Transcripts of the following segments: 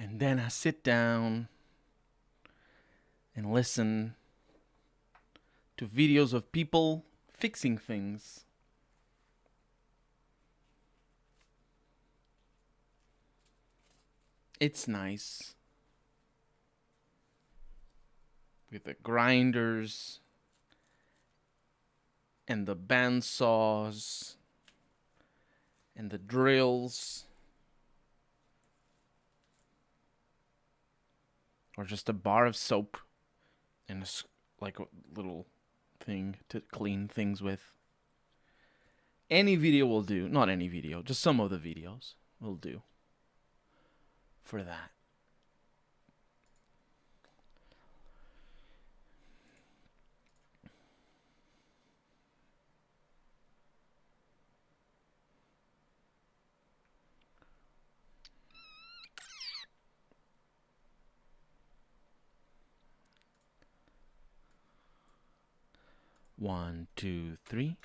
And then I sit down and listen to videos of people fixing things. It's nice. With the grinders and the bandsaws and the drills. Or just a bar of soap and like a little thing to clean things with. Any video will do. Not any video, just some of the videos will do for that. One, two, three.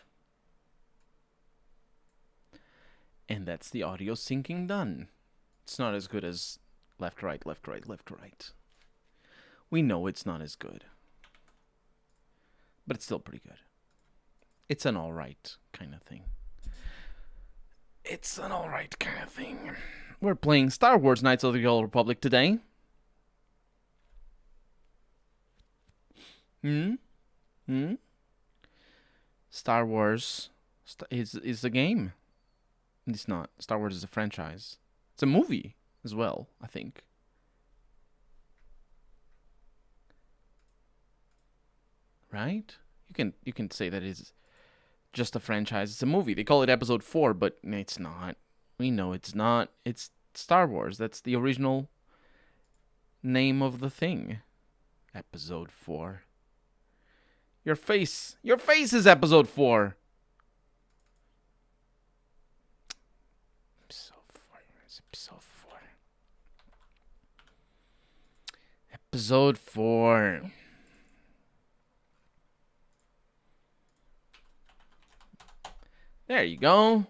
And that's the audio syncing done. It's not as good as left, right, left, right, left, right. We know it's not as good. But it's still pretty good. It's an alright kind of thing. It's an alright kind of thing. We're playing Star Wars Knights of the Old Republic today. Star Wars is a game. It's not. Star Wars is a franchise. It's a movie as well, I think. Right? You can say that it's just a franchise. It's a movie. They call it Episode 4, but it's not. We know it's not. It's Star Wars. That's the original name of the thing. Episode 4. Your face is Episode 4. Episode 4. There you go.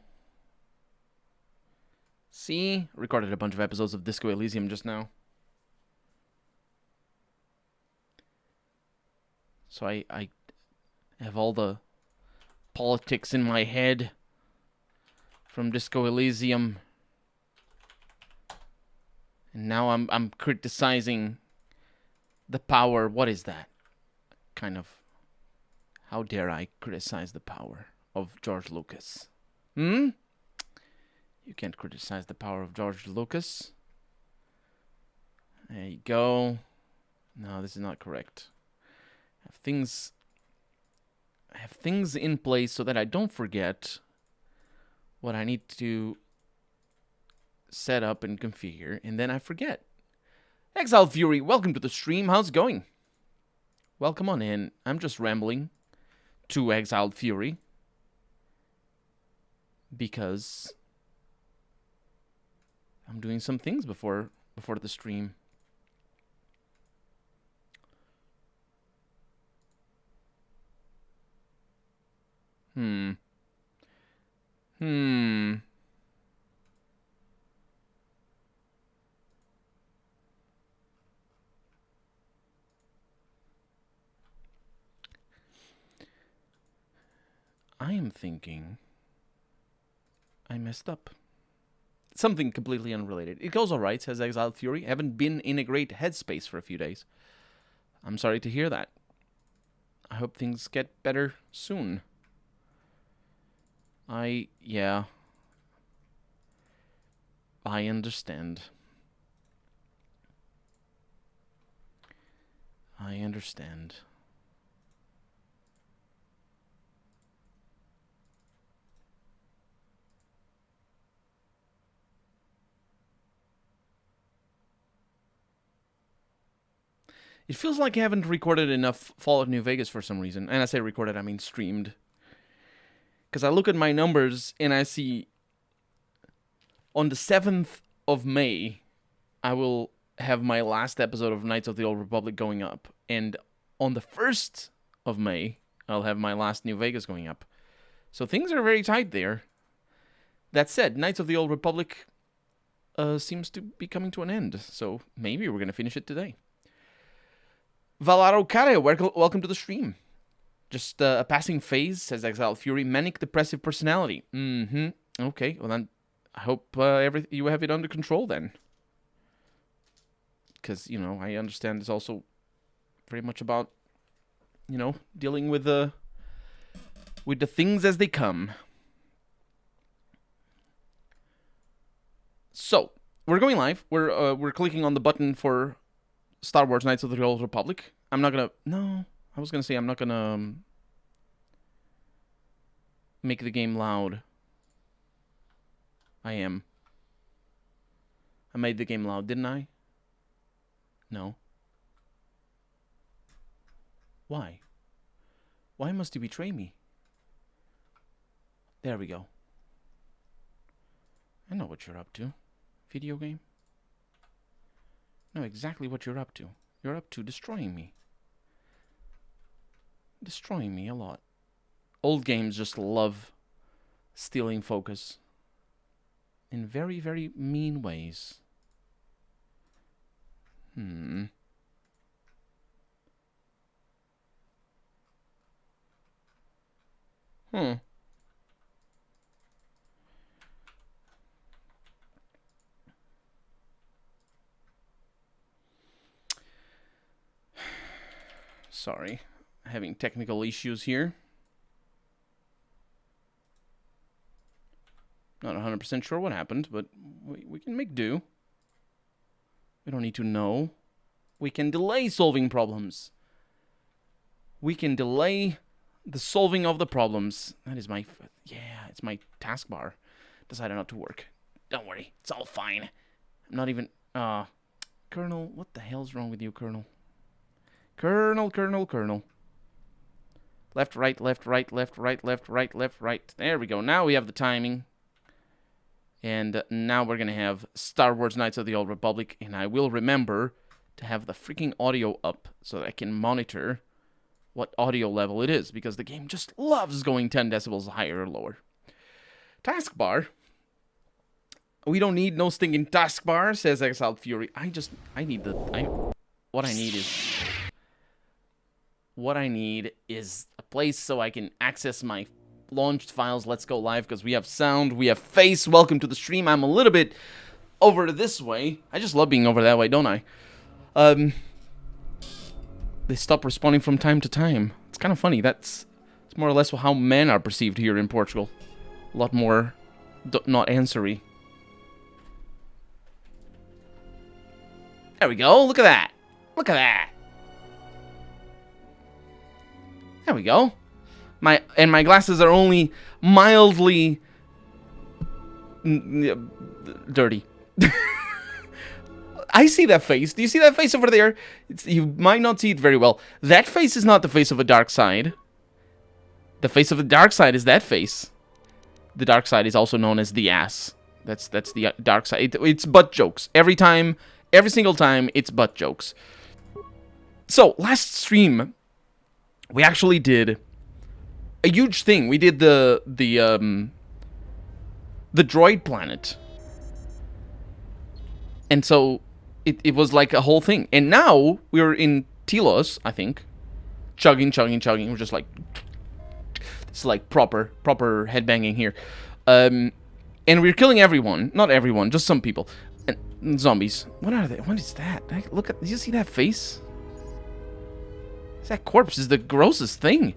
See? Recorded a bunch of episodes of Disco Elysium just now. So I have all the politics in my head from Disco Elysium. And now I'm criticizing the power. What is that? Kind of. How dare I criticize the power of George Lucas? You can't criticize the power of George Lucas. There you go. No, this is not correct. I have things in place so that I don't forget what I need to set up and configure, and then I forget. Exiled Fury, welcome to the stream. How's it going? Welcome on in. I'm just rambling to Exiled Fury because I'm doing some things before the stream. I am thinking I messed up. Something completely unrelated. It goes alright, says Exiled Fury. I haven't been in a great headspace for a few days. I'm sorry to hear that. I hope things get better soon. I understand. I understand. It feels like I haven't recorded enough Fallout New Vegas for some reason. And I say recorded, I mean streamed. Because I look at my numbers and I see on the 7th of May, I will have my last episode of Knights of the Old Republic going up. And on the 1st of May, I'll have my last New Vegas going up. So things are very tight there. That said, Knights of the Old Republic seems to be coming to an end. So maybe we're going to finish it today. Valaro Kare, welcome to the stream. Just a passing phase, says Exiled Fury. Manic depressive personality. Okay, well then, I hope you have it under control then. Because, you know, I understand it's also very much about, you know, dealing with the things as they come. So, we're going live. We're clicking on the button for Star Wars Knights of the Old Republic. I'm not gonna... No, I was gonna say I'm not gonna make the game loud. I am. I made the game loud, didn't I? No. Why? Why must you betray me? There we go. I know what you're up to. Video game? I know exactly what you're up to. You're up to destroying me. Destroying me a lot. Old games just love stealing focus. In very, very mean ways. Sorry, having technical issues here. Not 100% sure what happened, but we can make do. We don't need to know. We can delay solving problems. We can delay the solving of the problems. That is my... Yeah, it's my taskbar. Decided not to work. Don't worry, it's all fine. I'm not even... Colonel, what the hell's wrong with you, Colonel? Colonel. Left, right, left, right, left, right, left, right, left, right. There we go. Now we have the timing. And now we're going to have Star Wars Knights of the Old Republic. And I will remember to have the freaking audio up so that I can monitor what audio level it is. Because the game just loves going 10 decibels higher or lower. Taskbar. We don't need no stinking taskbar, says Exiled Fury. What I need is a place so I can access my launched files. Let's go live because we have sound, we have face. Welcome to the stream. I'm a little bit over this way. I just love being over that way, don't I? They stop responding from time to time. It's kind of funny. It's more or less how men are perceived here in Portugal. A lot more not answery. There we go. Look at that. Look at that. There we go. My glasses are only mildly dirty. I see that face. Do you see that face over there? You might not see it very well. That face is not the face of a dark side. The face of the dark side is that face. The dark side is also known as the ass. That's the dark side. It's butt jokes. Every single time, it's butt jokes. So, last stream, we actually did a huge thing. We did the droid planet. And so it was like a whole thing. And now we're in Telos, I think. Chugging. We're just like... It's like proper headbanging here. And we're killing everyone. Not everyone, just some people. And zombies. What are they? What is that? Look at... Did you see that face? That corpse is the grossest thing.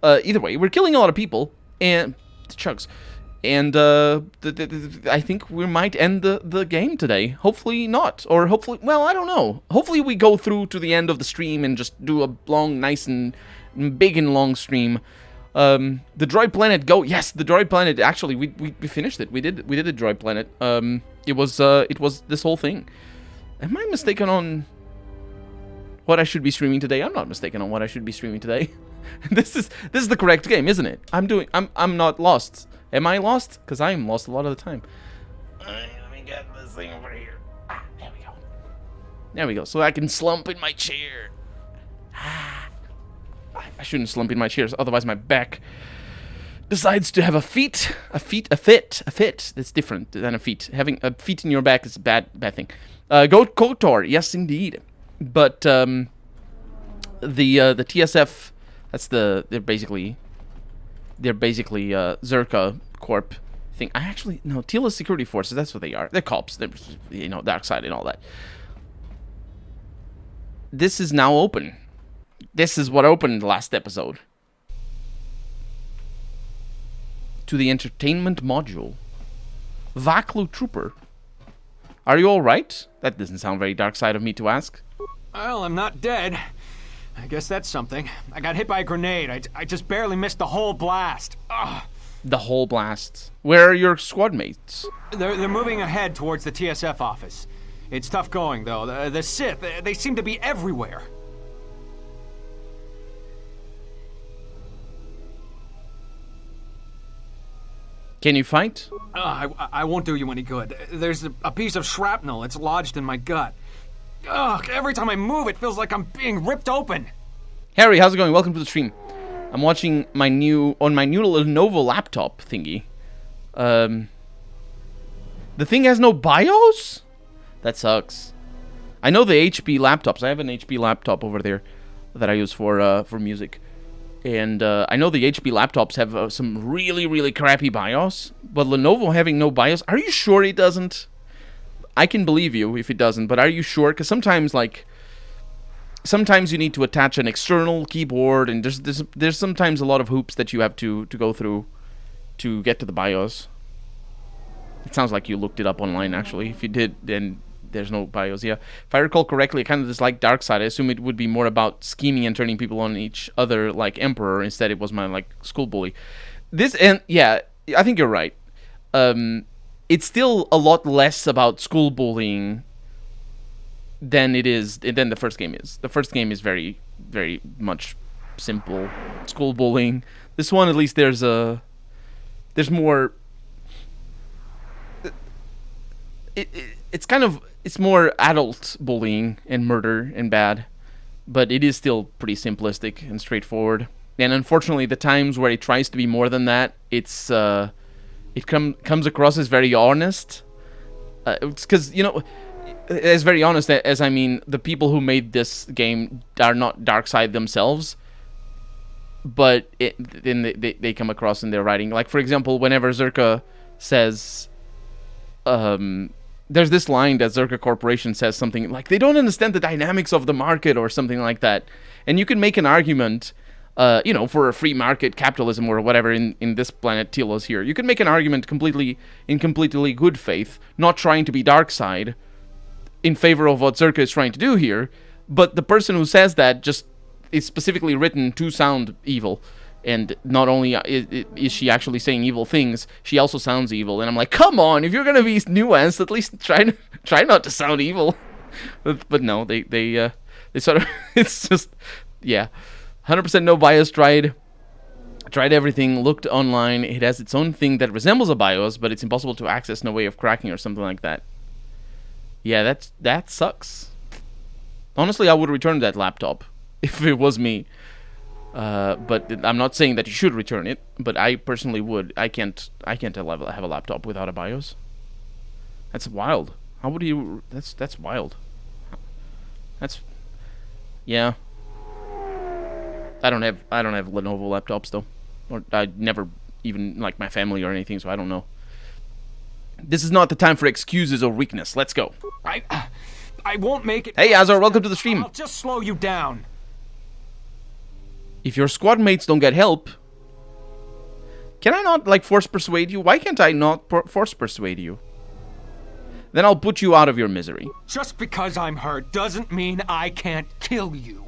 Either way, we're killing a lot of people. And... Chugs. And I think we might end the game today. Hopefully not. Or hopefully... Well, I don't know. Hopefully we go through to the end of the stream and just do a long, nice and big and long stream. The Droid Planet Go. Yes, the Droid Planet. Actually, we finished it. We did the Droid Planet. It was this whole thing. Am I mistaken on what I should be streaming today? I'm not mistaken on what I should be streaming today. This is the correct game, isn't it? I'm not lost. Am I lost? Because I am lost a lot of the time. Let me get this thing over here. Ah, there we go. There we go. So I can slump in my chair. Ah. I shouldn't slump in my chairs, otherwise my back decides to have a fit. That's different than a feat. Having a feet in your back is a bad thing. Goat Kotor, yes indeed. But the TSF, they're basically Zerka Corp thing. No, Tila's security forces, that's what they are. They're cops. They're, dark side and all that. This is now open. This is what opened last episode. To the entertainment module. Vaklu Trooper. Are you alright? That doesn't sound very dark side of me to ask. Well, I'm not dead. I guess that's something. I got hit by a grenade. I just barely missed the whole blast. Ugh. The whole blast. Where are your squad mates? They're moving ahead towards the TSF office. It's tough going, though. The Sith, they seem to be everywhere. Can you fight? I won't do you any good. There's a piece of shrapnel. It's lodged in my gut. Ugh, every time I move, it feels like I'm being ripped open. Harry, how's it going? Welcome to the stream. I'm watching my new Lenovo laptop thingy. The thing has no BIOS? That sucks. I know the HP laptops. I have an HP laptop over there that I use for music. And I know the HP laptops have some really, really crappy BIOS. But Lenovo having no BIOS, are you sure it doesn't? I can believe you if it doesn't, but are you sure? Because sometimes you need to attach an external keyboard, and there's sometimes a lot of hoops that you have to go through to get to the BIOS. It sounds like you looked it up online, actually. If you did, then there's no BIOS. Yeah, if I recall correctly, I kind of dislike Darkseid. I assume it would be more about scheming and turning people on each other like Emperor. Instead, it was my school bully. Yeah, I think you're right. It's still a lot less about school bullying than the first game is. The first game is very, very much simple school bullying. This one, at least, there's more. It's more adult bullying and murder and bad, but it is still pretty simplistic and straightforward. And unfortunately, the times where it tries to be more than that, it comes across as very honest. It's because, as very honest as I mean, the people who made this game are not Darkseid themselves, but then they come across in their writing. Like, for example, whenever Zerka says, there's this line that Zerka Corporation says something like, they don't understand the dynamics of the market or something like that. And you can make an argument, for a free market capitalism or whatever in this planet Telos here. You can make an argument completely good faith, not trying to be Darkseid, in favor of what Zerka is trying to do here, but the person who says that just is specifically written to sound evil. And not only is she actually saying evil things, she also sounds evil. And I'm like, come on, if you're gonna be nuanced, at least try not to sound evil. But no, they sort of it's just, yeah, 100% no bias. Tried everything, looked online. It has its own thing that resembles a BIOS, but it's impossible to access, no way of cracking or something like that. Yeah, that sucks. Honestly, I would return that laptop if it was me. But I'm not saying that you should return it, but I personally would. I can't have a laptop without a BIOS. That's wild. How would you? That's wild. Yeah. I don't have Lenovo laptops though, or I never even like my family or anything, so I don't know. This is not the time for excuses or weakness. Let's go. I won't make it. Hey Azor, welcome to the stream. I'll just slow you down. If your squad mates don't get help, can I not force persuade you? Why can't I not force persuade you? Then I'll put you out of your misery. Just because I'm hurt doesn't mean I can't kill you.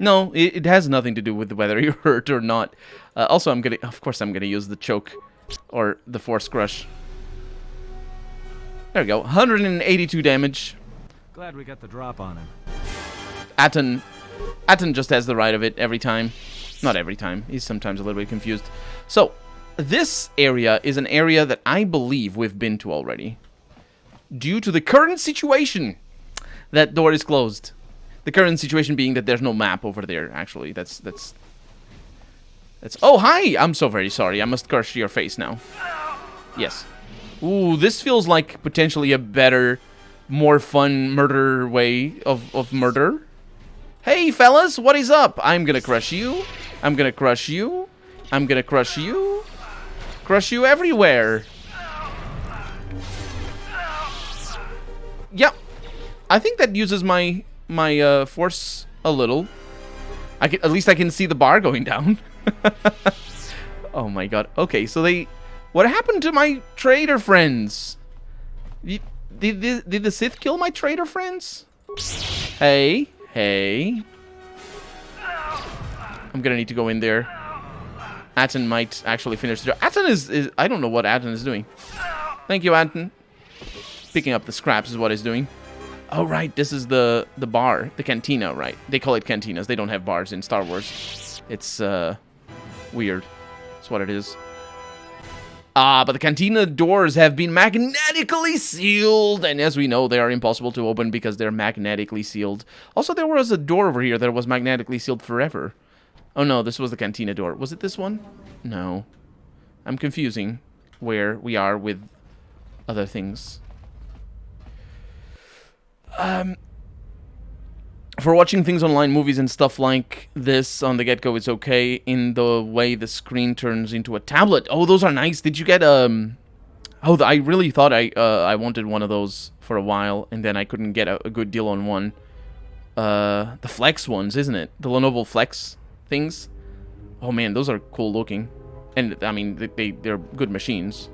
No, it has nothing to do with whether you're hurt or not. Also, of course I'm gonna use the choke or the force crush. There we go. 182 damage. Glad we got the drop on him. Atten just has the right of it every time. Not every time. He's sometimes a little bit confused. So, this area is an area that I believe we've been to already. Due to the current situation, that door is closed. The current situation being that there's no map over there, actually. That's That's... Oh, hi! I'm so very sorry. I must crush your face now. Yes. Ooh, this feels like potentially a better, more fun murder way of murder. Hey, fellas, what is up? I'm gonna crush you. I'm gonna crush you. I'm gonna crush you. Crush you everywhere. Yep. I think that uses my force a little. At least I can see the bar going down. Oh my god. Okay, so they... What happened to my traitor friends? Did the Sith kill my traitor friends? Hey. Hey. I'm gonna need to go in there. Atten might actually finish the job. Atten is... I don't know what Atten is doing. Thank you, Atten. Picking up the scraps is what he's doing. Oh, right. This is the bar. The cantina, right? They call it cantinas. They don't have bars in Star Wars. It's, weird. That's what it is. Ah, but the cantina doors have been magnetically sealed. And as we know, they are impossible to open because they're magnetically sealed. Also, there was a door over here that was magnetically sealed forever. Oh, no. This was the cantina door. Was it this one? No. I'm confusing where we are with other things. For watching things online, movies and stuff like this on the get-go, it's okay. In the way the screen turns into a tablet. Oh, those are nice. Did you get, Oh, I really thought I wanted one of those for a while, and then I couldn't get a good deal on one. The Flex ones, isn't it? The Lenovo Flex things. Oh, man, those are cool looking. And, I mean, they're good machines.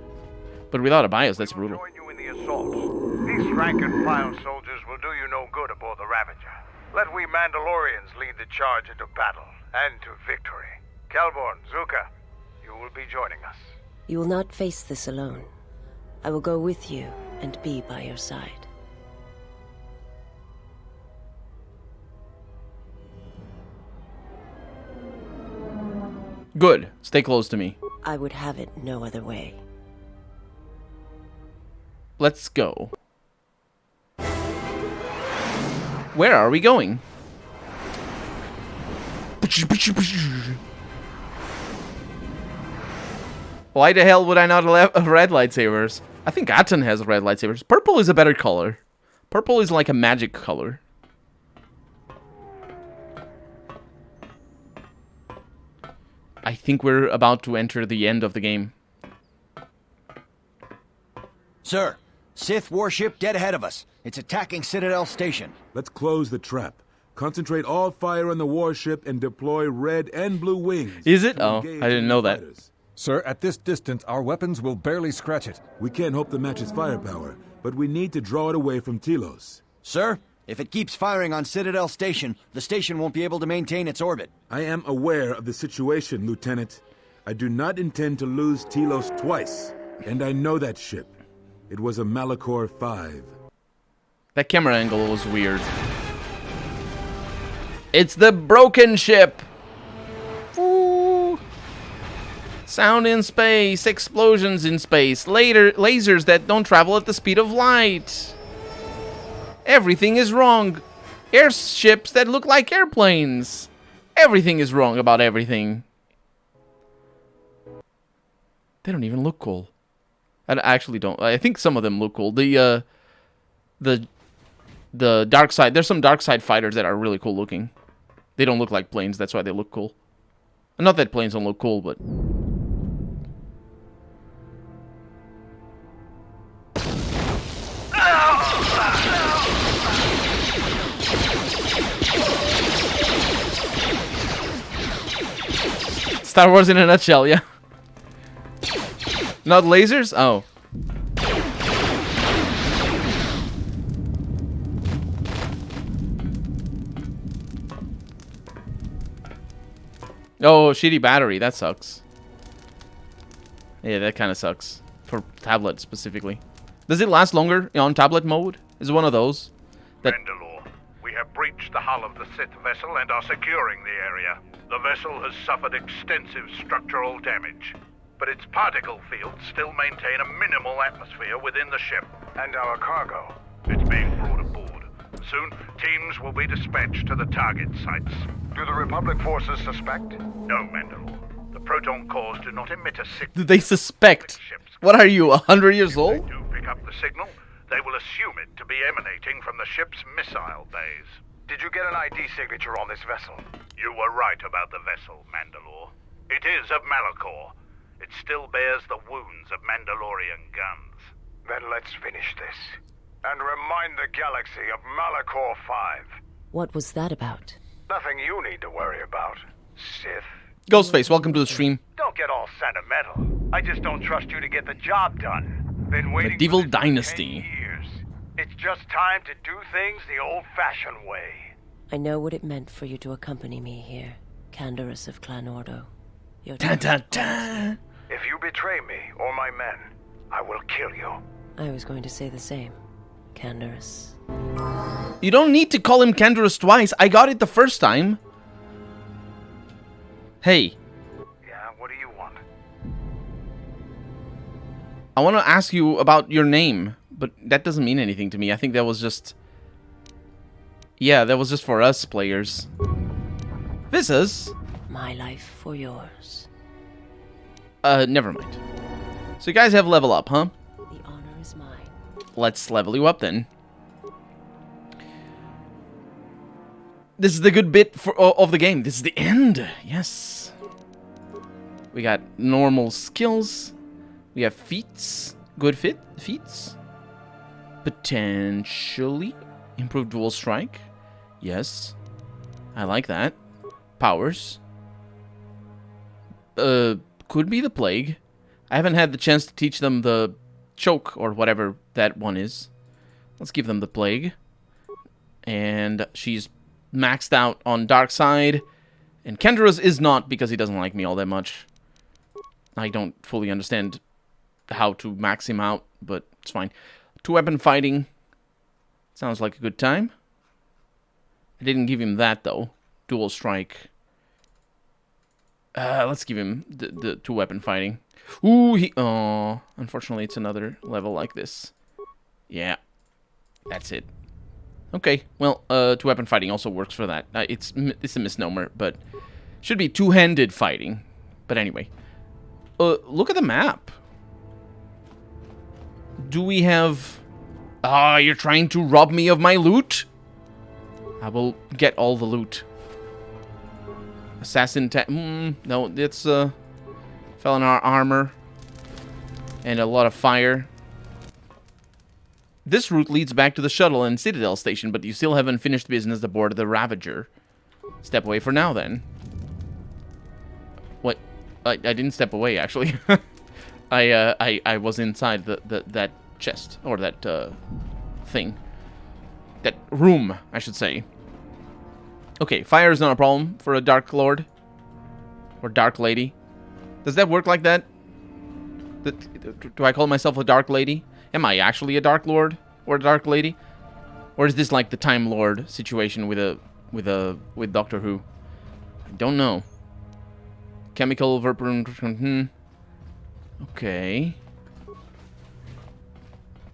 But without a BIOS, that's brutal. These rank-and-file soldiers will do you no good aboard the Ravager. Let we Mandalorians lead the charge into battle and to victory. Kelborn, Zuka, you will be joining us. You will not face this alone. I will go with you and be by your side. Good. Stay close to me. I would have it no other way. Let's go. Where are we going? Why the hell would I not have red lightsabers? I think Atten has red lightsabers. Purple is a better color. Purple is like a magic color. I think we're about to enter the end of the game. Sir, Sith warship dead ahead of us. It's attacking Citadel Station. Let's close the trap. Concentrate all fire on the warship and deploy red and blue wings. Is it? Oh, I didn't know that. Sir, at this distance, our weapons will barely scratch it. We can't hope to match its firepower, but we need to draw it away from Telos. Sir, if it keeps firing on Citadel Station, the station won't be able to maintain its orbit. I am aware of the situation, Lieutenant. I do not intend to lose Telos twice, and I know that ship. It was a Malachor 5. That camera angle was weird. It's the broken ship! Ooh. Sound in space, explosions in space, lasers that don't travel at the speed of light. Everything is wrong. Airships that look like airplanes. Everything is wrong about everything. They don't even look cool. I actually don't. I think some of them look cool. The dark side. There's some dark side fighters that are really cool looking. They don't look like planes. That's why they look cool. Not that planes don't look cool, but Star Wars in a nutshell, yeah. Not lasers? Oh. Oh, shitty battery. That sucks. Yeah, that kind of sucks. For tablet, specifically. Does it last longer on tablet mode? Is it one of those? Mandalore, we have breached the hull of the Sith vessel and are securing the area. The vessel has suffered extensive structural damage, but its particle fields still maintain a minimal atmosphere within the ship. And our cargo, it's being brought aboard. Soon, teams will be dispatched to the target sites. Do the Republic forces suspect? No, Mandalore. The Proton cores do not emit a signal. Do they suspect? What are you, 100 years old? If they do pick up the signal, they will assume it to be emanating from the ship's missile bays. Did you get an ID signature on this vessel? You were right about the vessel, Mandalore. It is of Malakor. It still bears the wounds of Mandalorian guns. Then let's finish this. And remind the galaxy of Malakor 5. What was that about? Nothing you need to worry about, Sith. Ghostface, welcome to the stream. Don't get all sentimental. I just don't trust you to get the job done. Been waiting Medieval for this for Dynasty. 10 years. It's just time to do things the old-fashioned way. I know what it meant for you to accompany me here, Canderous of Clan Ordo. Your Dun, dun, dun. If you betray me or my men, I will kill you. I was going to say the same, Canderous. You don't need to call him Canderous twice. I got it the first time. Hey, Yeah, what do you want? I want to ask you about your name, but that doesn't mean anything to me. I think that was just... Yeah, that was just for us players. Visors? My life for yours. Never mind. So you guys have level up, huh? The honor is mine. Let's level you up then. This is the good bit of the game. This is the end. Yes. We got normal skills. We have feats. Good feats. Potentially improved dual strike. Yes. I like that. Powers. Could be the plague. I haven't had the chance to teach them the choke or whatever that one is. Let's give them the plague. And she's maxed out on dark side. And Kendra's is not because he doesn't like me all that much. I don't fully understand how to max him out, but it's fine. 2-weapon fighting. Sounds like a good time. I didn't give him that, though. Dual strike. Let's give him the 2-weapon fighting. Ooh, oh, unfortunately, it's another level like this. Yeah. That's it. Okay, well, 2-weapon fighting also works for that. It's a misnomer, but should be two-handed fighting. But anyway. Look at the map. Do we have... Ah, you're trying to rob me of my loot? I will get all the loot. Assassin no, it's fell in our armor. And a lot of fire. This route leads back to the shuttle and Citadel station, but you still haven't finished business aboard the Ravager. Step away for now, then. What? I didn't step away, actually. I was inside that chest, or that thing. That room, I should say. Okay, fire is not a problem for a Dark Lord. Or Dark Lady. Does that work like that? Do I call myself a Dark Lady? Am I actually a Dark Lord or a Dark Lady? Or is this like the Time Lord situation with Doctor Who? I don't know. Chemical vapor. Okay.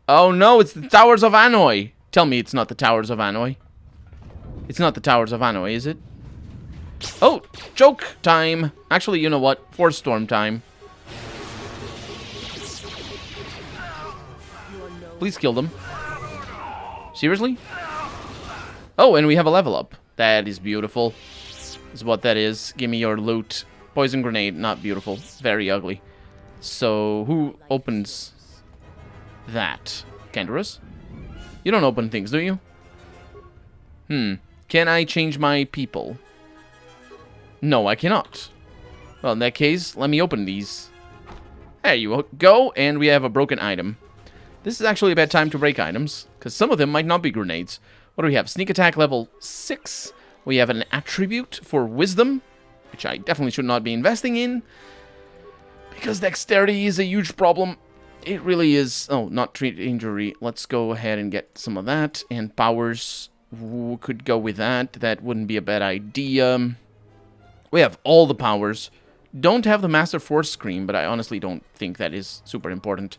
Oh no, it's the Towers of Hanoi. Tell me it's not the Towers of Hanoi. It's not the Towers of Hanoi, is it? Oh, choke time. Actually, you know what? Force storm time. Please kill them. Seriously? Oh, and we have a level up. That is beautiful. Is what that is. Give me your loot. Poison grenade, not beautiful. Very ugly. So, who opens that? Canderous? You don't open things, do you? Can I change my people? No, I cannot. Well, in that case, let me open these. There you go, and we have a broken item. This is actually a bad time to break items, because some of them might not be grenades. What do we have? Sneak attack level 6. We have an attribute for wisdom, which I definitely should not be investing in, because dexterity is a huge problem. It really is. Oh, not treat injury. Let's go ahead and get some of that. And powers could go with that. That wouldn't be a bad idea. We have all the powers. Don't have the Master Force Scream, but I honestly don't think that is super important.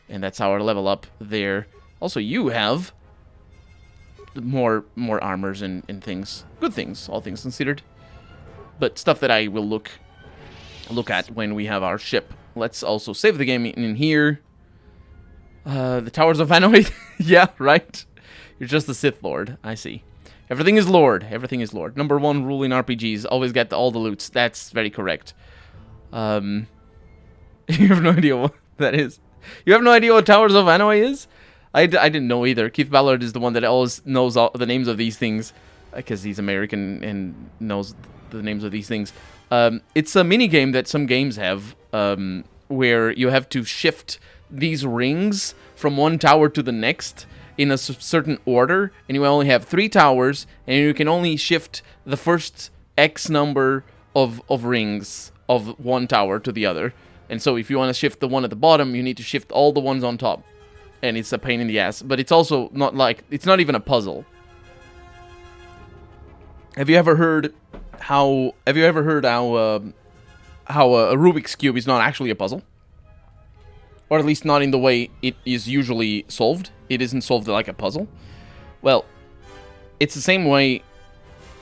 And that's our level up there. Also, you have more armors and things. Good things, all things considered. But stuff that I will look look at when we have our ship. Let's also save the game in here. The Towers of Hanoi. Yeah, right. You're just the Sith Lord. I see. Everything is Lord. Everything is Lord. Number one rule in RPGs: always get all the loots. That's very correct. You have no idea what that is. You have no idea what Towers of Hanoi is? I didn't know either. Keith Ballard is the one that always knows all the names of these things, because he's American and knows the names of these things. It's a mini game that some games have, where you have to shift these rings from one tower to the next in a certain order, and you only have 3 towers, and you can only shift the first X number of rings of one tower to the other. And so if you want to shift the one at the bottom, you need to shift all the ones on top. And it's a pain in the ass, but it's also not like, it's not even a puzzle. Have you ever heard how a Rubik's Cube is not actually a puzzle? Or at least not in the way it is usually solved. It isn't solved like a puzzle. Well, it's the same way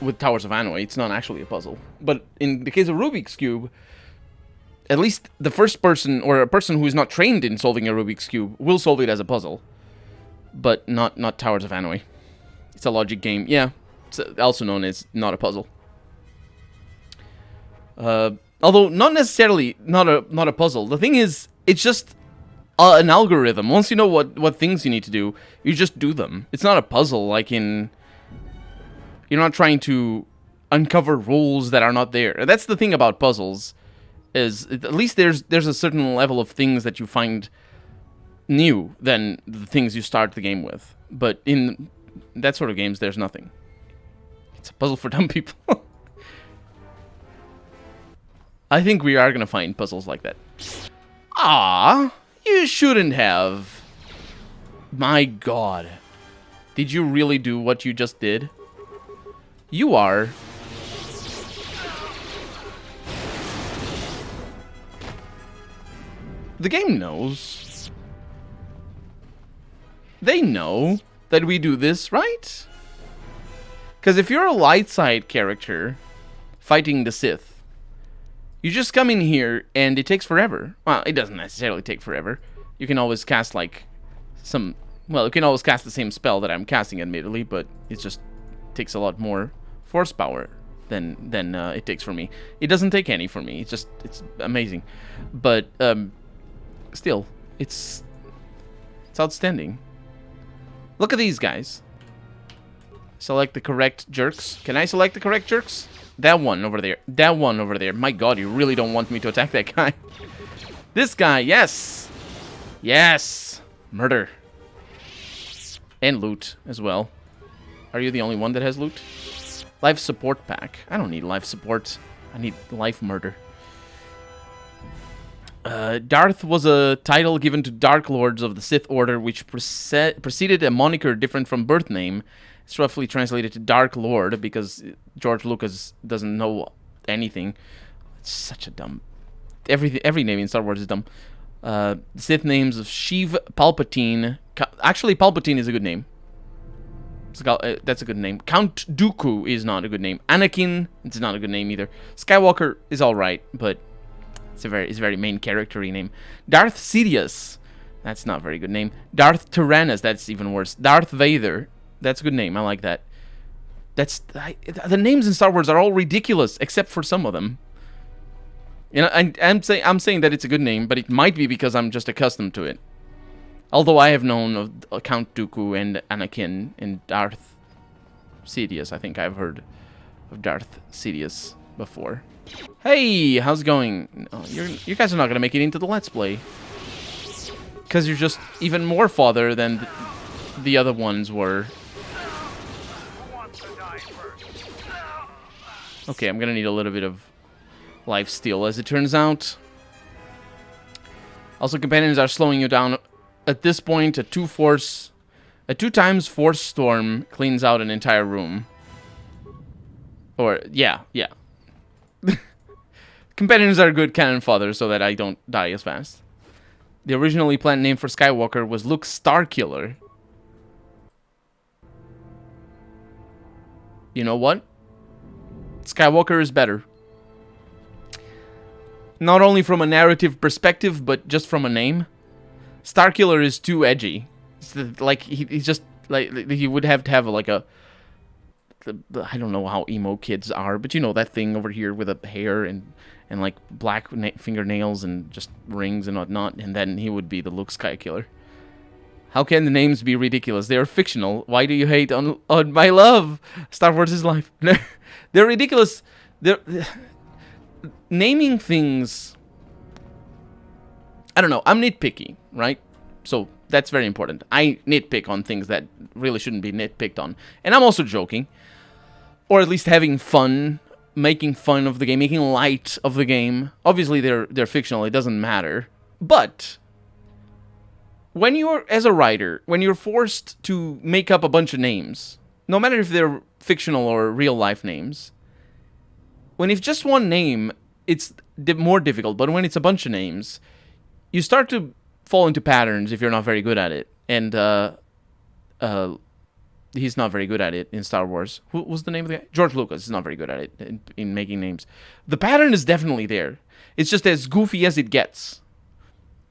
with Towers of Hanoi. It's not actually a puzzle. But in the case of Rubik's Cube, at least the first person, or a person who is not trained in solving a Rubik's Cube, will solve it as a puzzle. But not Towers of Hanoi. It's a logic game. Yeah, it's also known as not a puzzle. Although not necessarily not a puzzle. The thing is, it's just an algorithm. Once you know what things you need to do, you just do them. It's not a puzzle, like in... You're not trying to uncover rules that are not there. That's the thing about puzzles, is at least there's a certain level of things that you find new than the things you start the game with. But in that sort of games, there's nothing. It's a puzzle for dumb people. I think we are going to find puzzles like that. Ah, you shouldn't have. My God. Did you really do what you just did? You are. The game knows. They know that we do this, right? Because if you're a light side character fighting the Sith, you just come in here and it takes forever. Well, it doesn't necessarily take forever. You can always cast like some... Well, you can always cast the same spell that I'm casting, admittedly, but it just takes a lot more force power than it takes for me. It doesn't take any for me. It's amazing. But still, it's outstanding. Look at these guys. Select the correct jerks. Can I select the correct jerks? That one over there. That one over there. My God, you really don't want me to attack that guy. This guy, yes. Yes. Murder. And loot as well. Are you the only one that has loot? Life support pack. I don't need life support. I need life murder. Darth was a title given to Dark Lords of the Sith Order, which preceded a moniker different from birth name. It's roughly translated to Dark Lord because George Lucas doesn't know anything. It's such a dumb... Every name in Star Wars is dumb. The Sith names of Sheev, Palpatine... Actually, Palpatine is a good name. That's a good name. Count Dooku is not a good name. Anakin, it's not a good name either. Skywalker is alright, but it's a very main character-y name. Darth Sidious, that's not a very good name. Darth Tyrannus, that's even worse. Darth Vader, that's a good name. I like that. The names in Star Wars are all ridiculous, except for some of them. You know, I'm saying that it's a good name, but it might be because I'm just accustomed to it. Although I have known of Count Dooku and Anakin and Darth Sidious. I think I've heard of Darth Sidious before. Hey, how's it going? Oh, you guys are not gonna make it into the Let's Play because you're just even more father than the other ones were. Okay, I'm gonna need a little bit of life steal, as it turns out. Also, companions are slowing you down. At this point, a 2 times force storm cleans out an entire room. Or, yeah. Companions are good cannon fodder so that I don't die as fast. The originally planned name for Skywalker was Luke Starkiller. You know what? Skywalker is better. Not only from a narrative perspective, but just from a name. Starkiller is too edgy. Like, he's just, like, he would have to have, like, I don't know how emo kids are, but you know, that thing over here with a hair and like, black fingernails and just rings and whatnot, and then he would be the Luke Skykiller. How can the names be ridiculous? They are fictional. Why do you hate on my love? Star Wars is life. They're ridiculous. Naming things, I don't know, I'm nitpicky, right? So that's very important. I nitpick on things that really shouldn't be nitpicked on. And I'm also joking, or at least having fun, making fun of the game, making light of the game. Obviously they're fictional, it doesn't matter. But when you're, as a writer, when you're forced to make up a bunch of names, no matter if they're fictional or real life names, when it's just one name, it's more difficult. But when it's a bunch of names, you start to fall into patterns if you're not very good at it. And he's not very good at it in Star Wars. Who was the name of the guy? George Lucas is not very good at it in making names. The pattern is definitely there. It's just as goofy as it gets.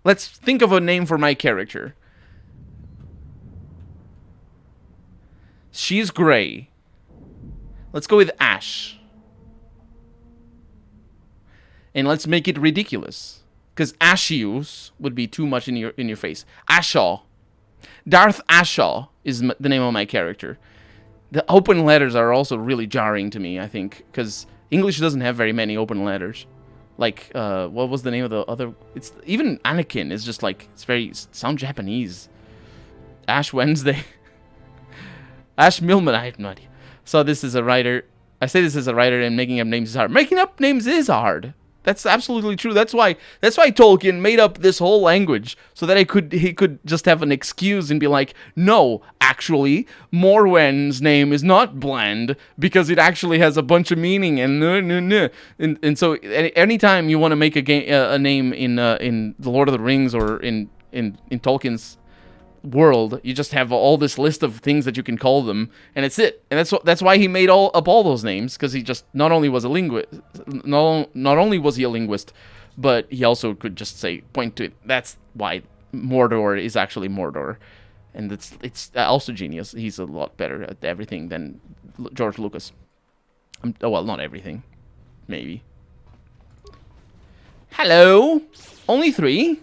Let's think of a name for my character. She's gray. Let's go with Ash. And let's make it ridiculous, because Ashius would be too much in your face. Ashaw. Darth Ashaw is the name of my character. The open letters are also really jarring to me, I think, because English doesn't have very many open letters. Like, what was the name of the other? It's even Anakin is just like, sound Japanese. Ash Wednesday. Ash Millman, I have no idea. So this is a writer. I say this as a writer, and making up names is hard. Making up names is hard. That's absolutely true. That's why Tolkien made up this whole language, so that he could just have an excuse and be like, no, actually, Morwen's name is not bland because it actually has a bunch of meaning and and so anytime you want to make a name in The Lord of the Rings or in Tolkien's world, you just have all this list of things that you can call them, and it's it. And that's why he made up all those names, because he just not only was a linguist, not only was he a linguist, but he also could just point to it. That's why Mordor is actually Mordor, and it's also genius. He's a lot better at everything than George Lucas. Well, not everything, maybe. Hello, only 3.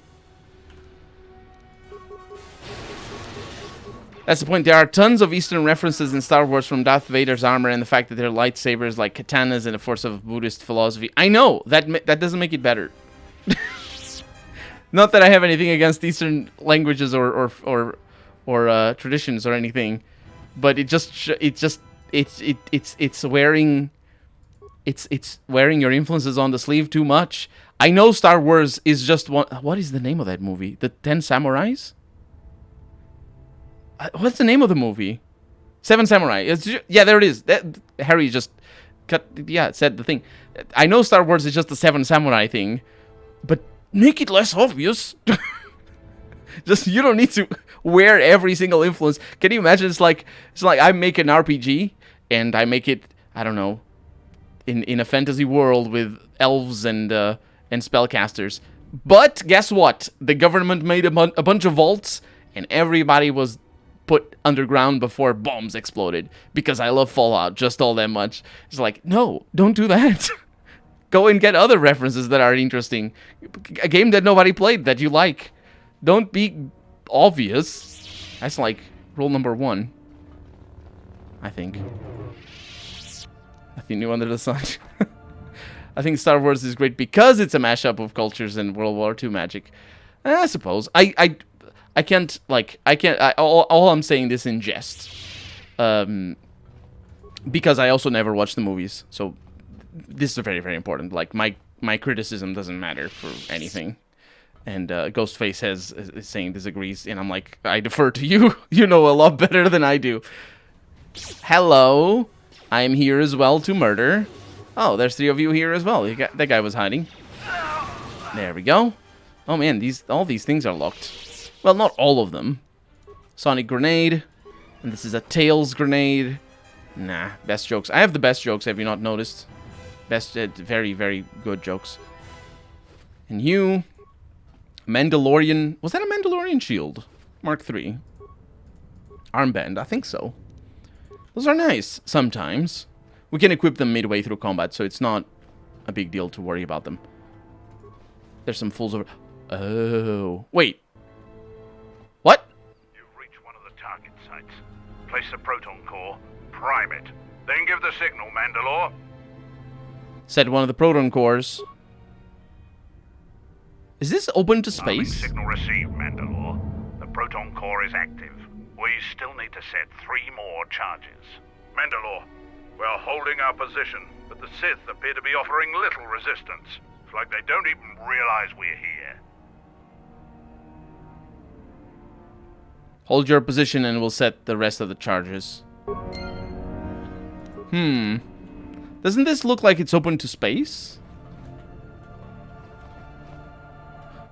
That's the point. There are tons of Eastern references in Star Wars, from Darth Vader's armor and the fact that they're lightsabers like katanas and a force of Buddhist philosophy. I know that doesn't make it better. Not that I have anything against Eastern languages or traditions or anything, but it's wearing your influences on the sleeve too much. I know Star Wars is just one. What is the name of that movie? The 10 Samurais? What's the name of the movie? 7 Samurai. Yeah, there it is. Harry just said the thing. I know Star Wars is just the 7 Samurai thing, but make it less obvious. Just, you don't need to wear every single influence. Can you imagine? It's like I make an RPG and I make it, I don't know, in a fantasy world with elves and spellcasters. But guess what? The government made a bunch of vaults, and everybody was put underground before bombs exploded, because I love Fallout just all that much. It's like, no, don't do that. Go and get other references that are interesting. A game that nobody played that you like. Don't be obvious. That's like rule number 1, I think. Nothing new under the sun. I think Star Wars is great because it's a mashup of cultures and World War II magic. I suppose. All I'm saying this in jest. Because I also never watched the movies. So this is very, very important. Like, my criticism doesn't matter for anything. And Ghostface is saying disagrees, and I'm like, I defer to you. You know a lot better than I do. Hello. I'm here as well to murder. Oh, there's 3 of you here as well. That guy was hiding. There we go. Oh man, all these things are locked. Well, not all of them. Sonic grenade. And this is a Tails grenade. Nah, best jokes. I have the best jokes, have you not noticed? Best, very, very good jokes. And you... Mandalorian... Was that a Mandalorian Shield? Mark III. Armband, I think so. Those are nice, sometimes. We can equip them midway through combat, so it's not a big deal to worry about them. There's some fools over... Oh... Wait. What? You've reached one of the target sites. Place the proton core, prime it, then give the signal, Mandalore. Set one of the proton cores. Is this open to Arming space? signal received, Mandalore. The proton core is active. We still need to set 3 more charges. Mandalore, we're holding our position, but the Sith appear to be offering little resistance. It's like they don't even realize we're here. Hold your position and we'll set the rest of the charges. Doesn't this look like it's open to space?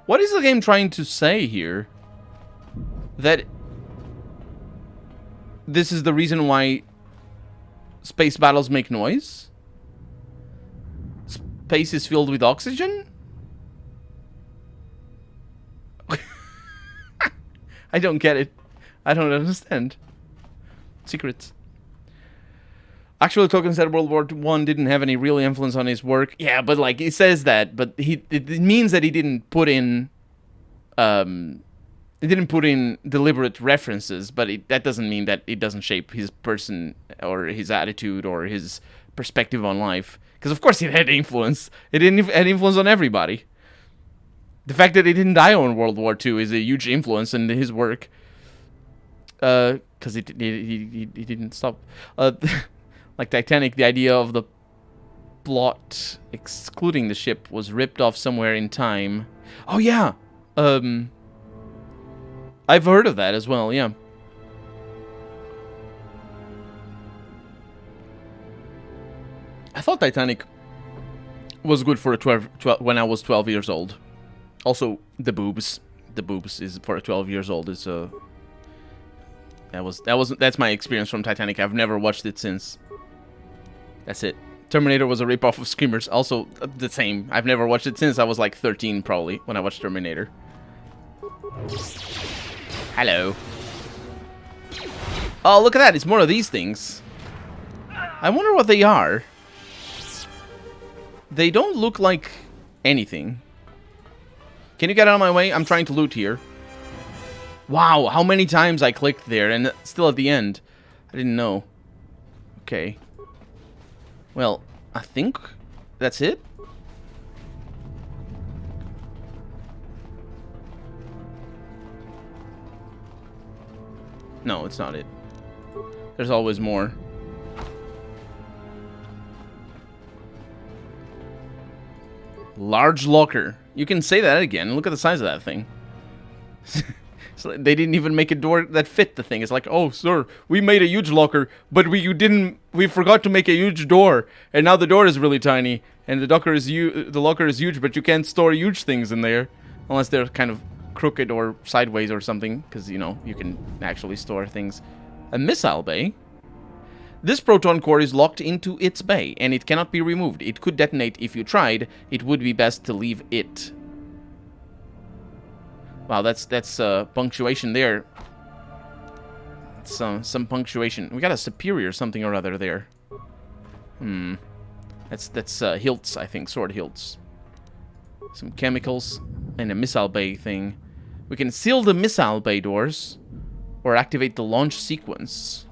What is the game trying to say here? That this is the reason why space battles make noise? Space is filled with oxygen? I don't get it. I don't understand. Secrets. Actually, Tolkien said World War I didn't have any real influence on his work. Yeah, but like, he says that, but it means that he didn't put in... It didn't put in deliberate references, but that doesn't mean that it doesn't shape his person or his attitude or his perspective on life. Because of course it had influence. It had influence on everybody. The fact that he didn't die on World War II is a huge influence in his work. Because he didn't stop. Like Titanic, the idea of the plot excluding the ship was ripped off somewhere in time. Oh yeah! I've heard of that as well, yeah. I thought Titanic was good for a 12 when I was 12 years old. Also, the boobs. The boobs is for a 12 years old is that's my experience from Titanic. I've never watched it since. That's it. Terminator was a ripoff of Screamers. Also the same. I've never watched it since I was like 13 probably when I watched Terminator. Hello. Oh, look at that. It's more of these things. I wonder what they are. They don't look like anything. Can you get out of my way? I'm trying to loot here. Wow, how many times I clicked there and still at the end. I didn't know. Okay. Well, I think that's it. No, it's not it. There's always more. Large locker. You can say that again. Look at the size of that thing. So they didn't even make a door that fit the thing. It's like, oh, sir, we made a huge locker, but we forgot to make a huge door, and now the door is really tiny, and the locker is huge, but you can't store huge things in there, unless they're kind of crooked or sideways or something, because, you know, you can actually store things. A missile bay. This proton core is locked into its bay, and it cannot be removed. It could detonate if you tried. It would be best to leave it. Wow, that's punctuation there. Some punctuation. We got a superior something or other there. That's hilts, I think, sword hilts. Some chemicals and a missile bay thing. We can seal the missile bay doors or activate the launch sequence.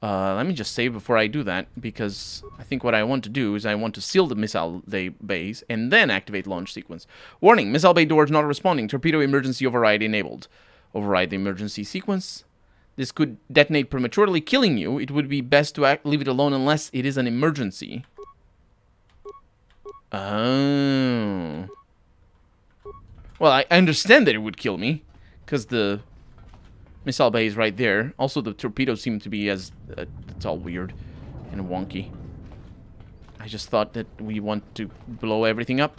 Let me just save before I do that, because I think what I want to do is I want to seal the missile bays and then activate launch sequence. Warning, missile bay doors not responding. Torpedo emergency override enabled. Override the emergency sequence. This could detonate prematurely, killing you. It would be best to leave it alone unless it is an emergency. Oh. Well, I understand that it would kill me, because the missile bay is right there. Also, the torpedoes seem to be it's all weird and wonky. I just thought that we want to blow everything up.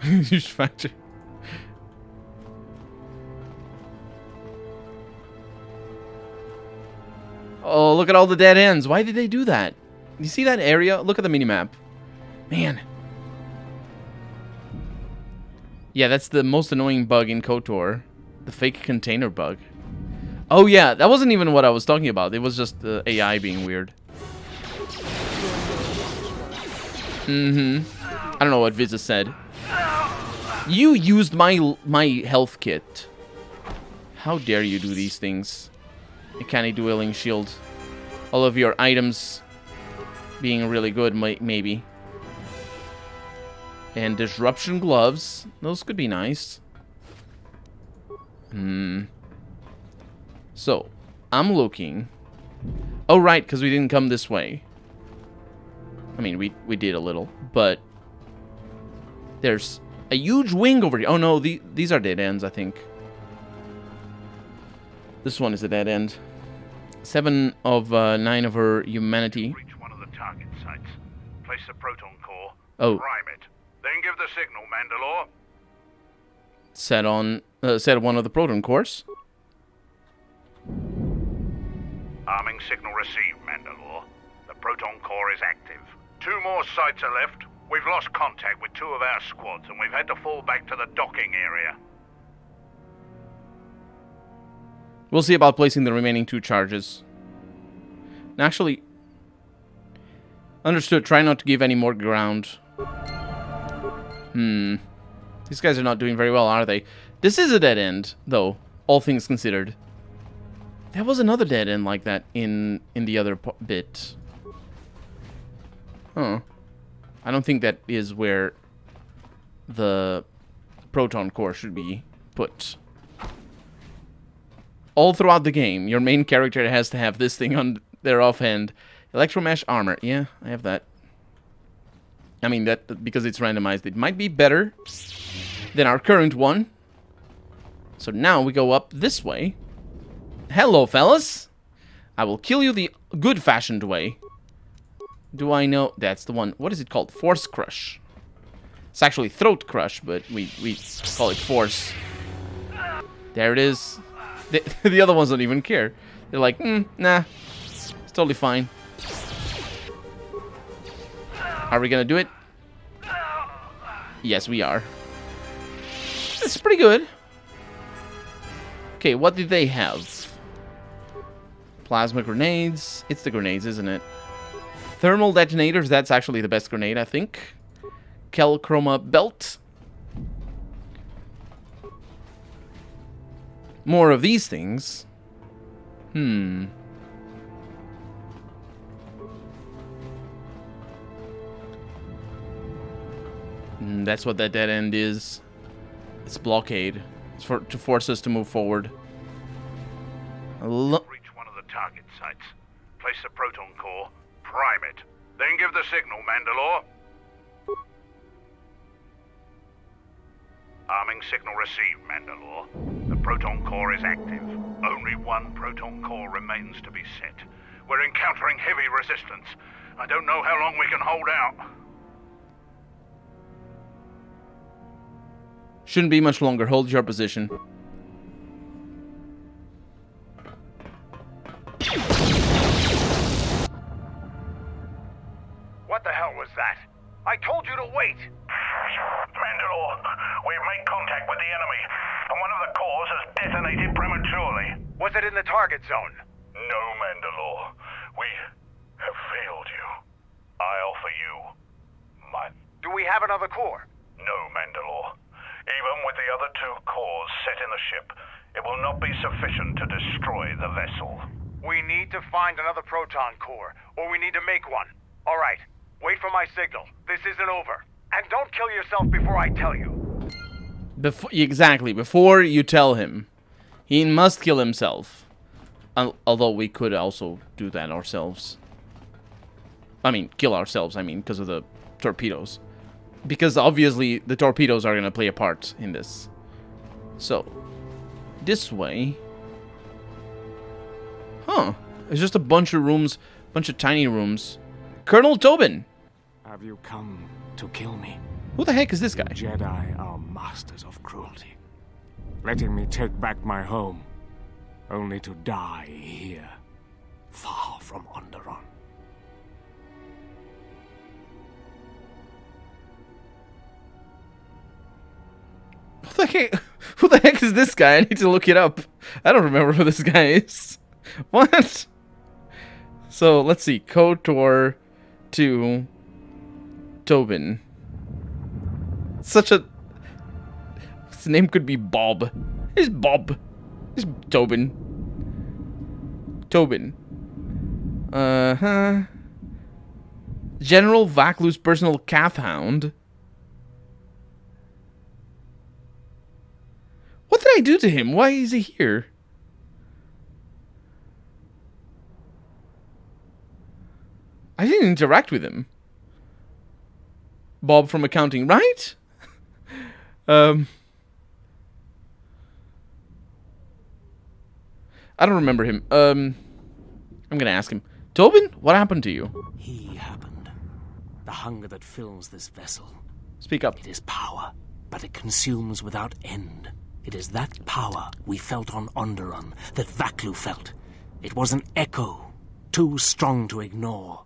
Huge factor. Oh, look at all the dead ends. Why did they do that? You see that area? Look at the minimap. Man. Yeah, that's the most annoying bug in KOTOR. The fake container bug. Oh yeah, that wasn't even what I was talking about. It was just the AI being weird. I don't know what Visor said. You used my health kit. How dare you do these things? A canny dueling shield. All of your items being really good, maybe. And disruption gloves. Those could be nice. So, I'm looking. Oh, right, because we didn't come this way. I mean, we did a little, but there's a huge wing over here. Oh, no, these are dead ends, I think. This one is a dead end. 7 of 9 of her humanity. Reach one of the target sites. Place the proton core. Oh. Prime it. Then give the signal, Mandalore. Set one of the proton cores. Arming signal received, Mandalore. The proton core is active. 2 more sites are left. We've lost contact with 2 of our squads, and we've had to fall back to the docking area. We'll see about placing the remaining 2 charges. Actually, understood. Try not to give any more ground. These guys are not doing very well, are they? This is a dead end, though, all things considered. There was another dead end like that in the other bit. Huh. I don't think that is where the proton core should be put. All throughout the game, your main character has to have this thing on their offhand. Electromesh armor. Yeah, I have that. I mean, that because it's randomized, it might be better than our current one. So now we go up this way. Hello, fellas. I will kill you the good-fashioned way. Do I know? That's the one. What is it called? Force Crush. It's actually Throat Crush, but we call it Force. There it is. The other ones don't even care. They're like, nah. It's totally fine. Are we gonna do it? Yes, we are. It's pretty good. Okay, what did they have? Plasma grenades. It's the grenades, isn't it? Thermal detonators. That's actually the best grenade, I think. Kelchroma belt. More of these things. That's what that dead end is. It's blockade. It's to force us to move forward. Reach one of the target sites. Place the proton core. Prime it. Then give the signal, Mandalore. Arming signal received, Mandalore. The proton core is active. Only 1 proton core remains to be set. We're encountering heavy resistance. I don't know how long we can hold out. Shouldn't be much longer. Hold your position. What the hell was that? I told you to wait! Mandalore, we've made contact with the enemy, and one of the cores has detonated prematurely. Was it in the target zone? No, Mandalore. We have failed you. I offer you my... Do we have another core? No, Mandalore. Even with the other 2 cores set in the ship, it will not be sufficient to destroy the vessel. We need to find another proton core, or we need to make one. All right, wait for my signal. This isn't over. And don't kill yourself before I tell you. Exactly, before you tell him. He must kill himself. Although we could also do that ourselves. I mean, kill ourselves, because of the torpedoes. Because obviously the torpedoes are going to play a part in this. So, this way. Huh. It's just a bunch of rooms, bunch of tiny rooms. Colonel Tobin! Have you come to kill me? Who the heck is this guy? Jedi are masters of cruelty. Letting me take back my home, only to die here, far from Onderon. Who the heck is this guy? I need to look it up. I don't remember who this guy is. What? So, let's see. KOTOR to Tobin. His name could be Bob. It's Bob. It's Tobin. Tobin. General Vaklu's personal calf hound. What did I do to him? Why is he here? I didn't interact with him. Bob from accounting, right? I don't remember him. I'm gonna ask him. Tobin, what happened to you? He happened. The hunger that fills this vessel. Speak up. It is power, but it consumes without end. It is that power we felt on Onderon that Vaklu felt. It was an echo, too strong to ignore.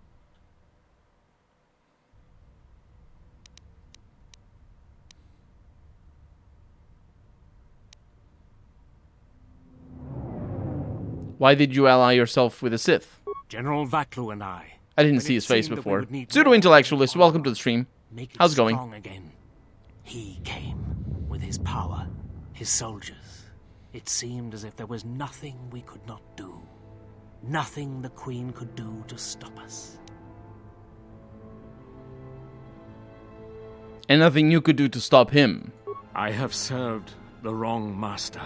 Why did you ally yourself with a Sith? General Vaklu and I didn't see his face before. Pseudo-intellectualist, welcome to the stream. How's it going? Strong again. He came with his power, his soldiers. It seemed as if there was nothing we could not do. Nothing the Queen could do to stop us. And nothing you could do to stop him. I have served the wrong master.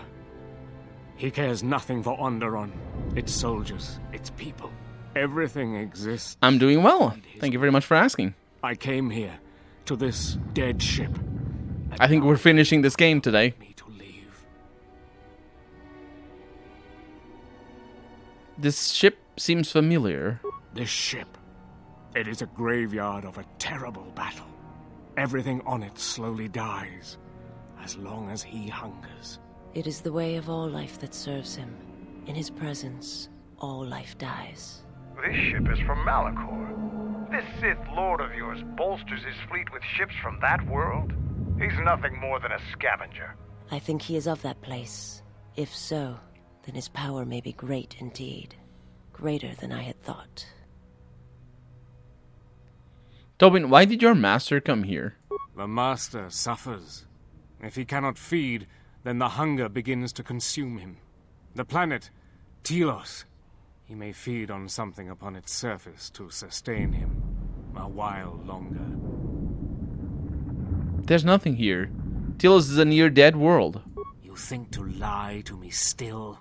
He cares nothing for Onderon, its soldiers, its people. Everything exists. I'm doing well. Thank you very much for asking. I came here to this dead ship. I think we're finishing this game today. Me to leave. This ship seems familiar. This ship. It is a graveyard of a terrible battle. Everything on it slowly dies, as long as he hungers. It is the way of all life that serves him. In his presence, all life dies. This ship is from Malachor. This Sith Lord of yours bolsters his fleet with ships from that world? He's nothing more than a scavenger. I think he is of that place. If so, then his power may be great indeed. Greater than I had thought. Tobin, why did your master come here? The master suffers. If he cannot feed, then the hunger begins to consume him. The planet, Telos, he may feed on something upon its surface to sustain him a while longer. There's nothing here. Telos is a near-dead world. You think to lie to me still?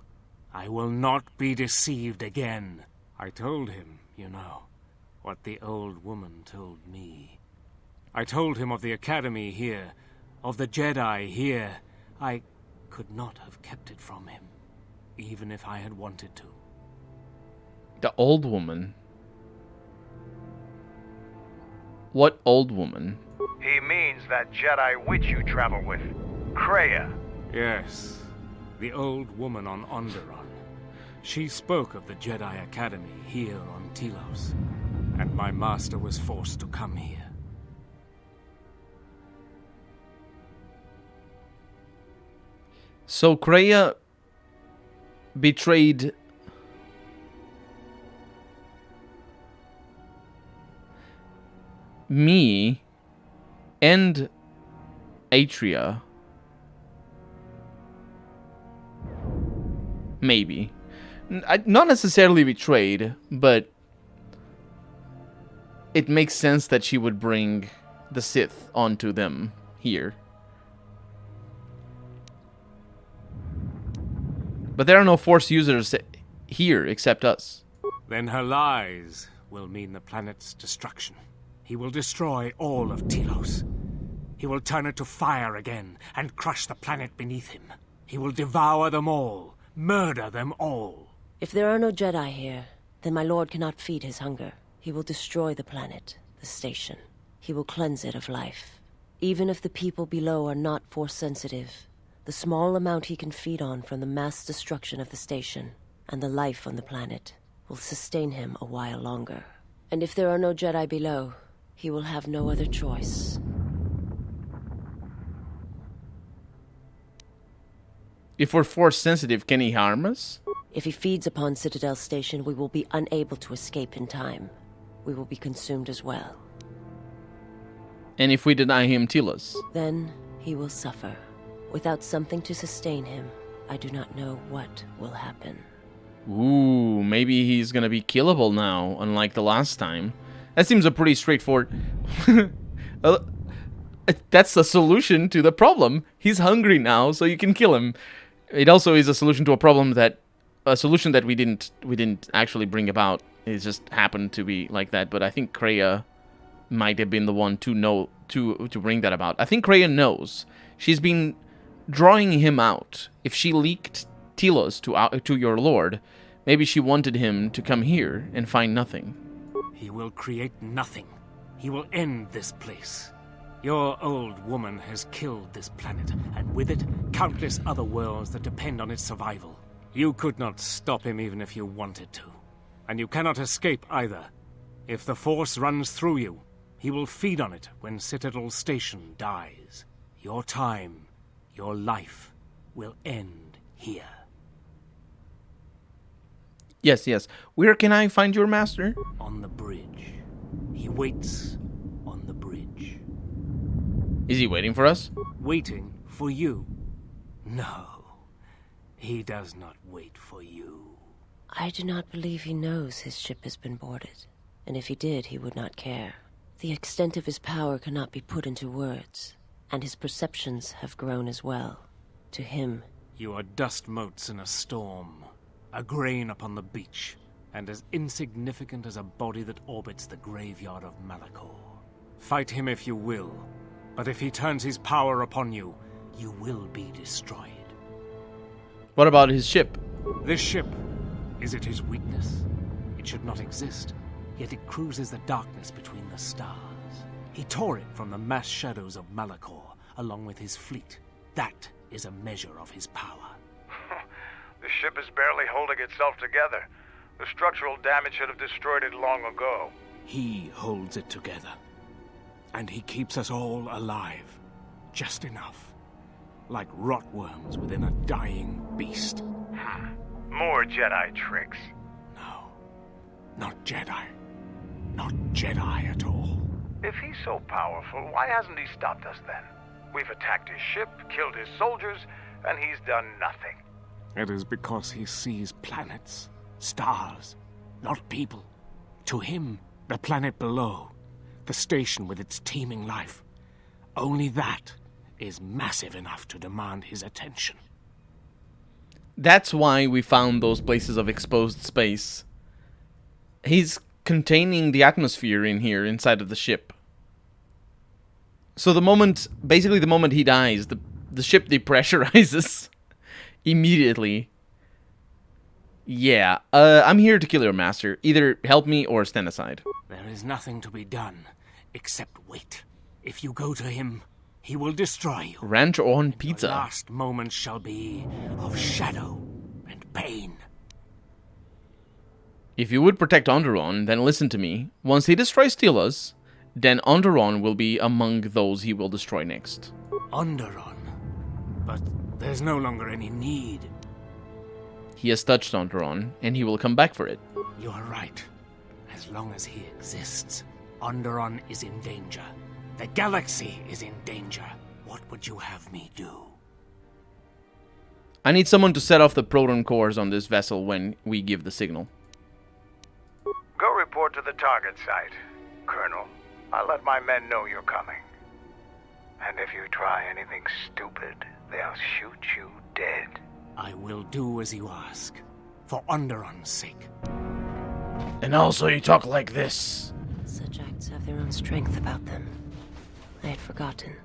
I will not be deceived again. I told him, you know, what the old woman told me. I told him of the academy here, of the Jedi here. I could not have kept it from him, even if I had wanted to. The old woman. What old woman? He means that Jedi witch you travel with, Kreia. Yes, the old woman on Onderon. She spoke of the Jedi Academy here on Telos, and my master was forced to come here. So Kreia betrayed me and Atria. Maybe. Not necessarily betrayed, but it makes sense that she would bring the Sith onto them here. But there are no Force users here except us. Then her lies will mean the planet's destruction. He will destroy all of Telos. He will turn it to fire again and crush the planet beneath him. He will devour them all, murder them all. If there are no Jedi here, then my lord cannot feed his hunger. He will destroy the planet, the station. He will cleanse it of life. Even if the people below are not Force sensitive, the small amount he can feed on from the mass destruction of the station and the life on the planet will sustain him a while longer. And if there are no Jedi below, he will have no other choice. If we're force sensitive, can he harm us? If he feeds upon Citadel Station, we will be unable to escape in time. We will be consumed as well. And if we deny him Telos? Then he will suffer. Without something to sustain him, I do not know what will happen. Ooh, maybe he's gonna be killable now, unlike the last time. That seems a pretty straightforward... That's the solution to the problem. He's hungry now, so you can kill him. It also is a solution to a problem that... A solution that we didn't actually bring about. It just happened to be like that, but I think Kreia might have been the one to bring that about. I think Kreia knows. She's been drawing him out. If she leaked Telos to your lord, maybe she wanted him to come here and find nothing. He will create nothing. He will end this place. Your old woman has killed this planet, and with it, countless other worlds that depend on its survival. You could not stop him even if you wanted to. And you cannot escape either. If the Force runs through you, he will feed on it when Citadel Station dies. Your time, your life, will end here. Yes, yes. Where can I find your master? On the bridge. He waits on the bridge. Is he waiting for us? Waiting for you? No. He does not wait for you. I do not believe he knows his ship has been boarded. And if he did, he would not care. The extent of his power cannot be put into words. And his perceptions have grown as well. To him... You are dust motes in a storm. A grain upon the beach. And as insignificant as a body that orbits the graveyard of Malakor. Fight him if you will. But if he turns his power upon you, you will be destroyed. What about his ship? This ship, is it his weakness? It should not exist, yet it cruises the darkness between the stars. He tore it from the mass shadows of Malakor, along with his fleet. That is a measure of his power. The ship is barely holding itself together. The structural damage should have destroyed it long ago. He holds it together. And he keeps us all alive. Just enough. Like rotworms within a dying beast. More Jedi tricks. No. Not Jedi. Not Jedi at all. If he's so powerful, why hasn't he stopped us then? We've attacked his ship, killed his soldiers, and he's done nothing. It is because he sees planets, stars, not people. To him, the planet below, the station with its teeming life, only that is massive enough to demand his attention. That's why we found those places of exposed space. He's containing the atmosphere in here, inside of the ship. So the moment he dies, the ship depressurizes immediately. Yeah, I'm here to kill your master. Either help me or stand aside. There is nothing to be done, except wait. If you go to him, he will destroy you. Ranch on pizza. Your last moments shall be of shadow and pain. If you would protect Onderon, then listen to me. Once he destroys Telos, then Onderon will be among those he will destroy next. Onderon? But there's no longer any need. He has touched Onderon, and he will come back for it. You are right. As long as he exists, Onderon is in danger. The galaxy is in danger. What would you have me do? I need someone to set off the proton cores on this vessel when we give the signal. Go report to the target site, Colonel. I'll let my men know you're coming. And if you try anything stupid, they'll shoot you dead. I will do as you ask, for Onderon's sake. And also you talk like this. Such acts have their own strength about them. I had forgotten.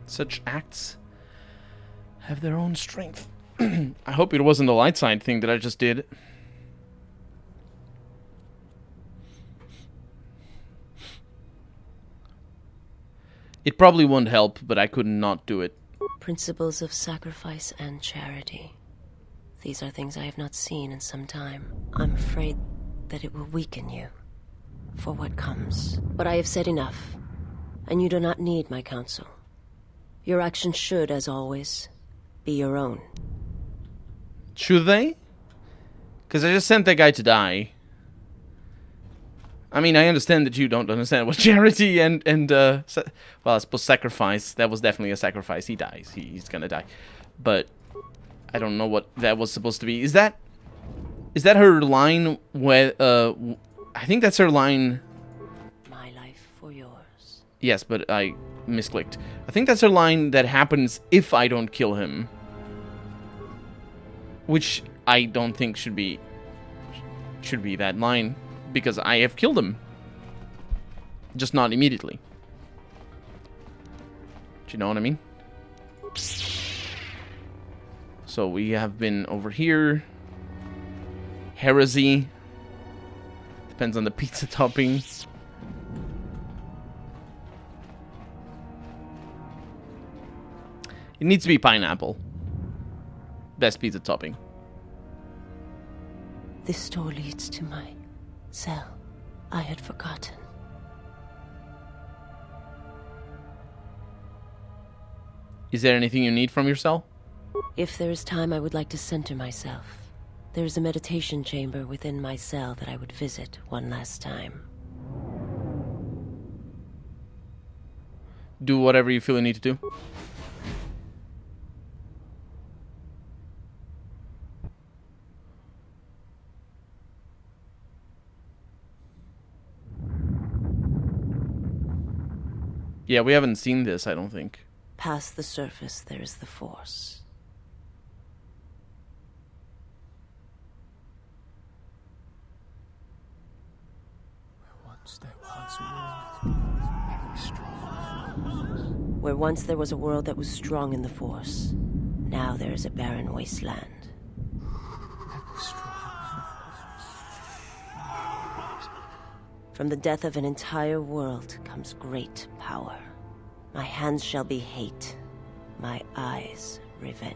Such acts have their own strength. I hope it wasn't the light side thing that I just did. It probably won't help, but I could not do it. Principles of sacrifice and charity. These are things I have not seen in some time. I'm afraid that it will weaken you for what comes. But I have said enough. And you do not need my counsel. Your actions should, as always, be your own. Should they? Because I just sent that guy to die. I mean, I understand that you don't understand what charity and well, I suppose sacrifice. That was definitely a sacrifice. He dies. He's gonna die. But I don't know what that was supposed to be. Is that her line? Where I think that's her line. My life for yours. Yes, but I misclicked. I think that's her line that happens if I don't kill him. Which I don't think should be that line, because I have killed him. Just not immediately. Do you know what I mean? So we have been over here. Heresy. Depends on the pizza topping. It needs to be pineapple. Best pizza topping. This door leads to my cell. I had forgotten. Is there anything you need from your cell? If there is time, I would like to center myself. There is a meditation chamber within my cell that I would visit one last time. Do whatever you feel you need to do. Yeah, we haven't seen this, I don't think. Past the surface, there is the Force. Where once there was a world that was strong in the Force, now there is a barren wasteland. From the death of an entire world comes great power. My hands shall be hate, my eyes revenge.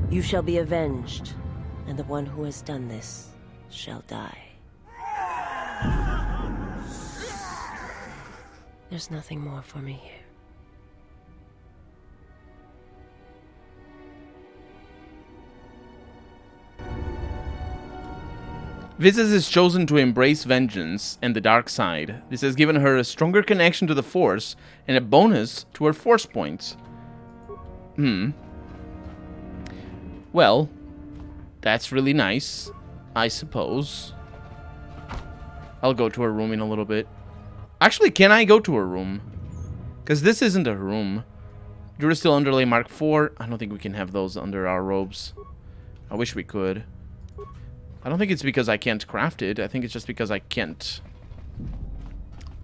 You shall be avenged, and the one who has done this shall die. There's nothing more for me here. Visor is chosen to embrace vengeance and the dark side. This has given her a stronger connection to the Force and a bonus to her Force points. Well, that's really nice, I suppose. I'll go to her room in a little bit. Actually, can I go to her room? Because this isn't a room. Durasteel Underlay Mark IV. I don't think we can have those under our robes. I wish we could. I don't think it's because I can't craft it. I think it's just because I can't.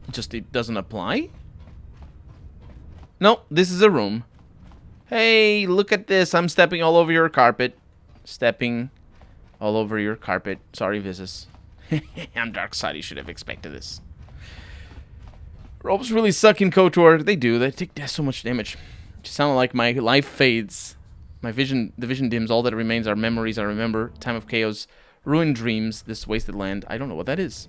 It doesn't apply? No, this is a room. Hey, look at this. I'm stepping all over your carpet. Stepping all over your carpet. Sorry, Visor. I'm Darkside. You should have expected this. Robes really suck in KOTOR. They do. They take so much damage. It sounded like my life fades. The vision dims. All that remains are memories I remember. Time of chaos. Ruined dreams, this wasted land. I don't know what that is.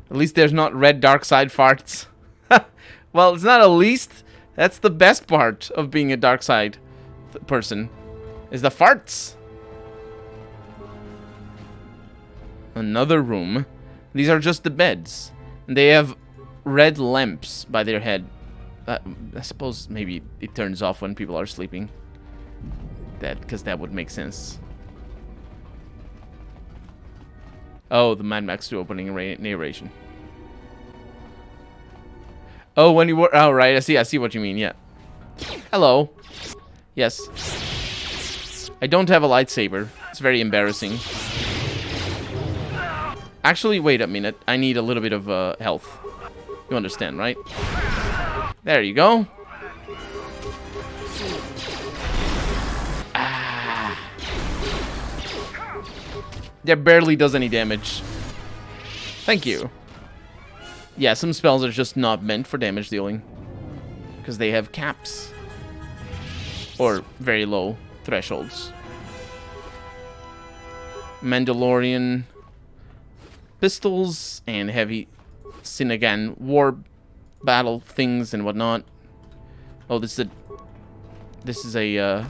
At least there's not red dark side farts. Well, it's not at least. That's the best part of being a dark side person. Is the farts. Another room. These are just the beds. And they have red lamps by their head. I suppose maybe it turns off when people are sleeping. Because that would make sense. Oh, the Mad Max 2 opening narration. Oh, when you were... Oh, right. I see what you mean. Yeah. Hello. Yes. I don't have a lightsaber. It's very embarrassing. Actually, wait a minute. I need a little bit of health. You understand, right? There you go. Ah. That barely does any damage. Thank you. Yeah, some spells are just not meant for damage dealing. Because they have caps. Or very low thresholds. Mandalorian pistols and heavy Sinagan war battle things and whatnot. Oh, this is a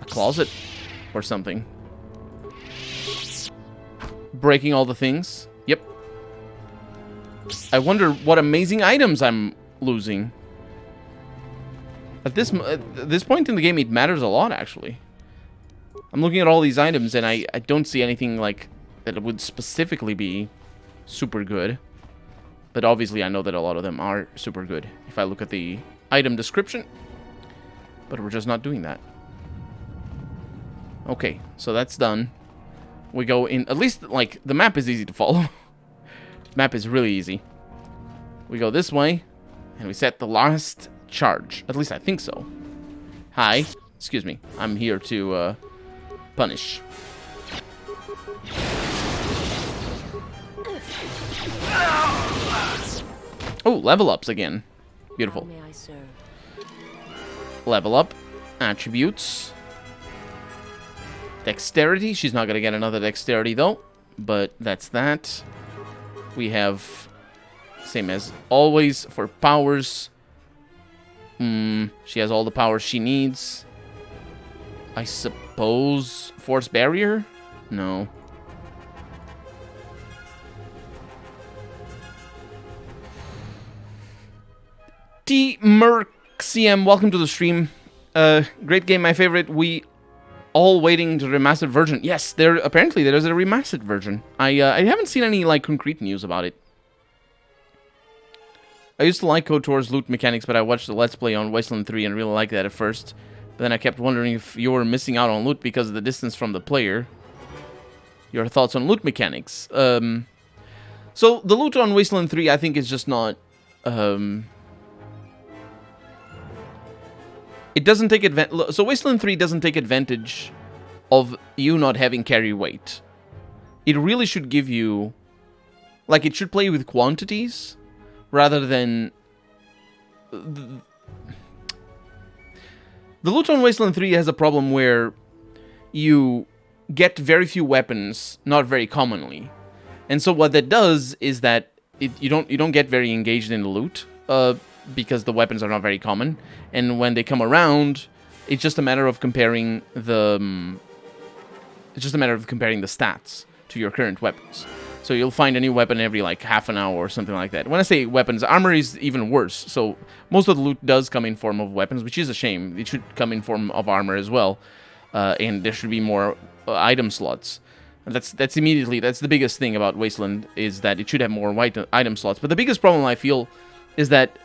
closet or something. Breaking all the things. Yep. I wonder what amazing items I'm losing. At this point in the game, it matters a lot, actually. I'm looking at all these items, and I don't see anything like that would specifically be super good. But obviously, I know that a lot of them are super good if I look at the item description. But we're just not doing that. Okay, so that's done. We go in, at least, like, the map is easy to follow. Map is really easy. We go this way, and we set the last charge. At least I think so. Hi. Excuse me. I'm here to, punish. Oh, level ups again. Beautiful. How may I serve? Level up. Attributes. Dexterity. She's not going to get another dexterity, though. But that's that. We have, same as always, for powers. She has all the powers she needs. I suppose Force Barrier? No. TSLRCM, welcome to the stream. Great game, my favorite. We all waiting to the remastered version. Yes, apparently there's a remastered version. I haven't seen any like concrete news about it. I used to like KOTOR's loot mechanics, but I watched the Let's Play on Wasteland 3 and really liked that at first. But then I kept wondering if you were missing out on loot because of the distance from the player. Your thoughts on loot mechanics? So the loot on Wasteland 3, I think, is just not. It doesn't take advantage. So Wasteland 3 doesn't take advantage of you not having carry weight. It really should give you, like, it should play with quantities rather than. The loot on Wasteland 3 has a problem where you get very few weapons, not very commonly, and so what that does is that you don't get very engaged in the loot. Because the weapons are not very common, and when they come around, it's just a matter of comparing the stats to your current weapons. So you'll find a new weapon every like half an hour or something like that. When I say weapons, armor is even worse. So most of the loot does come in form of weapons, which is a shame. It should come in form of armor as well, and there should be more item slots. And that's the biggest thing about Wasteland, is that it should have more item slots. But the biggest problem I feel is that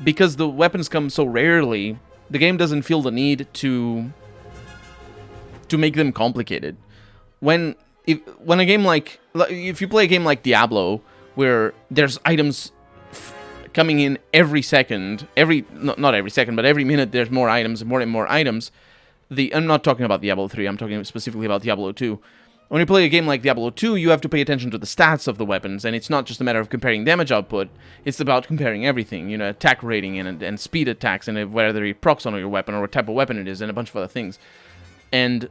because the weapons come so rarely, the game doesn't feel the need to make them complicated. If you play a game like Diablo, where there's items coming in every second, not every second, but every minute there's more items, more and more items. I'm not talking about Diablo 3, I'm talking specifically about Diablo 2. When you play a game like Diablo 2, you have to pay attention to the stats of the weapons, and it's not just a matter of comparing damage output, it's about comparing everything, attack rating and speed attacks, and whether it procs on your weapon or what type of weapon it is, and a bunch of other things. And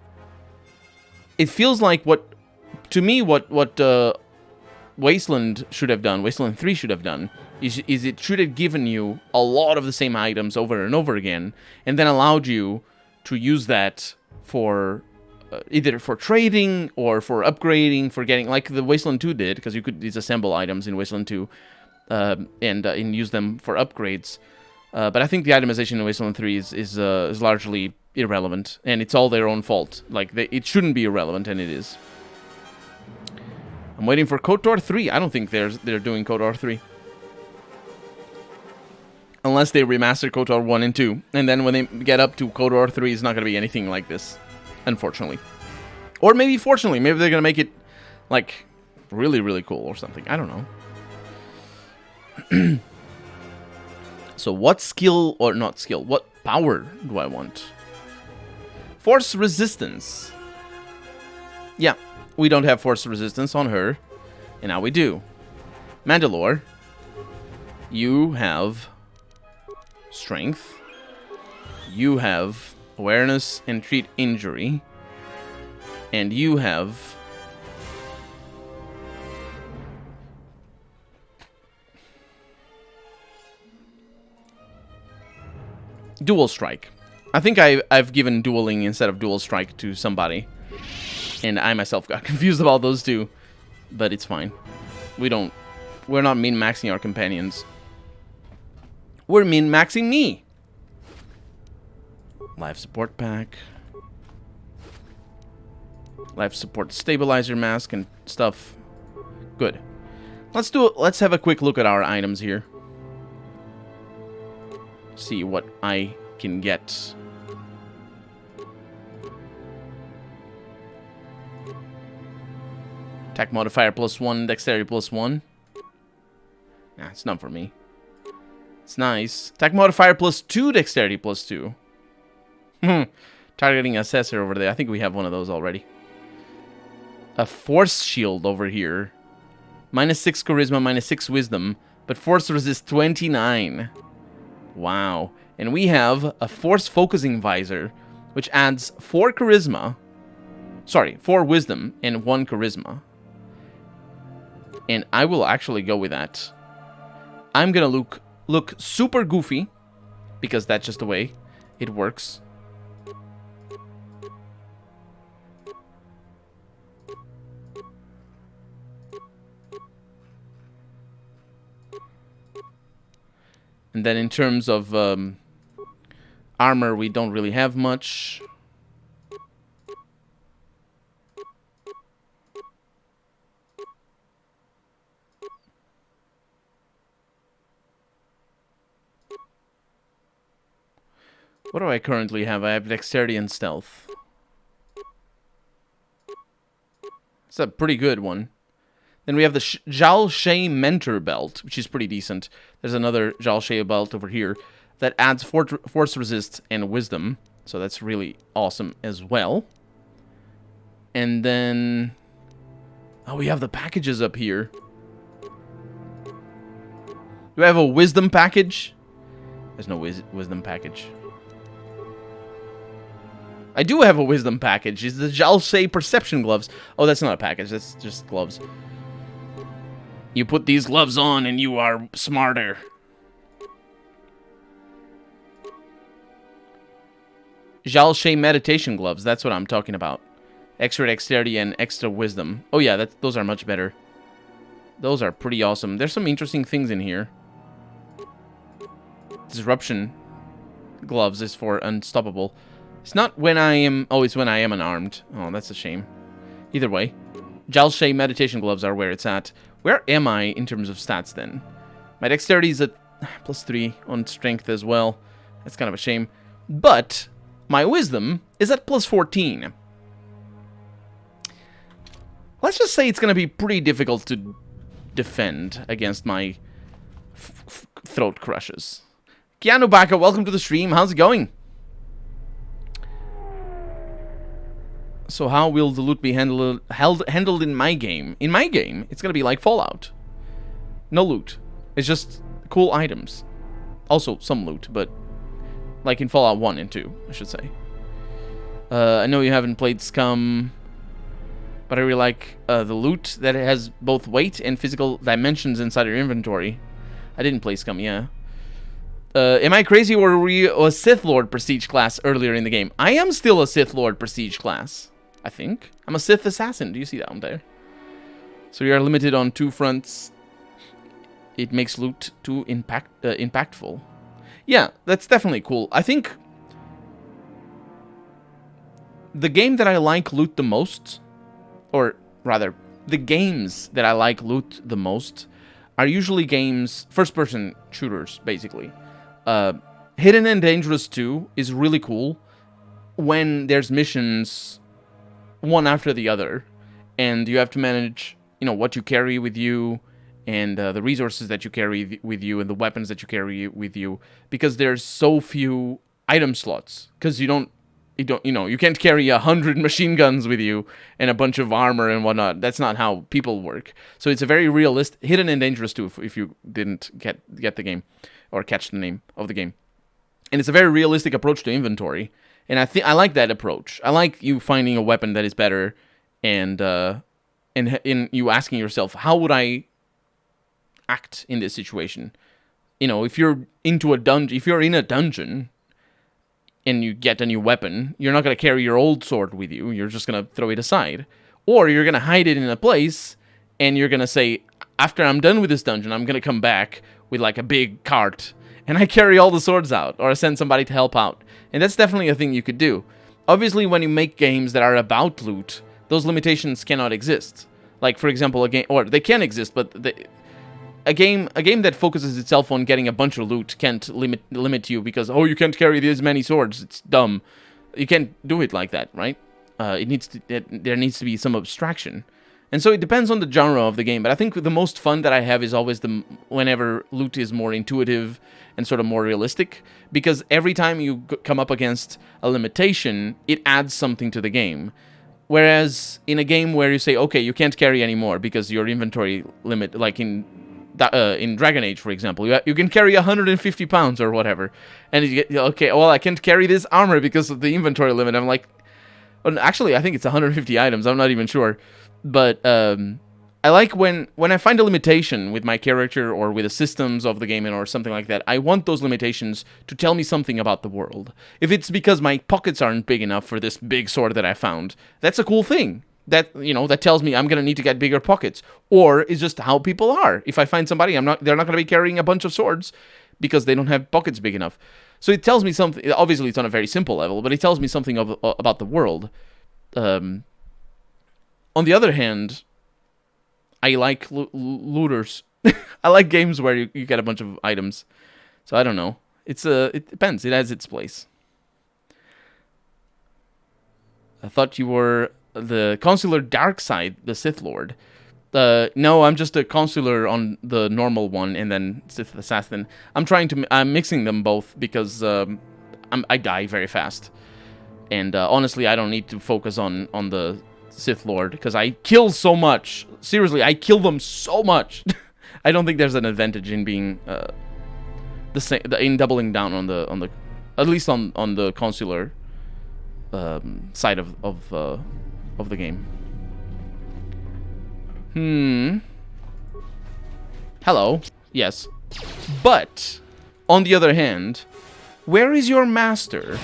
it feels like what Wasteland should have done, Wasteland 3 should have done, is it should have given you a lot of the same items over and over again, and then allowed you to use that for either for trading or for upgrading, for getting, like the Wasteland 2 did, because you could disassemble items in Wasteland 2 and use them for upgrades. But I think the itemization in Wasteland 3 is largely irrelevant, and it's all their own fault. Like, it shouldn't be irrelevant, and it is. I'm waiting for KOTOR 3. I don't think they're doing KOTOR 3. Unless they remaster KOTOR 1 and 2. And then when they get up to KOTOR 3, it's not going to be anything like this. Unfortunately. Or maybe fortunately. Maybe they're going to make it, like, really, really cool or something. I don't know. So what skill, or not skill, what power do I want? Force resistance. Yeah, we don't have force resistance on her. And now we do. Mandalore, you have strength. You have Awareness and treat injury. And you have... Dual Strike. I think I've given dueling instead of Dual Strike to somebody. And I myself got confused about those two. But it's fine. We're not min-maxing our companions. We're min-maxing me. Life support pack. Life support stabilizer mask and stuff. Good. Let's have a quick look at our items here. See what I can get. Attack modifier +1, dexterity +1. Nah, it's not for me. It's nice. Attack modifier +2, dexterity +2. Targeting assessor over there. I think we have one of those already. A force shield over here. -6 charisma, -6 wisdom. But force resist 29. Wow. And we have a force focusing visor, which adds 4 charisma. Sorry, 4 wisdom and 1 charisma. And I will actually go with that. I'm gonna look super goofy, because that's just the way it works. And then in terms of armor, we don't really have much. What do I currently have? I have dexterity and stealth. It's a pretty good one. Then we have the Zhao Shay Mentor Belt, which is pretty decent. There's another Zhao Shay belt over here that adds force resist and wisdom. So that's really awesome as well. And then... oh, we have the packages up here. Do I have a wisdom package? There's no wisdom package. I do have a wisdom package. It's the Zhao Shay Perception Gloves. Oh, that's not a package. That's just gloves. You put these gloves on and you are smarter. Zhao Shay Meditation Gloves. That's what I'm talking about. Extra dexterity and extra wisdom. Oh yeah, those are much better. Those are pretty awesome. There's some interesting things in here. Disruption Gloves is for unstoppable. It's not when I am... oh, it's when I am unarmed. Oh, that's a shame. Either way. Zhao Shay Meditation Gloves are where it's at. Where am I in terms of stats, then? My dexterity is at +3 on strength as well. That's kind of a shame. But my wisdom is at +14. Let's just say it's going to be pretty difficult to defend against my throat crushes. Keanu Baka, welcome to the stream. How's it going? So how will the loot be handled in my game? In my game, it's going to be like Fallout. No loot. It's just cool items. Also, some loot, but like in Fallout 1 and 2, I should say. I know you haven't played Scum, but I really like the loot that has both weight and physical dimensions inside your inventory. I didn't play Scum, yeah. Am I crazy, or were you a Sith Lord Prestige class earlier in the game? I am still a Sith Lord Prestige class. I think. I'm a Sith Assassin. Do you see that one there? So you are limited on 2 fronts. It makes loot too impactful. Yeah, that's definitely cool. I think the game that I like loot the most, or rather, the games that I like loot the most are usually games, first-person shooters, basically. Hidden and Dangerous 2 is really cool when there's missions one after the other, and you have to manage, you know, what you carry with you, and the resources that you carry with you, and the weapons that you carry with you, because there's so few item slots, because you can't carry 100 machine guns with you and a bunch of armor and whatnot. That's not how people work. So it's a very realistic, Hidden and Dangerous 2, if you didn't get the game or catch the name of the game. And it's a very realistic approach to inventory. And I like that approach. I like you finding a weapon that is better, and you asking yourself, how would I act in this situation? You know, if you're into a dungeon, if you're in a dungeon and you get a new weapon, you're not going to carry your old sword with you. You're just going to throw it aside. Or you're going to hide it in a place, and you're going to say, after I'm done with this dungeon, I'm going to come back with like a big cart, and I carry all the swords out, or I send somebody to help out. And that's definitely a thing you could do. Obviously, when you make games that are about loot, those limitations cannot exist. Like, for example, a game, or they can exist, but a game that focuses itself on getting a bunch of loot can't limit you because, oh, you can't carry this many swords. It's dumb. You can't do it like that, right? There needs to be some abstraction. And so it depends on the genre of the game, but I think the most fun that I have is always whenever loot is more intuitive and sort of more realistic, because every time you come up against a limitation, it adds something to the game. Whereas in a game where you say, okay, you can't carry anymore because your inventory limit, like in Dragon Age, for example, you can carry 150 pounds or whatever, and you get, okay, well, I can't carry this armor because of the inventory limit. I'm like, well, actually, I think it's 150 items. I'm not even sure. But I like when I find a limitation with my character or with the systems of the game or something like that, I want those limitations to tell me something about the world. If it's because my pockets aren't big enough for this big sword that I found, that's a cool thing. That, you know, that tells me I'm going to need to get bigger pockets. Or it's just how people are. If I find somebody, they're not going to be carrying a bunch of swords because they don't have pockets big enough. So it tells me something. Obviously, it's on a very simple level, but it tells me something about the world. On the other hand, I like looters. I like games where you get a bunch of items. So I don't know. It depends. It has its place. I thought you were the consular dark side, the Sith Lord. No, I'm just a consular on the normal one, and then Sith assassin. I'm mixing them both because I die very fast, and honestly, I don't need to focus on the Sith Lord because I kill so much. Seriously, I kill them so much. I don't think there's an advantage in being in doubling down on the at least on the consular side of the game. Hello. Yes. But on the other hand, where is your master?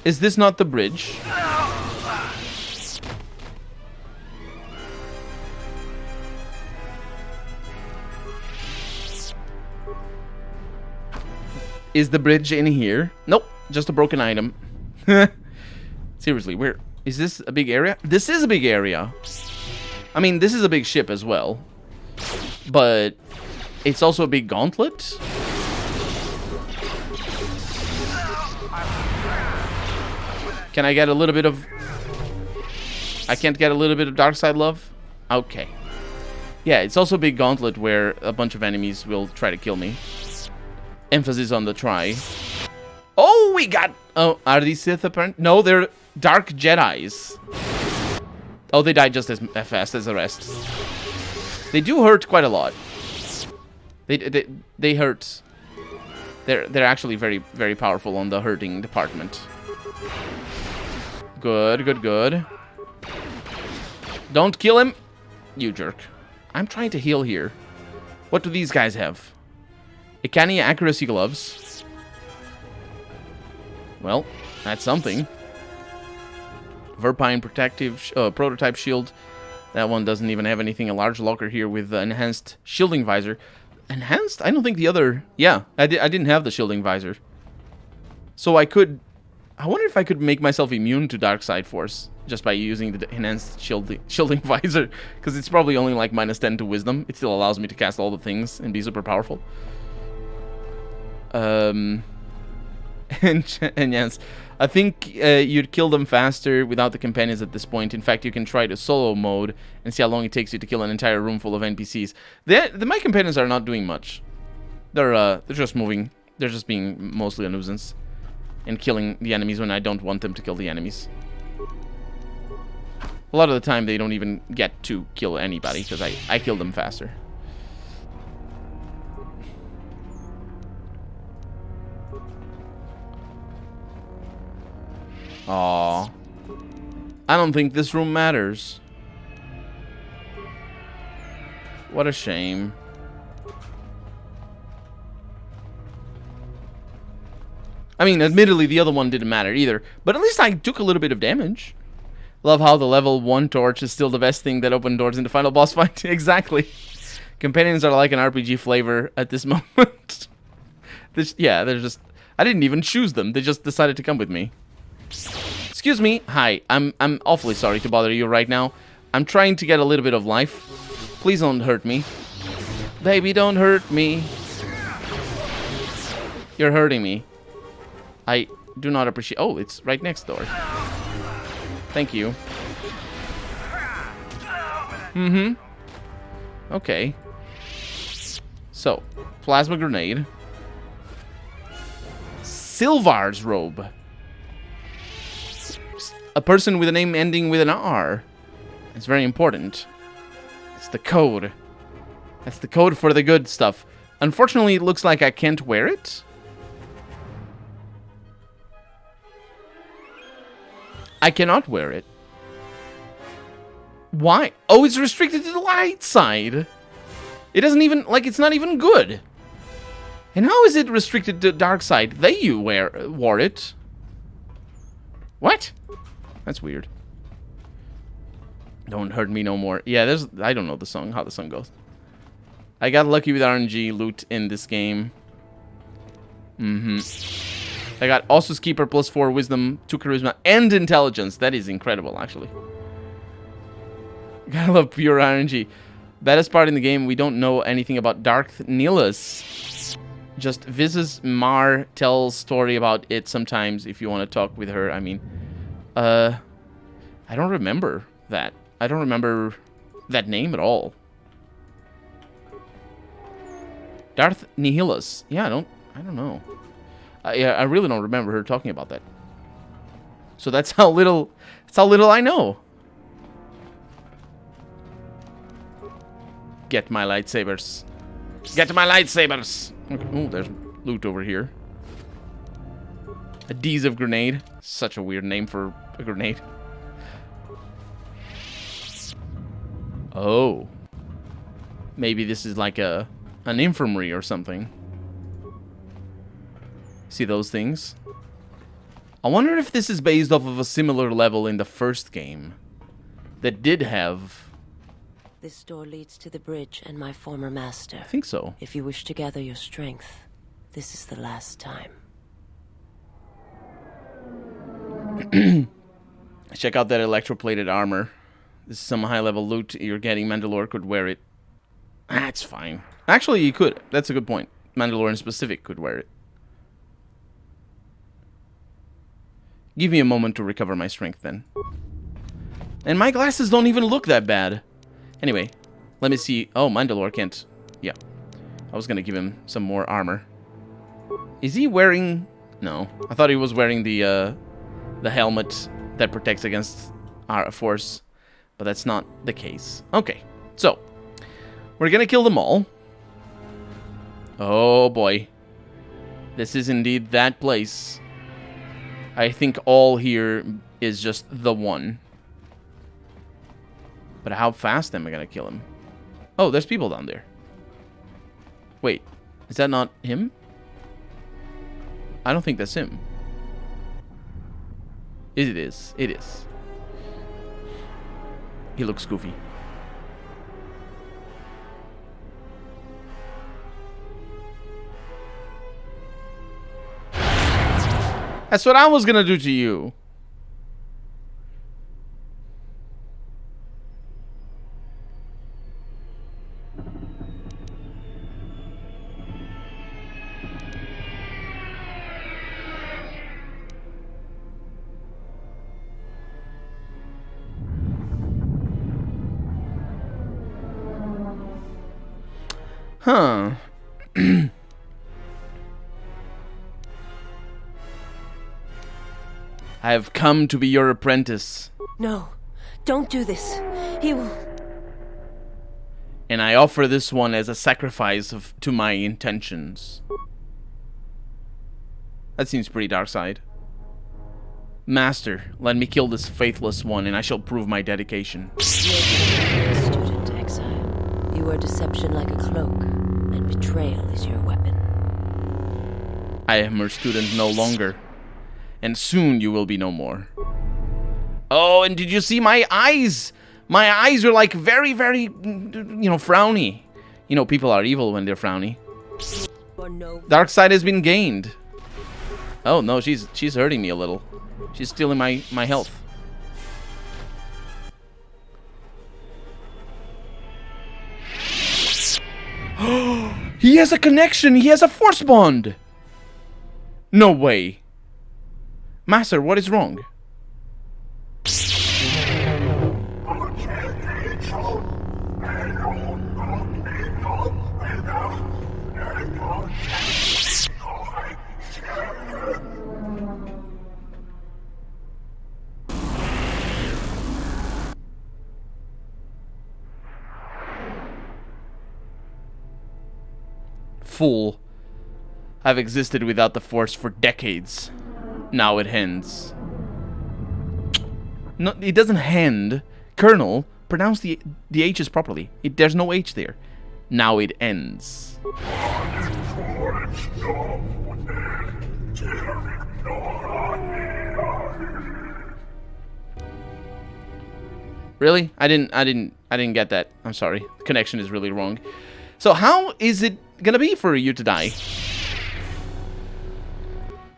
Is this not the bridge? Is the bridge in here? Nope, just a broken item. Seriously, where is this a big area? This is a big area. I mean, this is a big ship as well, but it's also a big gauntlet. Can I get a little bit of... I can't get a little bit of dark side love? Okay. Yeah, it's also a big gauntlet where a bunch of enemies will try to kill me. Emphasis on the try. Oh, we got... Oh, are these Sith apparent? No, they're Dark Jedis. Oh, they died just as fast as the rest. They do hurt quite a lot. They hurt. They're actually very, very powerful on the hurting department. Good, good, good. Don't kill him, you jerk. I'm trying to heal here. What do these guys have? Icani accuracy gloves. Well, that's something. Verpine protective prototype shield. That one doesn't even have anything. A large locker here with enhanced shielding visor. Enhanced? I don't think the other... Yeah, I didn't have the shielding visor. So I could... I wonder if I could make myself immune to Dark Side Force just by using the enhanced shielding visor. Because it's probably only like -10 to wisdom. It still allows me to cast all the things and be super powerful. And yes, I think you'd kill them faster without the companions at this point. In fact, you can try the solo mode and see how long it takes you to kill an entire room full of NPCs. My companions are not doing much. They're just moving. They're just being mostly a nuisance and killing the enemies when I don't want them to kill the enemies. A lot of the time, they don't even get to kill anybody because I kill them faster. Aw. I don't think this room matters. What a shame. I mean, admittedly, the other one didn't matter either, but at least I took a little bit of damage. Love how the level 1 torch is still the best thing that opened doors in the final boss fight. Exactly. Companions are like an RPG flavor at this moment. Yeah, they're just... I didn't even choose them. They just decided to come with me. Excuse me. Hi. I'm awfully sorry to bother you right now. I'm trying to get a little bit of life. Please don't hurt me. Baby, don't hurt me. You're hurting me. I do not appreciate... Oh, it's right next door. Thank you. Mm-hmm. Okay. So, plasma grenade. Silvar's robe. A person with a name ending with an R. It's very important. It's the code. That's the code for the good stuff. Unfortunately, it looks like I can't wear it. I cannot wear it. Why? Oh, it's restricted to the light side. It doesn't even, like, it's not even good. And how is it restricted to dark side? They wore it. What? That's weird. Don't hurt me no more. Yeah, I don't know the song, how the song goes. I got lucky with RNG loot in this game. I got Ossus Keeper plus 4 wisdom, 2 charisma, and intelligence. That is incredible, actually. Gotta love pure RNG. Baddest part in the game, we don't know anything about Darth Nihilus. Just Vis's Mar tells story about it sometimes if you want to talk with her. I mean, I don't remember that. I don't remember that name at all. Darth Nihilus. Yeah, I don't know. Yeah, I really don't remember her talking about that. So that's how little I know. Get my lightsabers. Get my lightsabers. Okay. Oh, there's loot over here. Adhesive grenade. Such a weird name for a grenade. Oh. Maybe this is like an infirmary or something. See those things? I wonder if this is based off of a similar level in the first game that did have... This door leads to the bridge and my former master. I think so. If you wish to gather your strength, this is the last time. Check out that electroplated armor. This is some high-level loot you're getting. Mandalore could wear it. That's fine. Actually, you could. That's a good point. Mandalorian specific could wear it. Give me a moment to recover my strength, then. And my glasses don't even look that bad. Anyway, let me see. Oh, Mandalore can't. Yeah. I was gonna give him some more armor. Is he wearing... No. I thought he was wearing the helmet that protects against our force. But that's not the case. Okay. So, we're gonna kill them all. Oh, boy. This is indeed that place. I think all here is just the one. But how fast am I gonna kill him? Oh, there's people down there. Wait, is that not him? I don't think that's him. It is. It is. He looks goofy. That's what I was gonna do to you. Huh. I have come to be your apprentice. No, don't do this. He will... And I offer this one as a sacrifice to my intentions. That seems pretty dark side. Master, let me kill this faithless one, and I shall prove my dedication. Student exile. You wear deception like a cloak, and betrayal is your weapon. I am her student no longer, and soon you will be no more. Oh, and did you see my eyes? My eyes are like very, very, you know, frowny. You know, people are evil when they're frowny. Dark side has been gained. Oh no, she's hurting me a little. She's stealing my health. He has a connection. He has a force bond. No way. Master, what is wrong? Fool. I've existed without the Force for decades. Now it ends. No, it doesn't end. Colonel, pronounce the H's properly. There's no H there. Now it ends. Really? I didn't get that. I'm sorry. The connection is really wrong. So how is it gonna be for you to die?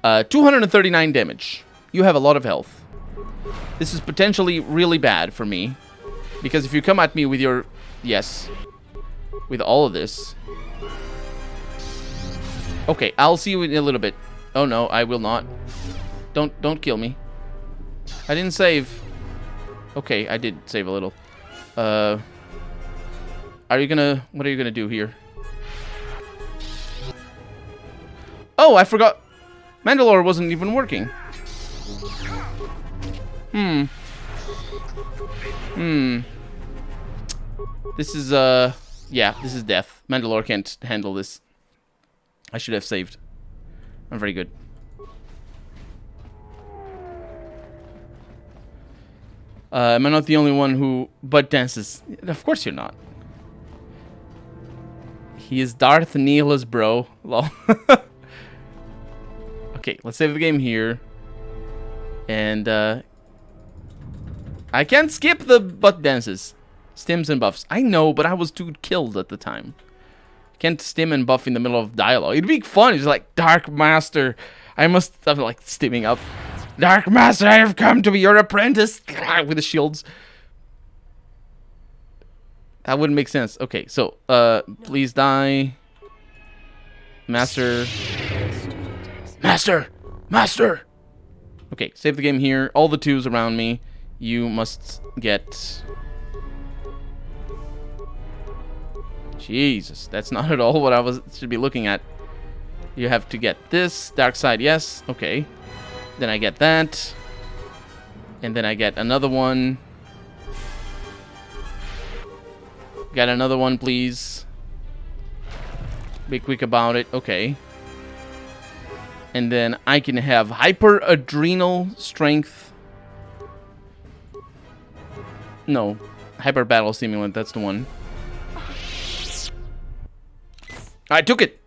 239 damage. You have a lot of health. This is potentially really bad for me, because if you come at me with your... Yes. With all of this... Okay, I'll see you in a little bit. Oh no, I will not. Don't kill me. I didn't save. Okay, I did save a little. What are you gonna do here? Oh, I forgot. Mandalore wasn't even working. This is, yeah, this is death. Mandalore can't handle this. I should have saved. I'm very good. Am I not the only one who butt dances? Of course you're not. He is Darth Neela's bro. Lol. Okay, let's save the game here. And, I can't skip the butt dances. Stims and buffs. I know, but I was too killed at the time. Can't stim and buff in the middle of dialogue. It'd be fun. It's like, Dark Master. I must have, like, stimming up. Dark Master, I have come to be your apprentice. With the shields. That wouldn't make sense. Okay, so, please die. Master. Master! Master! Okay, save the game here. All the twos around me. You must get... Jesus, that's not at all what I should be looking at. You have to get this. Dark side, yes. Okay. Then I get that. And then I get another one. Get another one, please. Be quick about it. Okay. And then I can have hyper adrenal strength. No. Hyper battle stimulant, that's the one. I took it!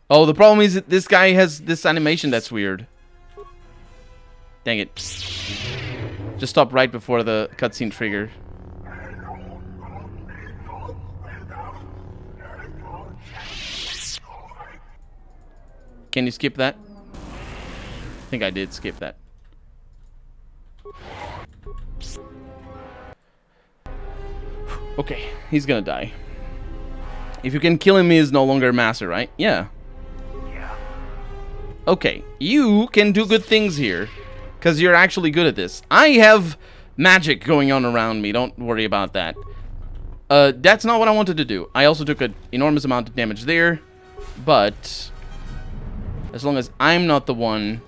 Oh, the problem is that this guy has this animation that's weird. Dang it. Just stop right before the cutscene trigger. Can you skip that? I think I did skip that. Okay, he's gonna die. If you can kill him, he is no longer master, right? Yeah. Okay, you can do good things here, because you're actually good at this. I have magic going on around me. Don't worry about that. That's not what I wanted to do. I also took an enormous amount of damage there, but as long as I'm not the one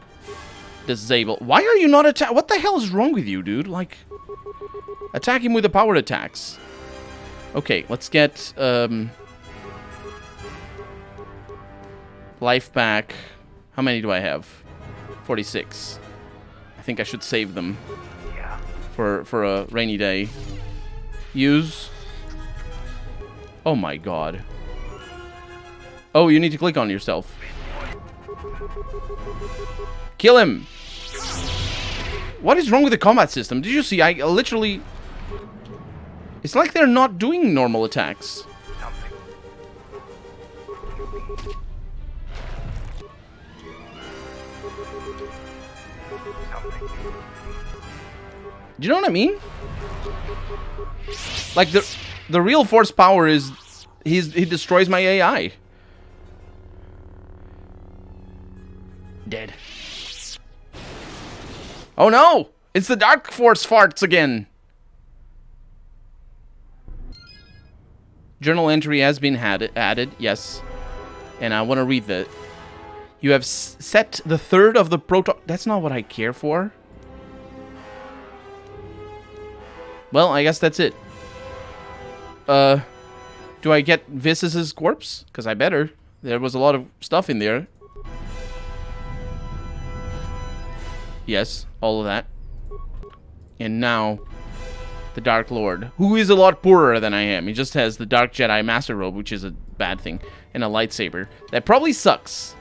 disabled. Why are you not attack? What the hell is wrong with you, dude? Like, attack him with the powered attacks. Okay, let's get life back. How many do I have? 46. I think I should save them for a rainy day. Use. Oh my god. Oh, you need to click on yourself. Kill him! What is wrong with the combat system? Did you see? I literally... It's like they're not doing normal attacks. Do you know what I mean? Like the real force power is he destroys my AI. Dead. Oh no! It's the Dark Force farts again. Journal entry has been added, yes. And I want to read that. You have set the third of the proton... That's not what I care for. Well, I guess that's it. Do I get Visis's corpse? Because I better. There was a lot of stuff in there. Yes, all of that. And now, the Dark Lord, who is a lot poorer than I am. He just has the Dark Jedi Master Robe, which is a bad thing, and a lightsaber. That probably sucks.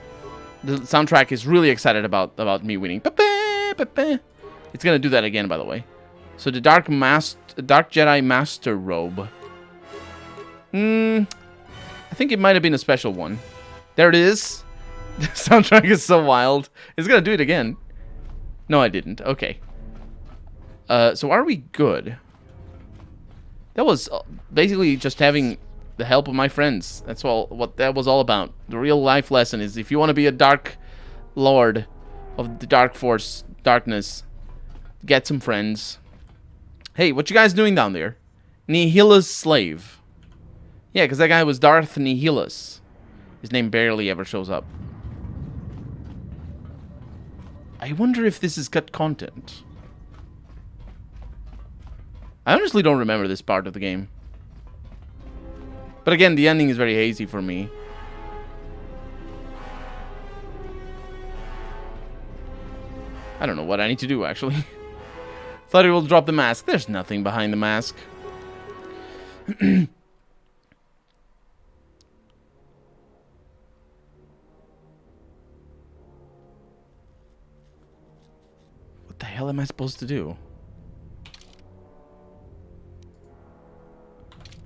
The soundtrack is really excited about me winning. It's gonna do that again, by the way. So the Dark Jedi Master Robe. I think it might have been a special one. There it is. The soundtrack is so wild. It's gonna do it again. No, I didn't. Okay. So are we good? That was basically just having the help of my friends. That's all. What that was all about. The real life lesson is if you want to be a Dark Lord of the Dark Force, darkness, get some friends. Hey, what you guys doing down there? Nihila's slave. Yeah, because that guy was Darth Nihilus. His name barely ever shows up. I wonder if this is cut content. I honestly don't remember this part of the game. But again, the ending is very hazy for me. I don't know what I need to do, actually. Thought he will drop the mask. There's nothing behind the mask. What the hell am I supposed to do?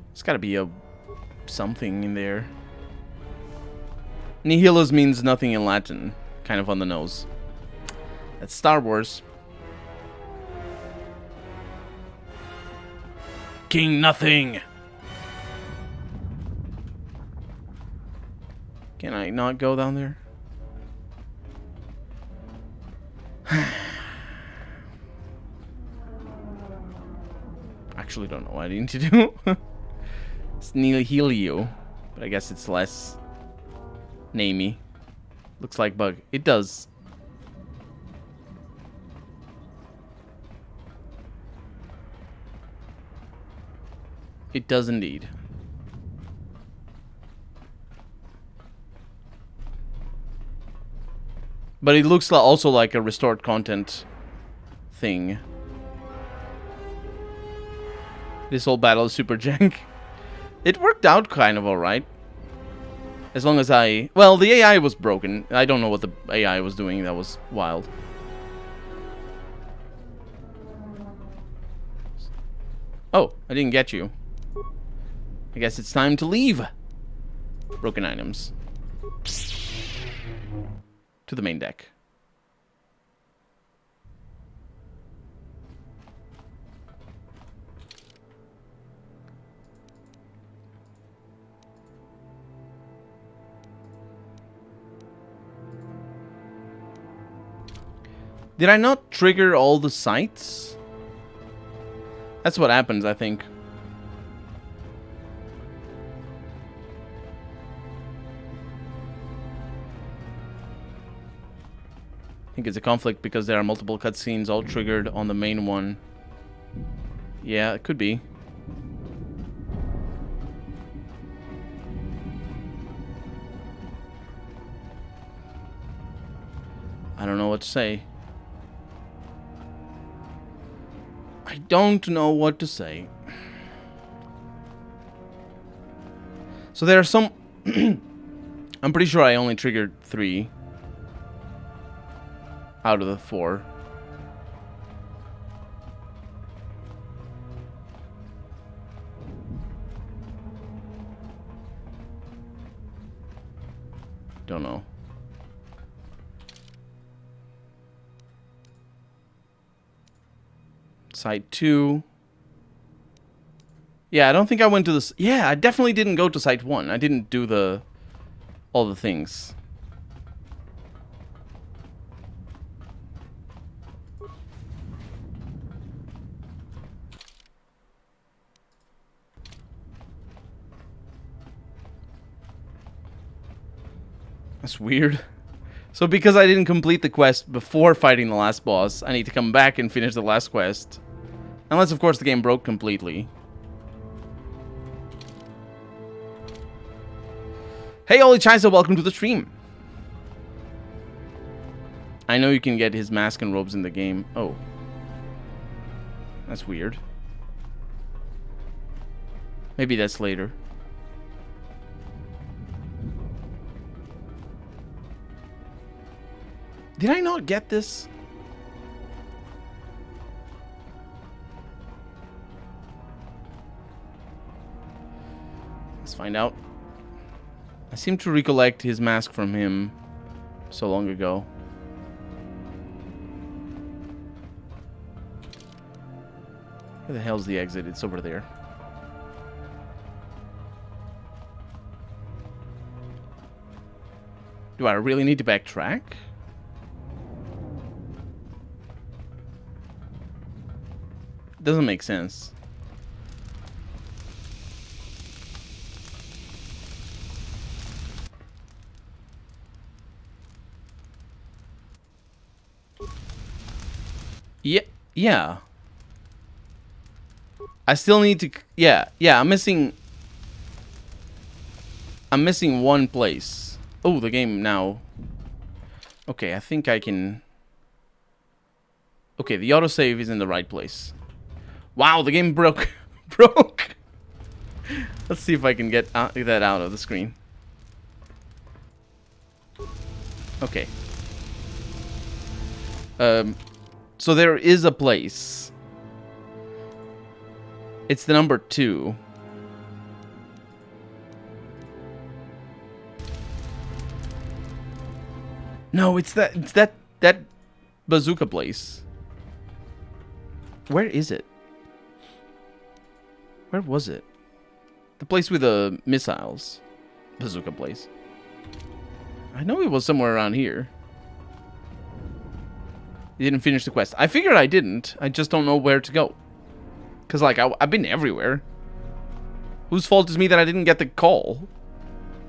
There's gotta be a something in there. Nihilus means nothing in Latin. Kind of on the nose. That's Star Wars. King Nothing. Can I not go down there? Actually don't know what I need to do. It's Nihilio, but I guess it's less namey. Looks like bug. It does. It does indeed. But it looks also like a restored content thing. This whole battle is super jank. It worked out kind of alright. As long as I... Well, the AI was broken. I don't know what the AI was doing. That was wild. Oh, I didn't get you. I guess it's time to leave. Broken items. To the main deck. Did I not trigger all the sites? That's what happens, I think. I think it's a conflict because there are multiple cutscenes all triggered on the main one. Yeah, it could be. I don't know what to say. don't know what to say. So there are some... I'm pretty sure I only triggered 3 out of the 4. Don't know. Site 2. Yeah, I don't think I went to this. Yeah, I definitely didn't go to Site 1. I didn't do all the things. That's weird. So because I didn't complete the quest before fighting the last boss, I need to come back and finish the last quest. Unless, of course, the game broke completely. Hey, Oli Chaisa, welcome to the stream. I know you can get his mask and robes in the game. Oh. That's weird. Maybe that's later. Did I not get this? Let's find out. I seem to recollect his mask from him so long ago. Where the hell's the exit? It's over there. Do I really need to backtrack? Doesn't make sense. Yeah. I still need to. Yeah. I'm missing one place. Oh, the game now. Okay, I think I can. Okay, the autosave is in the right place. Wow, the game broke. Let's see if I can get that out of the screen. Okay. So there is a place. It's the number 2. No, it's that bazooka place. Where is it? Where was it? The place with the missiles. Bazooka place. I know it was somewhere around here. You didn't finish the quest. I figured I didn't. I just don't know where to go. Because, like, I've been everywhere. Whose fault is me that I didn't get the call?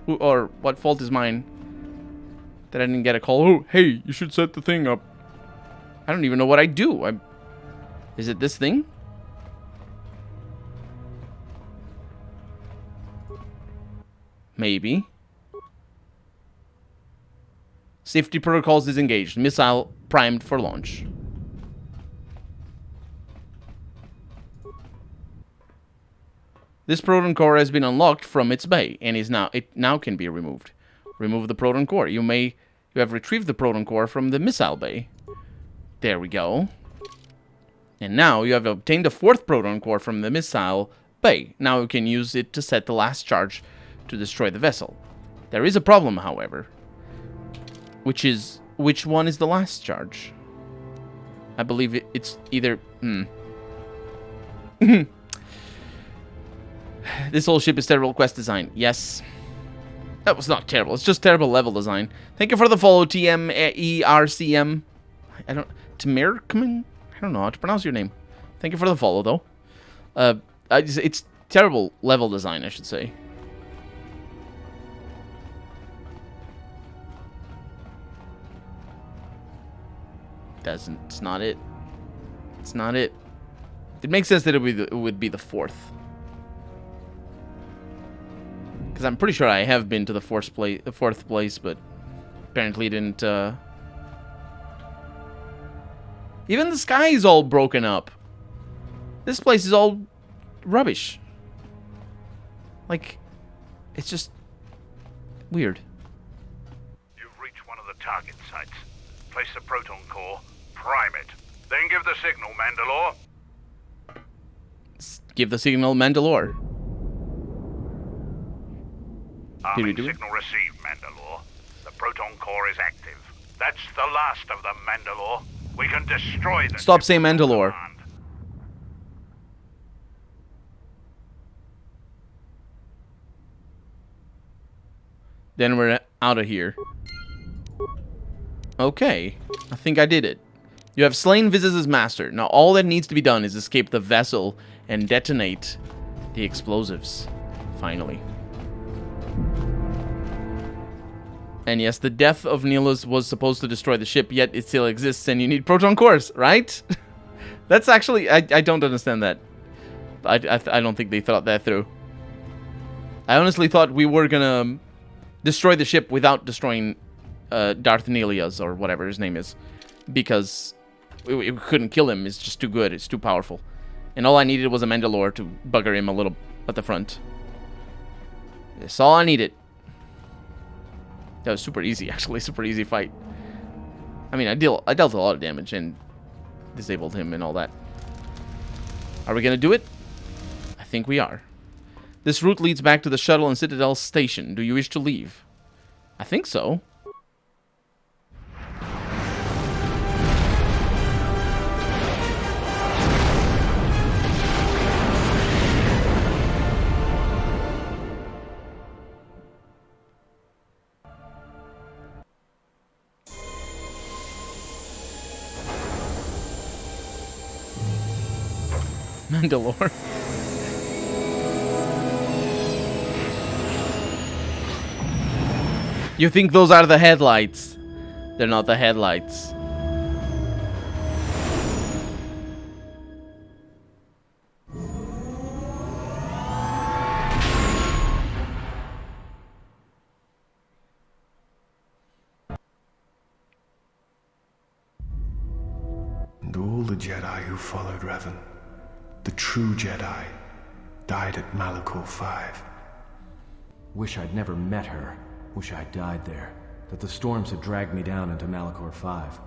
Or what fault is mine that I didn't get a call? Oh, hey, you should set the thing up. I don't even know what I do. Is it this thing? Maybe. Safety protocols disengaged. Missile primed for launch. This proton core has been unlocked from its bay and it now can be removed. Remove the proton core. You have retrieved the proton core from the missile bay. There we go. And now you have obtained a 4th proton core from the missile bay. Now you can use it to set the last charge to destroy the vessel. There is a problem, however. Which one is the last charge? I believe it's either... This whole ship is terrible quest design. Yes. That was not terrible. It's just terrible level design. Thank you for the follow, TSLRCM. Tamirkman? I don't know how to pronounce your name. Thank you for the follow, though. It's terrible level design, I should say. It's not it. It's not it. It makes sense that it would be the 4th. Because I'm pretty sure I have been to the 4th place, but apparently didn't. Even the sky is all broken up. This place is all rubbish. Like, it's just weird. You've reached one of the target sites. Place the proton core, prime it. Then give the signal, Mandalore. Give the signal, Mandalore. Did we Arming do it? signal received, Mandalore. The proton core is active. That's the last of them, Mandalore. We can destroy them. Stop saying Mandalore. Then we're out of here. Okay. I think I did it. You have slain Visor's master. Now all that needs to be done is escape the vessel and detonate the explosives. Finally. And yes, the death of Neelus was supposed to destroy the ship, yet it still exists and you need proton cores, right? That's actually... I don't understand that. I don't think they thought that through. I honestly thought we were gonna destroy the ship without destroying Darth Nelias, or whatever his name is. Because we couldn't kill him. It's just too good. It's too powerful. And all I needed was a Mandalore to bugger him a little at the front. That's all I needed. That was super easy, actually. Super easy fight. I mean, I dealt a lot of damage and disabled him and all that. Are we gonna do it? I think we are. This route leads back to the shuttle and Citadel station. Do you wish to leave? I think so. Mandalore. You think those are the headlights? They're not the headlights. And all the Jedi who followed Revan, the true Jedi, died at Malachor 5. Wish I'd never met her. Wish I'd died there. That the storms had dragged me down into Malachor 5.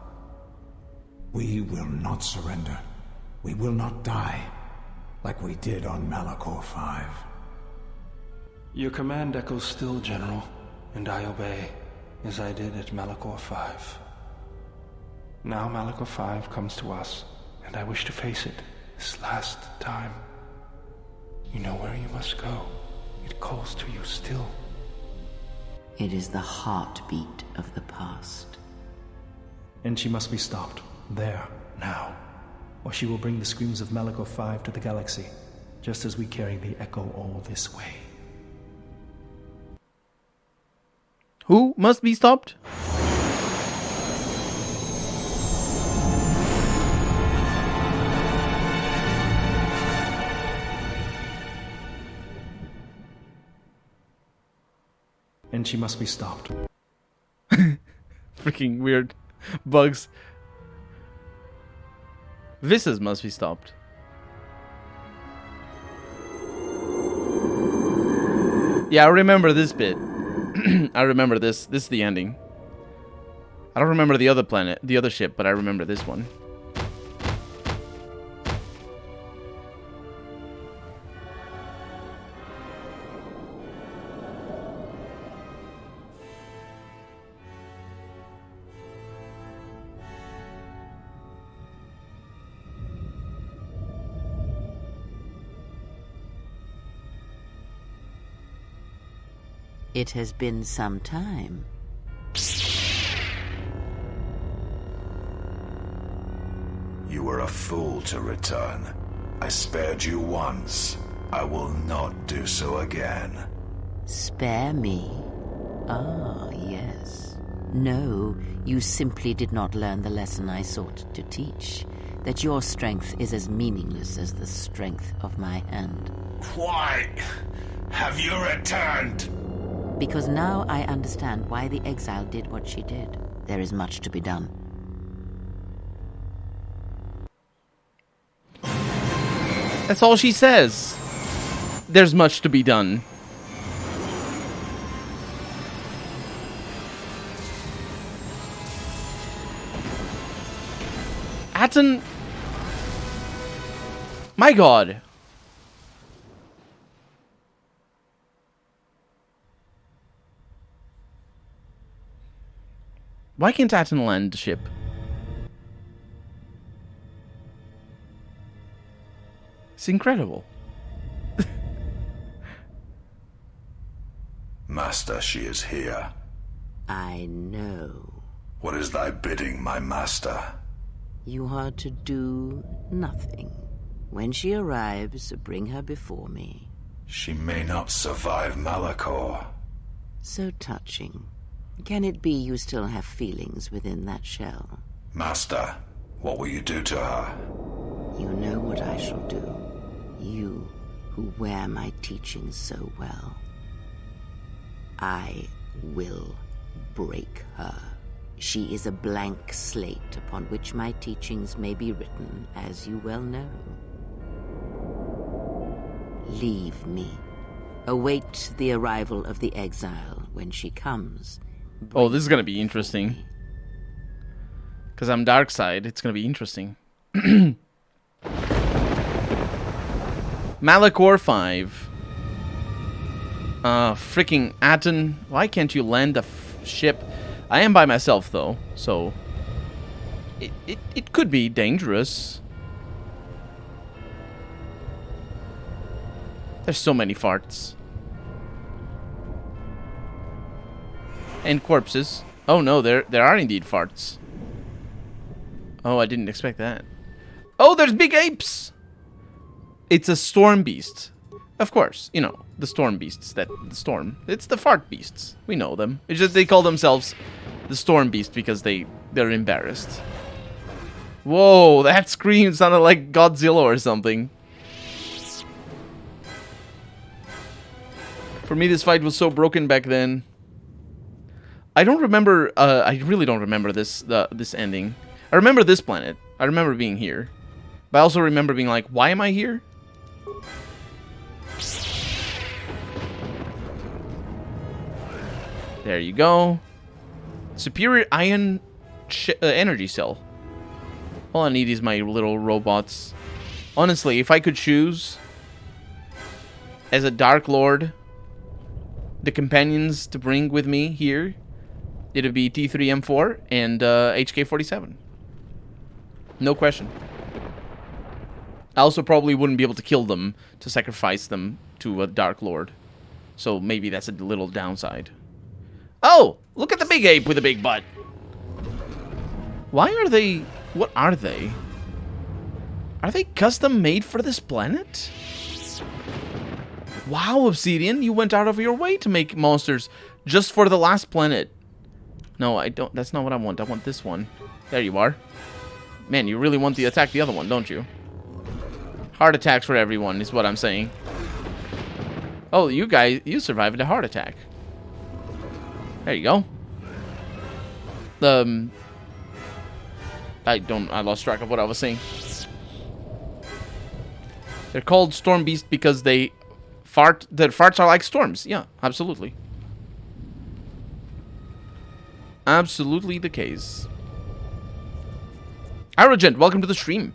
We will not surrender. We will not die. Like we did on Malachor 5. Your command echoes still, General, and I obey, as I did at Malachor 5. Now Malachor 5 comes to us, and I wish to face it this last time. You know where you must go. It calls to you still. It is the heartbeat of the past. And she must be stopped, there, now, or she will bring the screams of Malachor 5 to the galaxy, just as we carry the echo all this way. Who must be stopped? And she must be stopped. Freaking weird bugs. Visors must be stopped. Yeah, I remember this bit. I remember this. This is the ending. I don't remember the other planet, the other ship, but I remember this one. It has been some time. You were a fool to return. I spared you once. I will not do so again. Spare me? Ah, yes. No, you simply did not learn the lesson I sought to teach. That your strength is as meaningless as the strength of my hand. Why have you returned? Because now I understand why the exile did what she did. There is much to be done. That's all she says. There's much to be done. Atten... My god. Why can't Atten land the ship? It's incredible. Master, she is here. I know. What is thy bidding, my master? You are to do nothing. When she arrives, bring her before me. She may not survive Malakor. So touching. Can it be you still have feelings within that shell? Master, what will you do to her? You know what I shall do. You, who wear my teachings so well. I will break her. She is a blank slate upon which my teachings may be written, as you well know. Leave me. Await the arrival of the exile. When she comes... Oh, this is gonna be interesting. Because I'm dark side, it's gonna be interesting. Malakor 5. Freaking Atten. Why can't you land the ship? I am by myself, though, so... It could be dangerous. There's so many farts. And corpses. Oh no, there are indeed farts. Oh, I didn't expect that. Oh, there's big apes! It's a storm beast. Of course, you know, the storm beasts that the storm. It's the fart beasts. We know them. It's just they call themselves the storm beast because they're embarrassed. Whoa, that scream sounded like Godzilla or something. For me, this fight was so broken back then. I don't remember. I really don't remember this ending. I remember this planet. I remember being here, but I also remember being like, "Why am I here?" There you go. Superior ion energy cell. All I need is my little robots. Honestly, if I could choose as a Dark Lord the companions to bring with me here, it'd be T3M4 and HK47. No question. I also probably wouldn't be able to kill them to sacrifice them to a Dark Lord. So maybe that's a little downside. Oh! Look at the big ape with a big butt! Why are they... What are they? Are they custom made for this planet? Wow, Obsidian, you went out of your way to make monsters just for the last planet. No, I don't. That's not what I want. I want this one. There you are. Man, you really want to attack the other one, don't you? Heart attacks for everyone is what I'm saying. Oh, you guys, you survived a heart attack. There you go. I lost track of what I was saying. They're called Storm Beast because they fart. Their farts are like storms. Yeah, absolutely. Absolutely the case. Arrogant, welcome to the stream.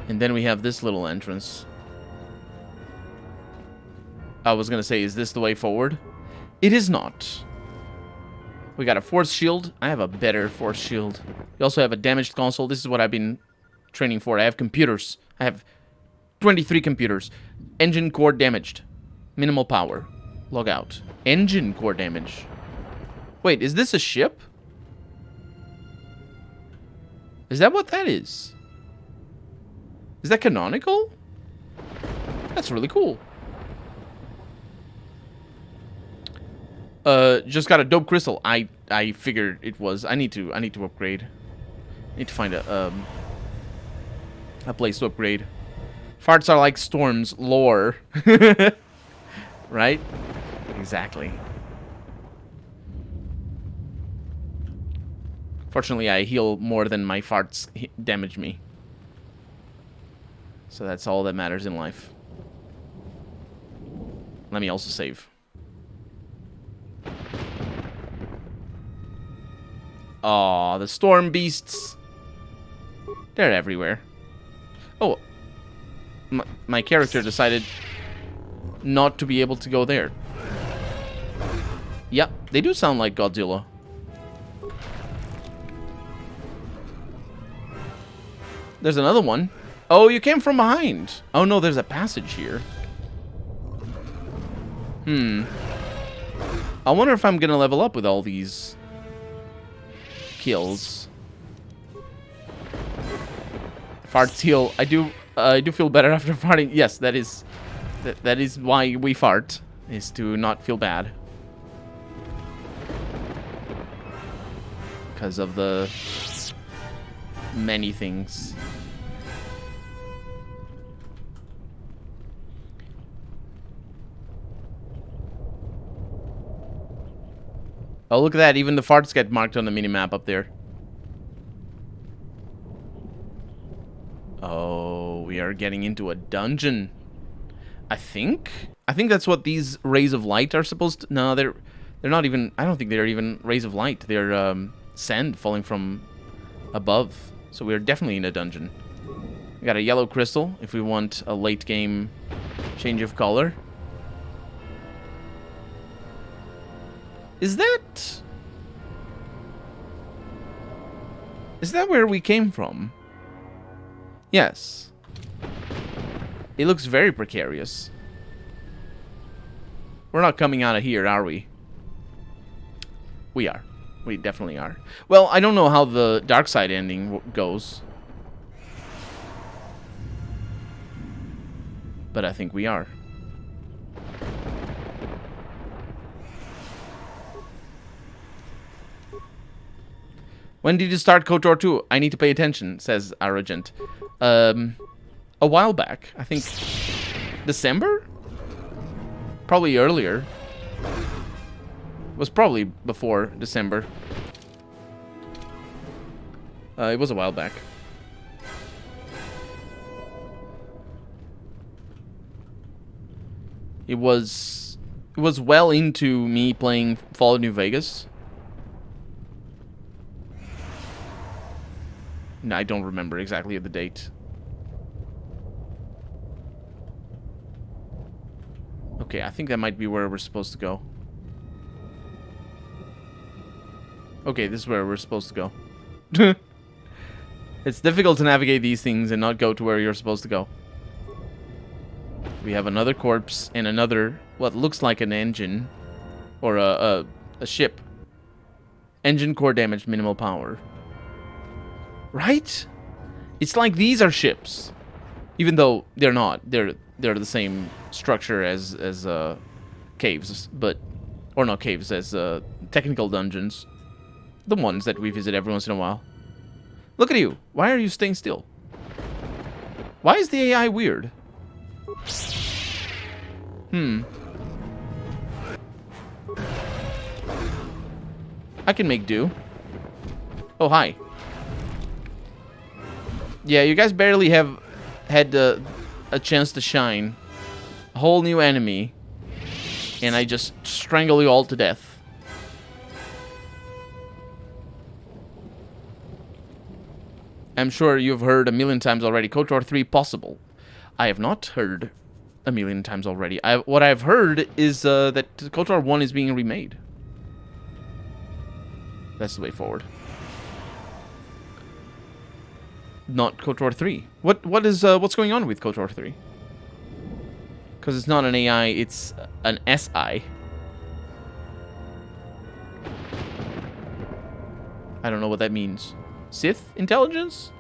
And then we have this little entrance. I was gonna say, is this the way forward? It is not. We got a force shield. I have a better force shield. We also have a damaged console. This is what I've been training for. I have computers. I have 23 computers. Engine core damaged. Minimal power. Log out. Engine core damage. Wait, is this a ship? Is that what that is? Is that canonical? That's really cool. Just got a dope crystal. I figured it was. I need to upgrade. I need to find a place to upgrade. Farts are like storms. Lore. Right? Exactly. Fortunately, I heal more than my farts damage me. So that's all that matters in life. Let me also save. Aw, the storm beasts. They're everywhere. Oh, my character decided not to be able to go there. Yep, they do sound like Godzilla. There's another one. Oh, you came from behind. Oh no, there's a passage here. I wonder if I'm gonna level up with all these kills. Farts heal. I do feel better after farting. Yes, that is why we fart, is to not feel bad. Because of the many things. Oh, look at that. Even the farts get marked on the minimap up there. Oh, we are getting into a dungeon. I think that's what these rays of light are supposed to... No, they're not even... I don't think they're even rays of light. They're sand falling from above. So we're definitely in a dungeon. We got a yellow crystal if we want a late game change of color. Is that where we came from? Yes. It looks very precarious. We're not coming out of here, are we? We are. We definitely are. Well, I don't know how the dark side ending goes. But I think we are. When did you start KOTOR 2? I need to pay attention, says Arrogant. A while back. I think December? Probably earlier. It was probably before December. It was a while back. It was well into me playing Fallout New Vegas. No, I don't remember exactly the date. Okay, I think that might be where we're supposed to go. Okay, this is where we're supposed to go. It's difficult to navigate these things and not go to where you're supposed to go. We have another corpse and another, what looks like an engine. Or a ship. Engine core damage, minimal power. Right? It's like these are ships. Even though they're not. They're the same structure as caves, but... Or not caves, as technical dungeons. The ones that we visit every once in a while. Look at you. Why are you staying still? Why is the AI weird? I can make do. Oh, hi. Yeah, you guys barely have had a chance to shine. A whole new enemy. And I just strangle you all to death. I'm sure you've heard a million times already, KOTOR 3 possible. I have not heard a million times already. What I've heard is that KOTOR 1 is being remade. That's the way forward. Not KOTOR 3. What's going on with KOTOR 3? Because it's not an AI, it's an SI. I don't know what that means. Sith intelligence?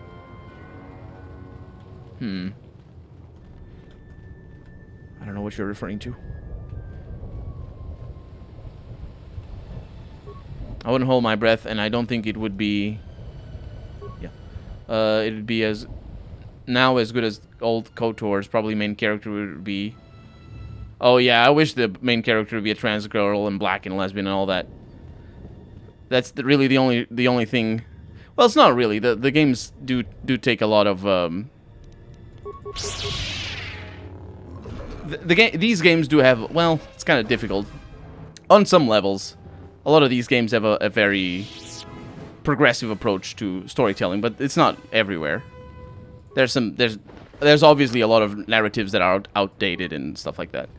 I don't know what you're referring to. I wouldn't hold my breath, and I don't think it would be... Yeah. It would be as good as old KOTOR's. Probably main character would be... Oh yeah, I wish the main character would be a trans girl and black and lesbian and all that. That's really the only thing Well, it's not really. The games do take a lot of these games do have, well, it's kind of difficult on some levels. A lot of these games have a very progressive approach to storytelling, but it's not everywhere. There's obviously a lot of narratives that are outdated and stuff like that.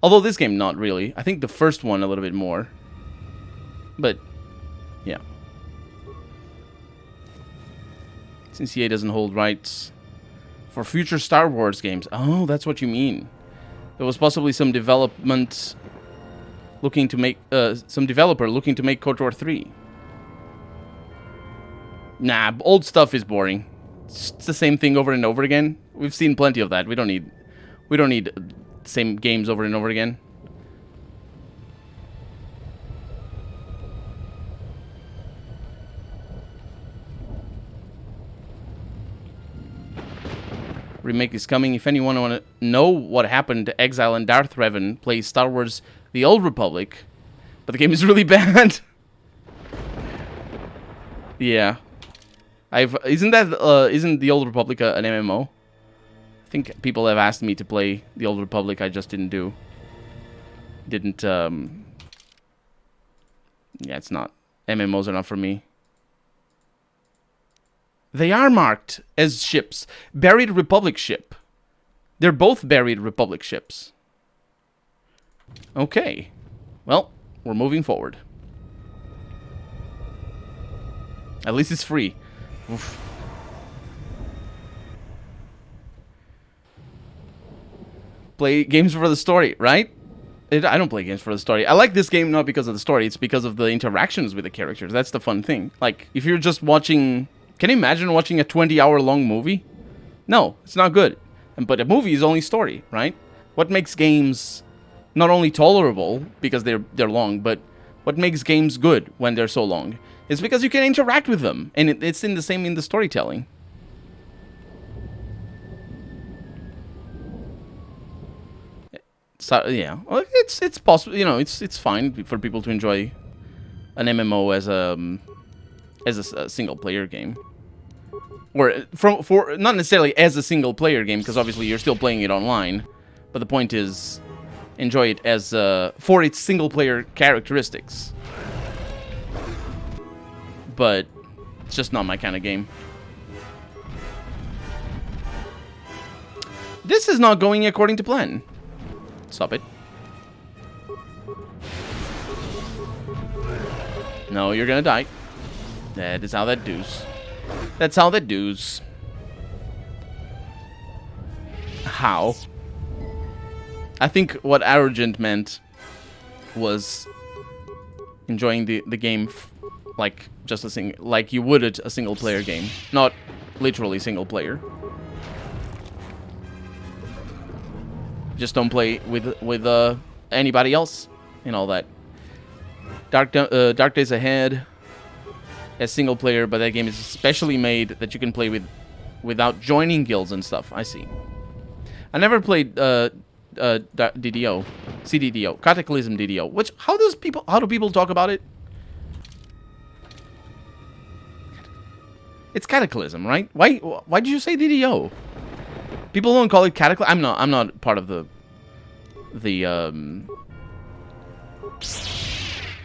Although this game, not really. I think the first one a little bit more. But, yeah. Since EA doesn't hold rights for future Star Wars games. Oh, that's what you mean. There was possibly some development looking to make, some developer looking to make KOTOR 3. Nah, old stuff is boring. It's the same thing over and over again. We've seen plenty of that. We don't need same games over and over again. Remake is coming. If anyone want to know what happened to Exile and Darth Revan, play Star Wars The Old Republic. But the game is really bad. Yeah. Isn't The Old Republic an MMO? I think people have asked me to play The Old Republic. I just didn't do. Yeah, it's not. MMOs are not for me. They are marked as ships. Buried Republic ship. They're both Buried Republic ships. Okay. Well, we're moving forward. At least it's free. Oof. Play games for the story, right? I don't play games for the story. I like this game not because of the story. It's because of the interactions with the characters. That's the fun thing. Like, if you're just watching... Can you imagine watching a 20-hour-long movie? No, it's not good. But a movie is only story, right? What makes games not only tolerable because they're long, but what makes games good when they're so long is because you can interact with them, and it's in the same in the storytelling. So yeah, well, it's possible. You know, it's fine for people to enjoy an MMO as a single player game. Or for not necessarily as a single player game, because obviously you're still playing it online. But the point is, enjoy it as for its single player characteristics. But it's just not my kind of game. This is not going according to plan. Stop it. No, you're gonna die. That is how that does. That's how that does. How? I think what arrogant meant was enjoying the game like just like you would a single player game, not literally single player. Just don't play with anybody else and all that. Dark Days Ahead as single player, but that game is specially made that you can play without joining guilds and stuff. I see. I never played DDO, CDDO, Cataclysm DDO. Which how do people talk about it? It's Cataclysm, right? Why did you say DDO? People don't call it Cataclysm. I'm not part of the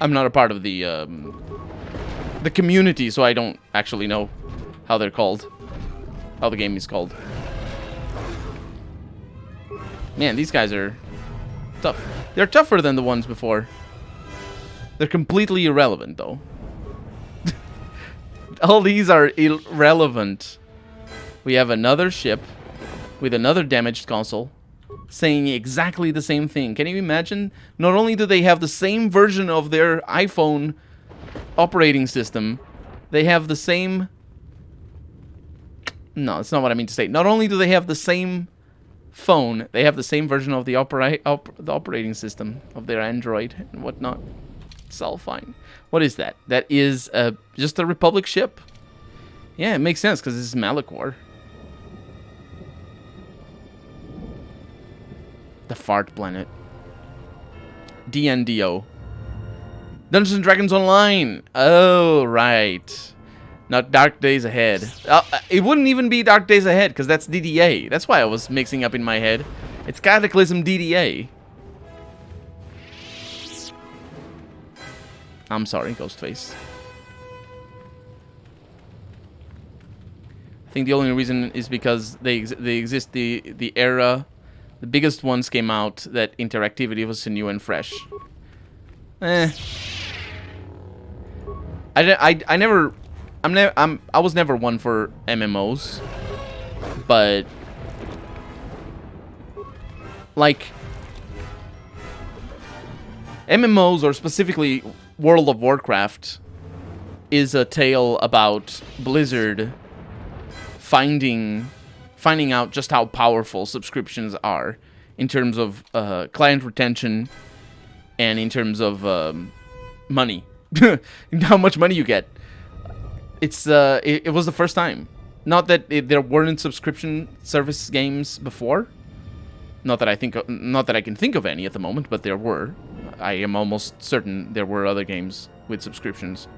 I'm not a part of the community, so I don't actually know how they're called. How the game is called. Man, these guys are tough. They're tougher than the ones before. They're completely irrelevant, though. All these are irrelevant. We have another ship with another damaged console saying exactly the same thing. Can you imagine? Not only do they have the same version of their iPhone operating system, they have the same... No, that's not what I mean to say. Not only do they have the same phone, they have the same version of the operating system of their Android and whatnot. It's all fine. What is that? That is just a Republic ship. Yeah, it makes sense because this is Malachor. The fart planet. DNDO. Dungeons and Dragons Online. Oh, right. Not Dark Days Ahead. It wouldn't even be Dark Days Ahead, because that's DDA. That's why I was mixing up in my head. It's Cataclysm DDA. I'm sorry, Ghostface. I think the only reason is because they exist the era. The biggest ones came out that interactivity was new and fresh. I was never one for MMOs, but like MMOs, or specifically World of Warcraft, is a tale about Blizzard finding out just how powerful subscriptions are in terms of client retention and in terms of money, how much money you get. It was the first time. Not that there weren't subscription service games before. Not that I can think of any at the moment, but there were. I am almost certain there were other games with subscriptions.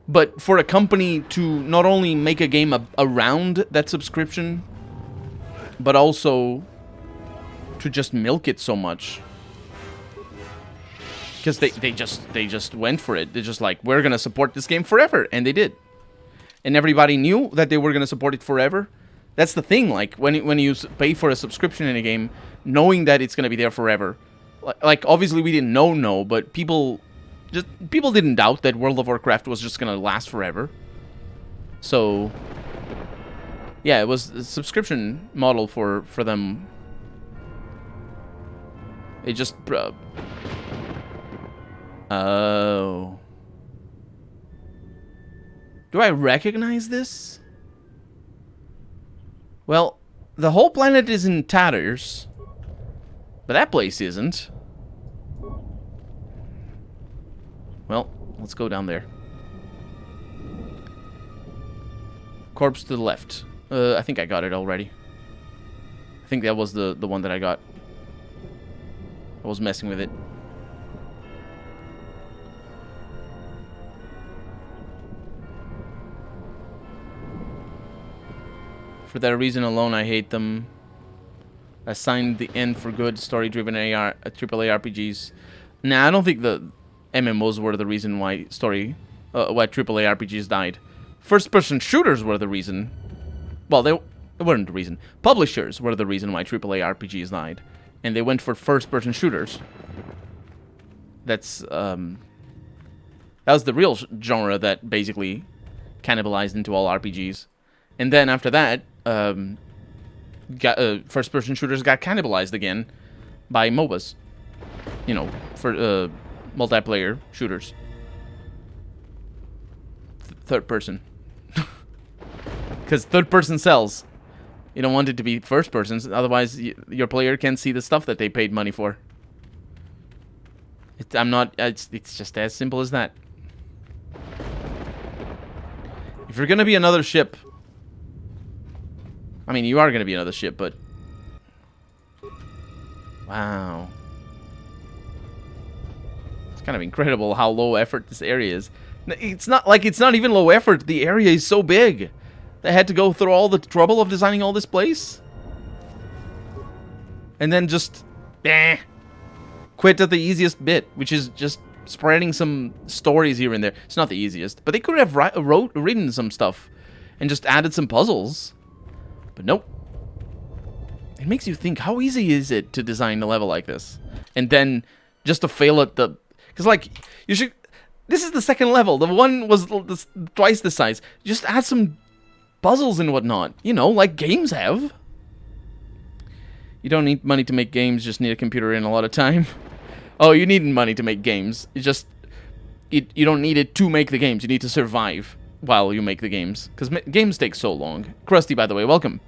But for a company to not only make a game around that subscription, but also to just milk it so much. Because they just went for it. They're just like, we're going to support this game forever. And they did. And everybody knew that they were going to support it forever. That's the thing. Like, when you pay for a subscription in a game, knowing that it's going to be there forever. Like, obviously we didn't know, but people didn't doubt that World of Warcraft was just going to last forever. So, yeah, it was a subscription model for them. It just... Oh. Do I recognize this? Well, the whole planet is in tatters, but that place isn't. Well, let's go down there. Corpse to the left. I think I got it already. I think that was the one that I got. I was messing with it. For that reason alone, I hate them. Assigned the end for good story-driven AAA RPGs. Nah, I don't think the MMOs were the reason why why AAA RPGs died. First-person shooters were the reason. Well, they weren't the reason. Publishers were the reason why AAA RPGs died, and they went for first-person shooters. That was the real genre that basically cannibalized into all RPGs. And then after that, first-person shooters got cannibalized again by MOBAs. You know, for multiplayer shooters. Third person. Because third person sells. You don't want it to be first person, otherwise your player can't see the stuff that they paid money for. It's just as simple as that. If you're gonna be another ship, I mean, you are gonna be another ship, but wow, it's kind of incredible how low effort this area is. It's not even low effort. The area is so big. They had to go through all the trouble of designing all this place, and then just quit at the easiest bit, which is just spreading some stories here and there. It's not the easiest, but they could have written some stuff and just added some puzzles. But nope. It makes you think, how easy is it to design a level like this? And then just to fail at the... Because, like, you should... This is the second level. The one was twice the size. Just add some puzzles and whatnot. You know, like games have. You don't need money to make games, just need a computer and a lot of time. Oh, you need money to make games. You don't need it to make the games. You need to survive while you make the games. Because games take so long. Krusty, by the way, welcome.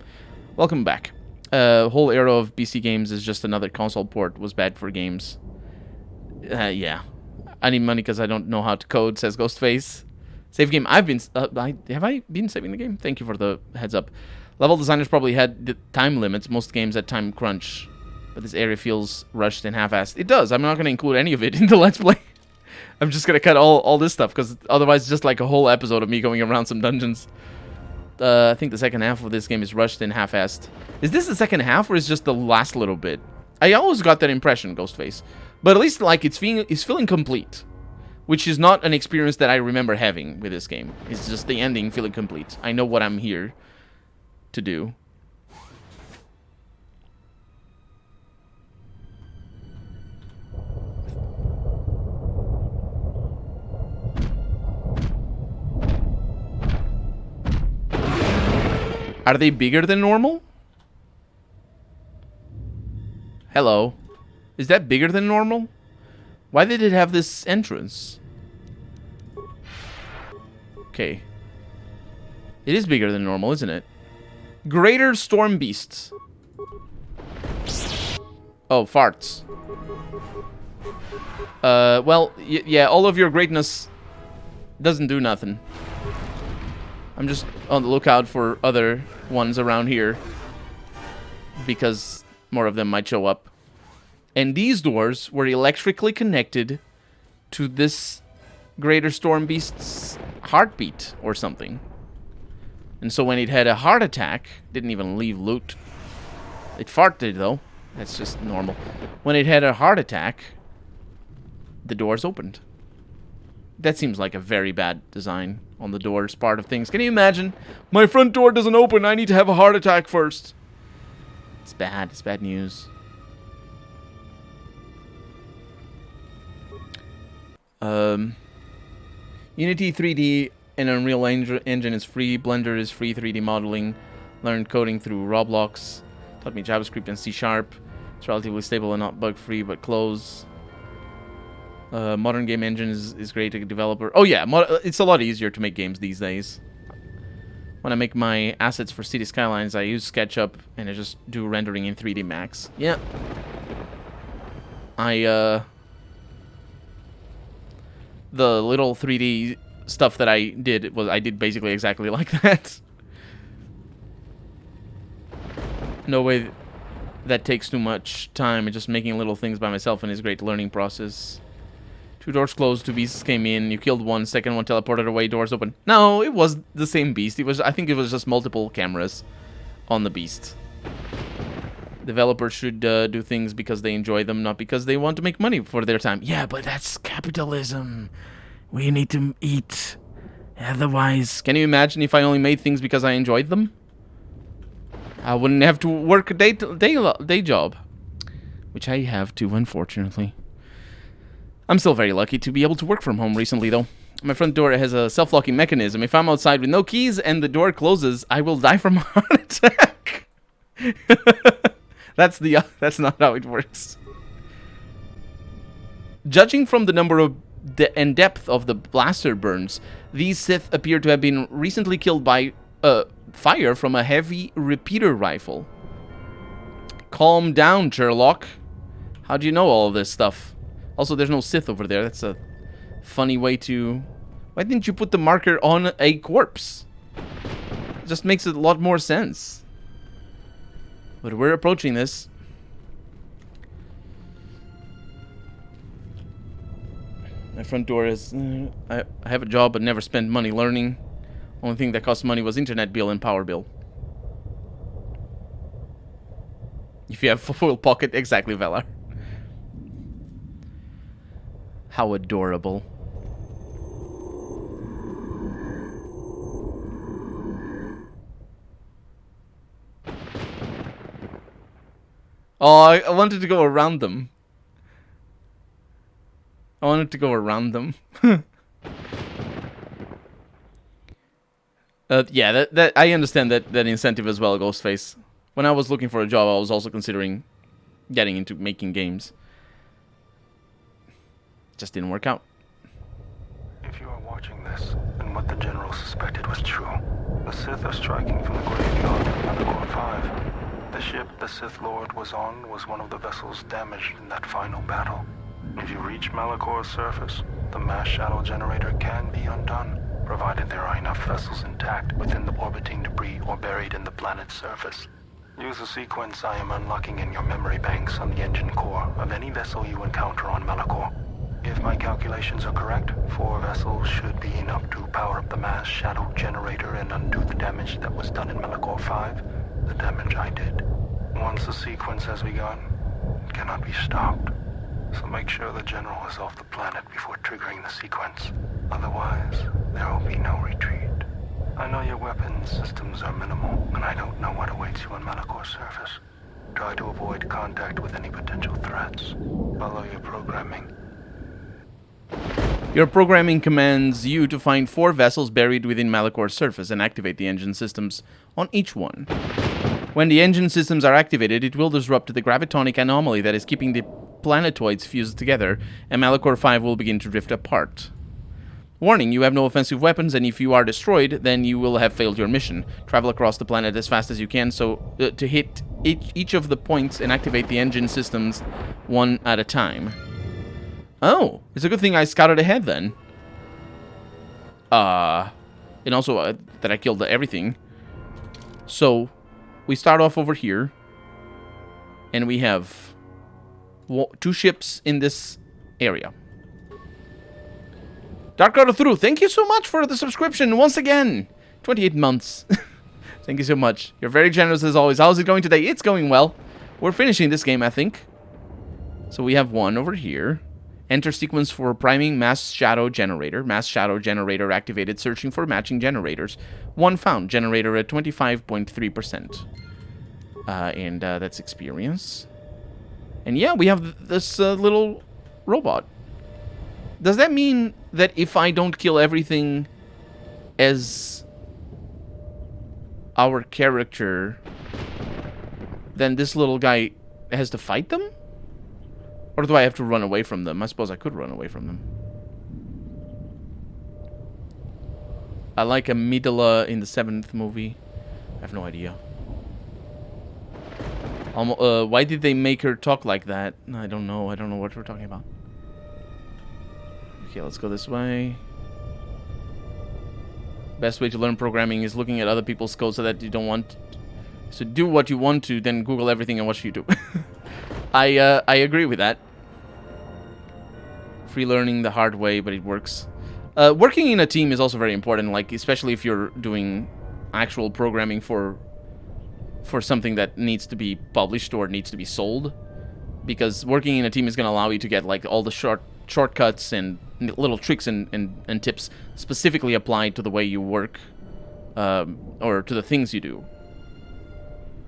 Welcome back. Whole era of PC games is just another console port. Was bad for games. Yeah. I need money because I don't know how to code, says Ghostface. Save game. Have I been saving the game? Thank you for the heads up. Level designers probably had the time limits. Most games had time crunch. But this area feels rushed and half-assed. It does. I'm not going to include any of it in the Let's Play. I'm just gonna cut all this stuff, because otherwise it's just like a whole episode of me going around some dungeons. I think the second half of this game is rushed and half-assed. Is this the second half, or is it just the last little bit? I always got that impression, Ghostface. But at least, like, it's feeling complete. Which is not an experience that I remember having with this game. It's just the ending feeling complete. I know what I'm here to do. Are they bigger than normal? Hello. Is that bigger than normal? Why did it have this entrance? Okay. It is bigger than normal, isn't it? Greater storm beasts. Oh, farts. Well, yeah, all of your greatness doesn't do nothing. I'm just on the lookout for other ones around here, because more of them might show up. And these doors were electrically connected to this Greater Storm Beast's heartbeat or something. And so when it had a heart attack, didn't even leave loot. It farted though. That's just normal. When it had a heart attack, the doors opened. That seems like a very bad design on the doors part of things. Can you imagine? My front door doesn't open. I need to have a heart attack first. It's bad. It's bad news. Unity 3D and Unreal Engine is free. Blender is free 3D modeling. Learned coding through Roblox. Taught me JavaScript and C#. It's relatively stable and not bug-free, but close. Modern game engine is great to developer. Oh yeah, it's a lot easier to make games these days. When I make my assets for City Skylines, I use SketchUp and I just do rendering in 3D Max. Yeah. The little 3D stuff that I did basically exactly like that. No way that takes too much time. Just making little things by myself and is a great learning process. 2 doors closed, 2 beasts came in. You killed one, second one teleported away, doors open. No, it was the same beast. I think it was just multiple cameras on the beast. Developers should do things because they enjoy them, not because they want to make money for their time. Yeah, but that's capitalism. We need to eat. Otherwise... Can you imagine if I only made things because I enjoyed them? I wouldn't have to work a day job. Which I have to, unfortunately. I'm still very lucky to be able to work from home recently, though. My front door has a self-locking mechanism. If I'm outside with no keys and the door closes, I will die from a heart attack. That's not how it works. Judging from the number of and depth of the blaster burns, these Sith appear to have been recently killed by fire from a heavy repeater rifle. Calm down, Sherlock. How do you know all of this stuff? Also, there's no Sith over there. That's a funny way to... Why didn't you put the marker on a corpse? It just makes a lot more sense. But we're approaching this. My front door is... I have a job but never spend money learning. Only thing that cost money was internet bill and power bill. If you have a full pocket, exactly, Velar. How adorable. Oh, I wanted to go around them. Yeah, that I understand that incentive as well, Ghostface. When I was looking for a job, I was also considering getting into making games. Just didn't work out. If you are watching this, then what the General suspected was true. The Sith are striking from the graveyard of Malak 5. The ship the Sith Lord was on was one of the vessels damaged in that final battle. If you reach Malakor's surface, the mass shadow generator can be undone, provided there are enough vessels intact within the orbiting debris or buried in the planet's surface. Use the sequence I am unlocking in your memory banks on the engine core of any vessel you encounter on Malakor. If my calculations are correct, 4 vessels should be enough to power up the mass shadow generator and undo the damage that was done in Malakor 5, the damage I did. Once the sequence has begun, it cannot be stopped. So make sure the General is off the planet before triggering the sequence. Otherwise, there will be no retreat. I know your weapons systems are minimal, and I don't know what awaits you on Malakor's surface. Try to avoid contact with any potential threats. Follow your programming. Your programming commands you to find 4 vessels buried within Malakor's surface and activate the engine systems on each one. When the engine systems are activated, it will disrupt the gravitonic anomaly that is keeping the planetoids fused together, and Malakor 5 will begin to drift apart. Warning, you have no offensive weapons, and if you are destroyed, then you will have failed your mission. Travel across the planet as fast as you can to hit each of the points and activate the engine systems one at a time. Oh, it's a good thing I scouted ahead then. And also that I killed everything. So, we start off over here, and we have 2 ships in this area. Dark Out Through, thank you so much for the subscription once again. 28 months. Thank you so much. You're very generous as always. How's it going today? It's going well. We're finishing this game, I think. So we have 1 over here. Enter sequence for priming mass shadow generator. Mass shadow generator activated, searching for matching generators. 1 found. Generator at 25.3%. And that's experience. And yeah, we have this little robot. Does that mean that if I don't kill everything as our character, then this little guy has to fight them? Or do I have to run away from them? I suppose I could run away from them. I like Amidala in the 7th movie. I have no idea. Why did they make her talk like that? I don't know. I don't know what we're talking about. Okay, let's go this way. Best way to learn programming is looking at other people's code so that you don't want to do what you want to, then Google everything and watch YouTube. I agree with that. Free learning the hard way, but it works. Working in a team is also very important, like especially if you're doing actual programming for something that needs to be published or needs to be sold, because working in a team is going to allow you to get like all the shortcuts and little tricks and tips specifically applied to the way you work, or to the things you do.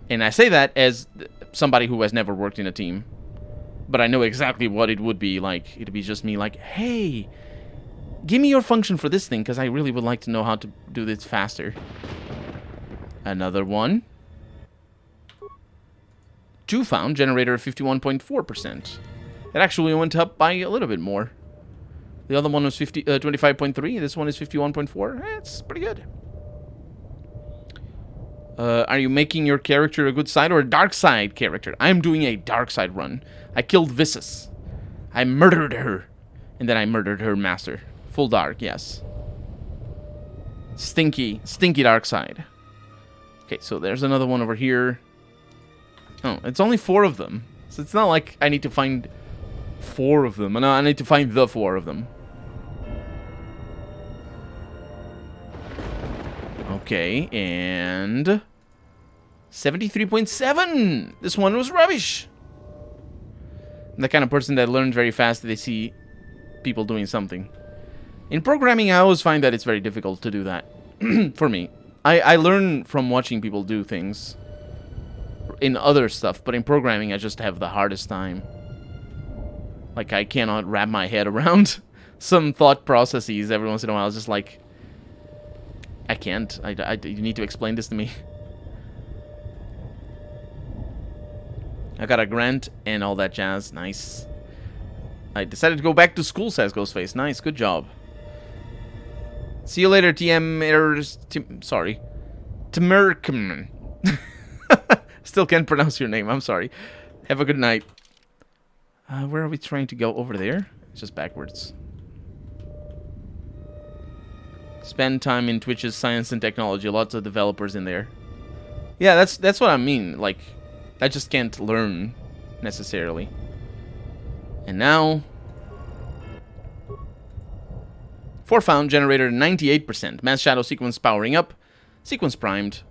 And I say that as somebody who has never worked in a team, but I know exactly what it would be like. It'd be just me like, hey, give me your function for this thing, because I really would like to know how to do this faster. Another one. 2 found, generator of 51.4%. It actually went up by a little bit more. The other one was 25.3. This one is 51.4. It's pretty good. Are you making your character a good side or a dark side character? I'm doing a dark side run. I killed Visor. I murdered her. And then I murdered her master. Full dark, yes. Stinky dark side. Okay, so there's another one over here. Oh, it's only 4 of them. So it's not like I need to find 4 of them. No, I need to find the 4 of them. Okay, and 73.7. This one was rubbish. I'm the kind of person that learns very fast that they see people doing something. In programming, I always find that it's very difficult to do that. For me. I learn from watching people do things in other stuff, but in programming, I just have the hardest time. Like, I cannot wrap my head around some thought processes every once in a while. It's just like, I can't. You need to explain this to me. I got a grant and all that jazz. Nice. I decided to go back to school, says Ghostface. Nice, good job. See you later, sorry. Tmerkman. Still can't pronounce your name, I'm sorry. Have a good night. Where are we trying to go? Over there? It's just backwards. Spend time in Twitch's science and technology. Lots of developers in there. Yeah, that's what I mean. Like, I just can't learn necessarily. And now 4 found, generator 98%. Mass shadow sequence powering up. Sequence primed.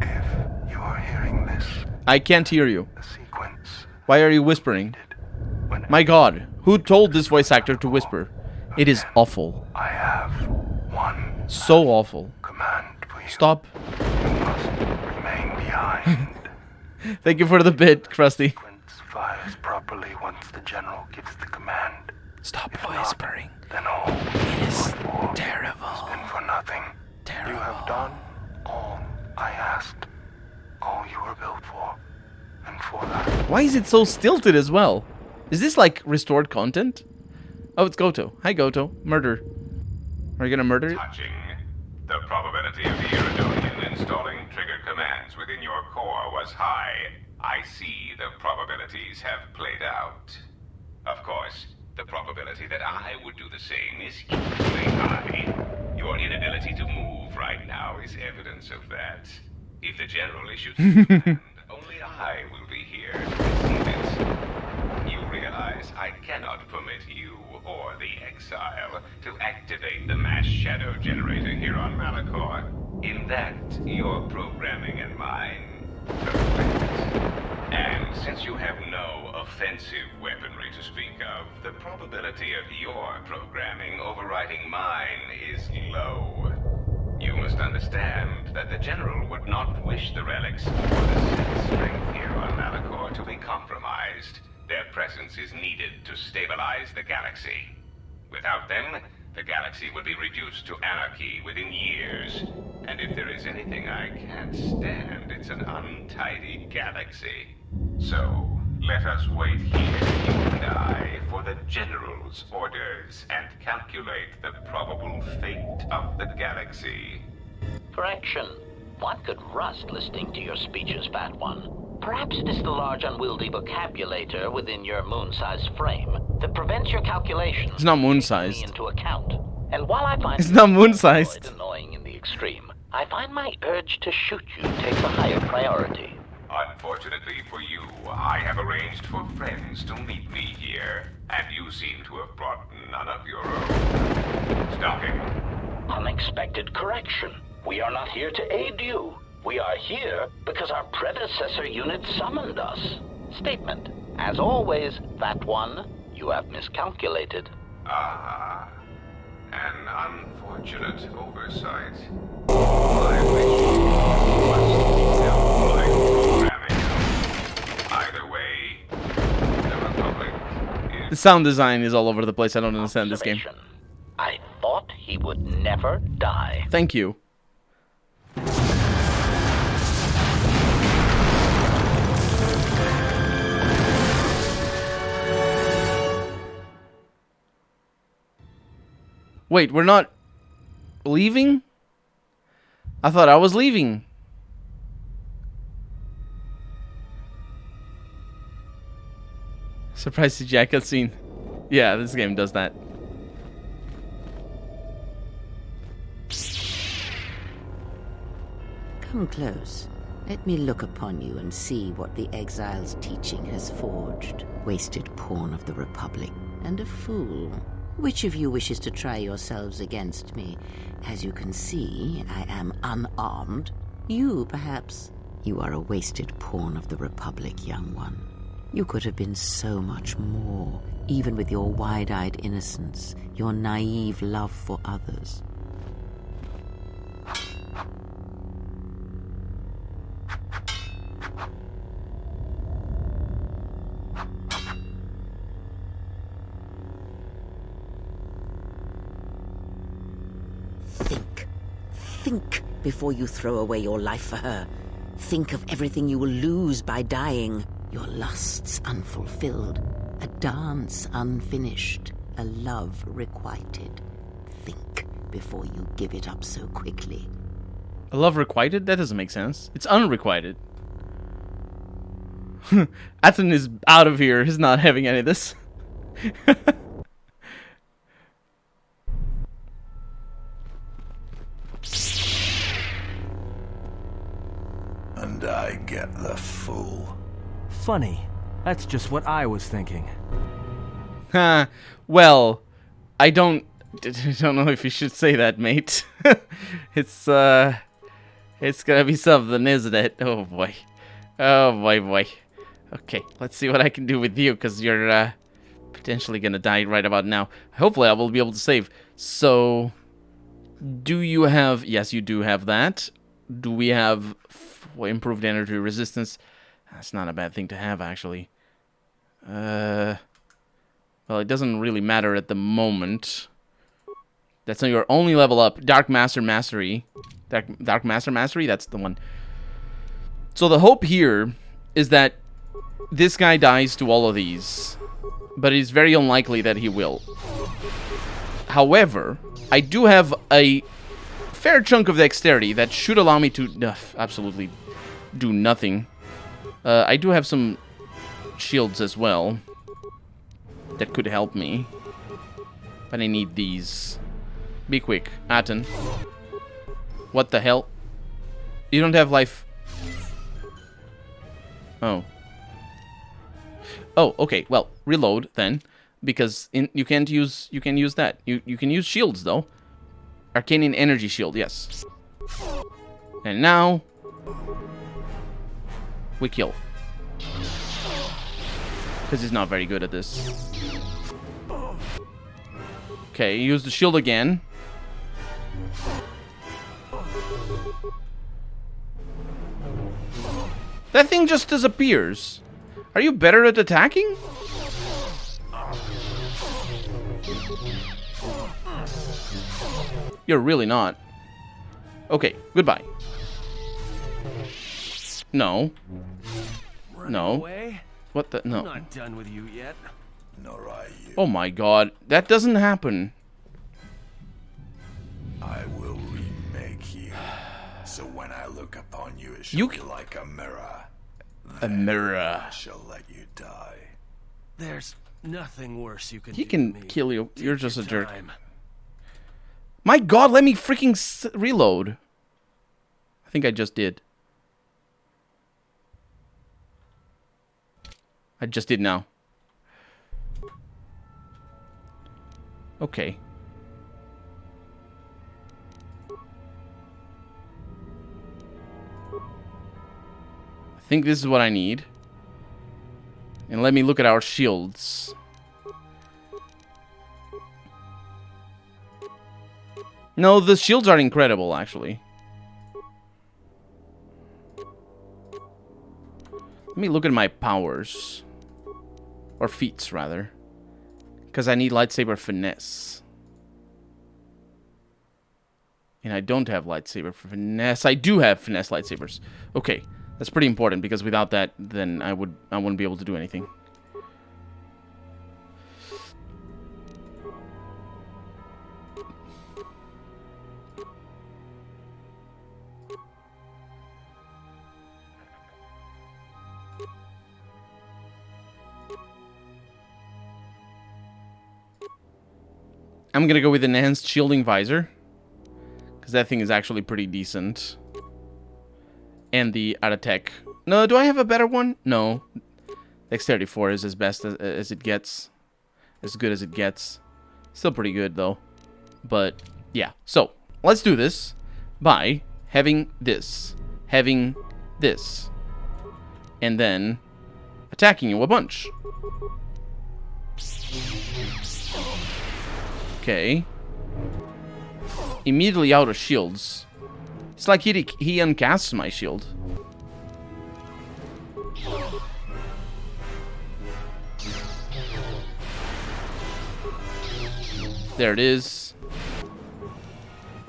If you are hearing this, I can't hear you. the sequence. Why are you whispering? My god, who told this voice actor to whisper? It is awful. I have one So awful. command for you. Stop. You must remain behind. Thank you for the bit, Krusty. Sequence fires properly once the general gives the command. Stop If whispering. Not, then all It is war terrible. has been for nothing. Terrible. You have done all I asked, all you were built for, and for that. Why is it so stilted as well? Is this like restored content? Oh, it's Goto. Hi, Goto. Murder. Are you gonna murder it? Touching. The probability of the Iridonian installing trigger commands within your core was high. I see the probabilities have played out. Of course, the probability that I would do the same is equally high. Your inability to move right now is evidence of that. If the General issues a command, only I will be here to receive it. You realize I cannot permit you or the Exile to activate the mass shadow generator here on Malachor. In that, your programming and mine conflict. And since you have no offensive weaponry to speak of, the probability of your programming overriding mine is low. You must understand that the General would not wish the relics or the Sith strength here on Malachor to be compromised. Their presence is needed to stabilize the galaxy. Without them, the galaxy would be reduced to anarchy within years. And if there is anything I can't stand, it's an untidy galaxy. So, let us wait here, you and I, for the General's orders and calculate the probable fate of the galaxy. Correction. One could rust listening to your speeches, Fat One. Perhaps it is the large unwieldy vocabulator within your moon-sized frame that prevents your calculations. It's not moon-sized. Into account. And while I find It's not moon-sized. annoying in the extreme, I find my urge to shoot you takes a higher priority. Unfortunately for you, I have arranged for friends to meet me here, and you seem to have brought none of your own. Stalking. Unexpected correction. We are not here to aid you. We are here because our predecessor unit summoned us. Statement. As always, Fat One, you have miscalculated. Ah, an unfortunate oversight. I wish you must help my programming. Either way, the Republic is... The sound design is all over the place. I don't understand this game. I thought he would never die. Thank you. Wait, we're not leaving? I thought I was leaving. Surprise CGI cutscene. Yeah, this game does that. Come close. Let me look upon you and see what the exile's teaching has forged. Wasted pawn of the Republic, and a fool. Which of you wishes to try yourselves against me? As you can see, I am unarmed. You, perhaps. You are a wasted pawn of the Republic, young one. You could have been so much more, even with your wide-eyed innocence, your naive love for others. Think before you throw away your life for her. Think of everything you will lose by dying. Your lusts unfulfilled, a dance unfinished, a love requited. Think before you give it up so quickly. A love requited? That doesn't make sense. It's unrequited. Atten is out of here. He's not having any of this. And I get the fool. Funny. That's just what I was thinking. Well, I don't know if you should say that, mate. It's gonna be something, isn't it? Oh boy. Oh boy. Okay, let's see what I can do with you, because you're potentially gonna die right about now. Hopefully I will be able to save. So, do you have... Yes, you do have that. Do we have improved energy resistance? That's not a bad thing to have, actually. Well, it doesn't really matter at the moment. That's not your only level up. Dark Master Mastery. Dark Master Mastery? That's the one. So the hope here is that this guy dies to all of these. But it's very unlikely that he will. However, I do have a fair chunk of dexterity that should allow me to absolutely do nothing. I do have some shields as well that could help me. But I need these. Be quick, Aten. What the hell? You don't have life. Oh. Oh, okay. Well, reload then, because you can use that. You can use shields though. Arcane energy shield, yes. And now we kill. Because he's not very good at this. Okay, use the shield again. That thing just disappears. Are you better at attacking? You're really not. Okay, goodbye. No. No. Away? What the? No. I'm not done with you yet. Nor are you. Oh my god. That doesn't happen. I will remake you. So when I look upon you, it shall be like a mirror. A mirror. I shall let you die. There's nothing worse you can do. He can to me. kill you. You're just a jerk. Time. My god, let me freaking reload. I think I just did. I just did now. Okay. I think this is what I need. And let me look at our shields. No, the shields are incredible, actually. Let me look at my powers. Or feats, rather. Because I need lightsaber finesse. And I don't have lightsaber finesse. I do have finesse lightsabers. Okay, that's pretty important, because without that, then I wouldn't be able to do anything. I'm gonna go with enhanced shielding visor, because that thing is actually pretty decent. And the out-of-tech. No, do I have a better one? No. Dexterity 4 is as best as it gets. As good as it gets. Still pretty good, though. But, yeah. So, let's do this by having this. Having this. And then attacking you a bunch. Okay. Immediately out of shields. It's like he uncasts my shield. There it is.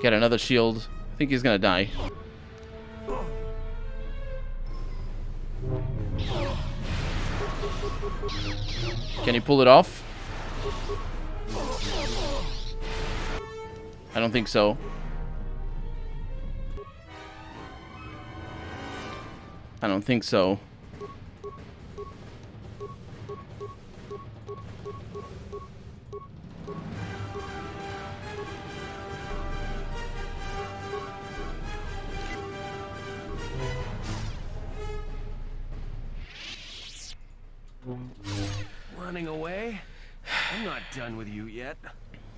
Get another shield. I think he's gonna die. Can he pull it off? I don't think so. I don't think so. Running away? I'm done with you yet.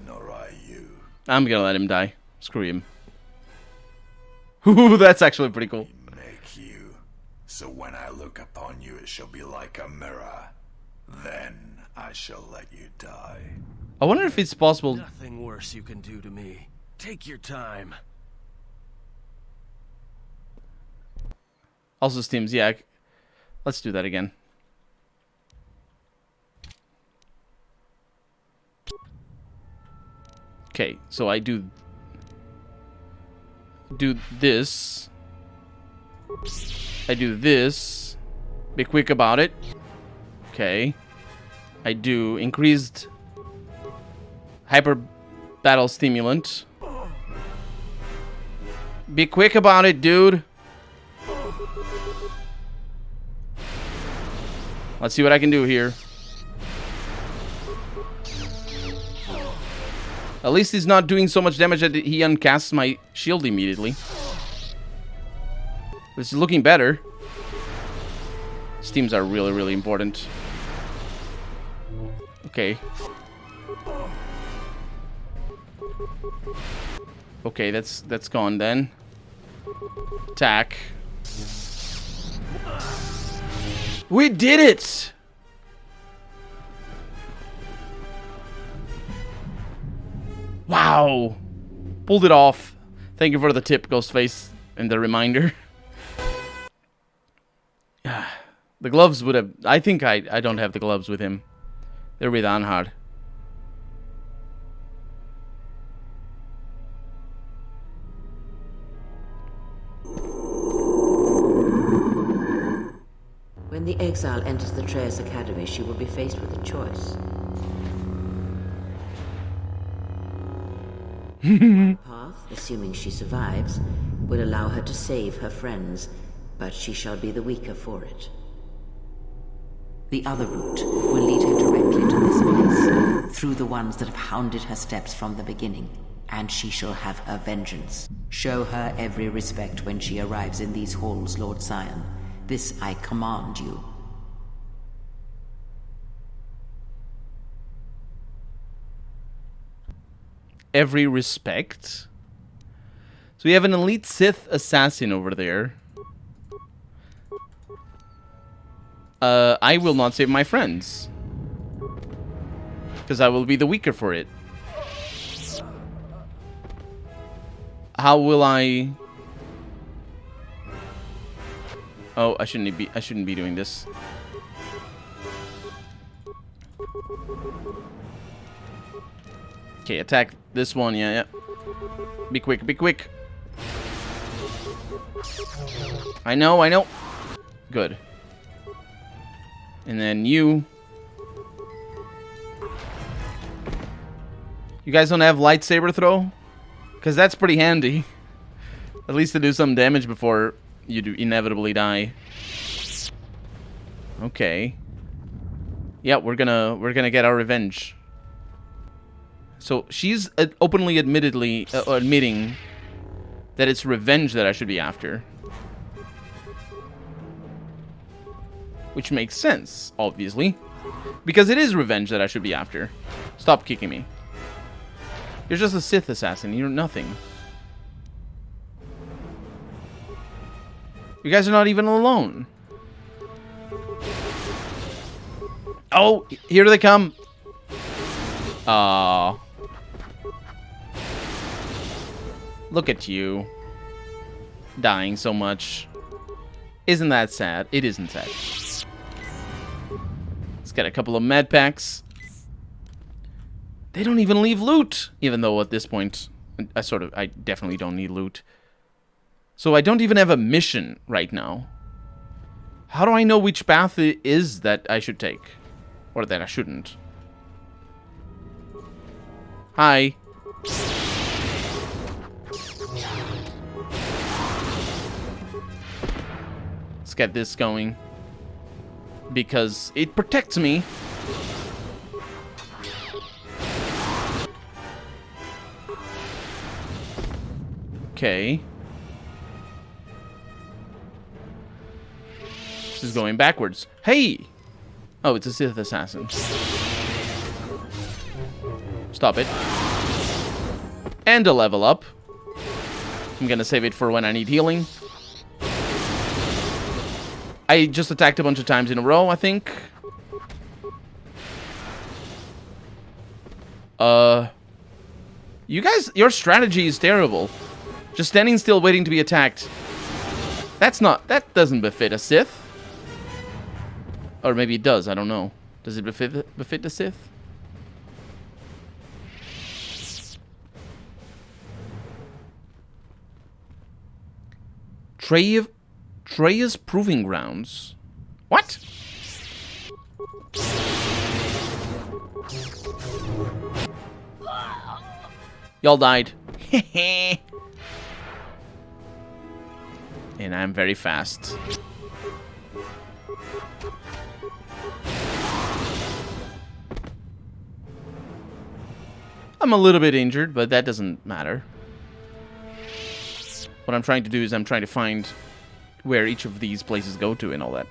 Nor are you. I'm gonna let him die. Screw him. Ooh, that's actually pretty cool. Make you. So when I look upon you, it shall be like a mirror. Then I shall let you die. I wonder if it's possible. Nothing worse you can do to me. Take your time. Also steams, yeah. Let's do that again. Okay, so I do this. I do this. Be quick about it. Okay. I do increased hyper battle stimulant. Be quick about it, dude. Let's see what I can do here. At least he's not doing so much damage that he uncasts my shield immediately. This is looking better. Steams are really, really important. Okay. Okay, that's gone then. Attack. We did it! Wow! Pulled it off. Thank you for the tip, Ghostface, and the reminder. The gloves would have... I think I don't have the gloves with him. They're with Anhard. When the exile enters the Treyas Academy, she will be faced with a choice. One path, assuming she survives, will allow her to save her friends, but she shall be the weaker for it. The other route will lead her directly to this place, through the ones that have hounded her steps from the beginning, and she shall have her vengeance. Show her every respect when she arrives in these halls, Lord Scion. This I command you. Every respect? So we have an elite Sith assassin over there. I will not save my friends. Because I will be the weaker for it. How will I... Oh, I shouldn't be doing this. Okay, attack this one, yeah. Be quick, be quick. I know. Good. And then you. You guys don't have lightsaber throw? Because that's pretty handy. At least to do some damage before you do inevitably die. Okay. Yeah, we're gonna get our revenge. So she's openly admitting that it's revenge that I should be after. Which makes sense, obviously. Because it is revenge that I should be after. Stop kicking me. You're just a Sith assassin. You're nothing. You guys are not even alone. Oh, here they come. Aww. Look at you. Dying so much. Isn't that sad? It isn't sad. Let's get a couple of med packs. They don't even leave loot. Even though at this point, I definitely don't need loot. So I don't even have a mission right now. How do I know which path it is that I should take? Or that I shouldn't? Hi. Let's get this going. Because it protects me. Okay. This is going backwards. Hey! Oh, it's a Sith assassin. Stop it. And a level up. I'm gonna save it for when I need healing. I just attacked a bunch of times in a row, I think. You guys, your strategy is terrible. Just standing still waiting to be attacked. That doesn't befit a Sith. Or maybe it does, I don't know. Does it befit the Sith? Treya's Proving Grounds. What? Y'all died. And I'm very fast. I'm a little bit injured, but that doesn't matter. What I'm trying to do is I'm trying to find where each of these places go to and all that.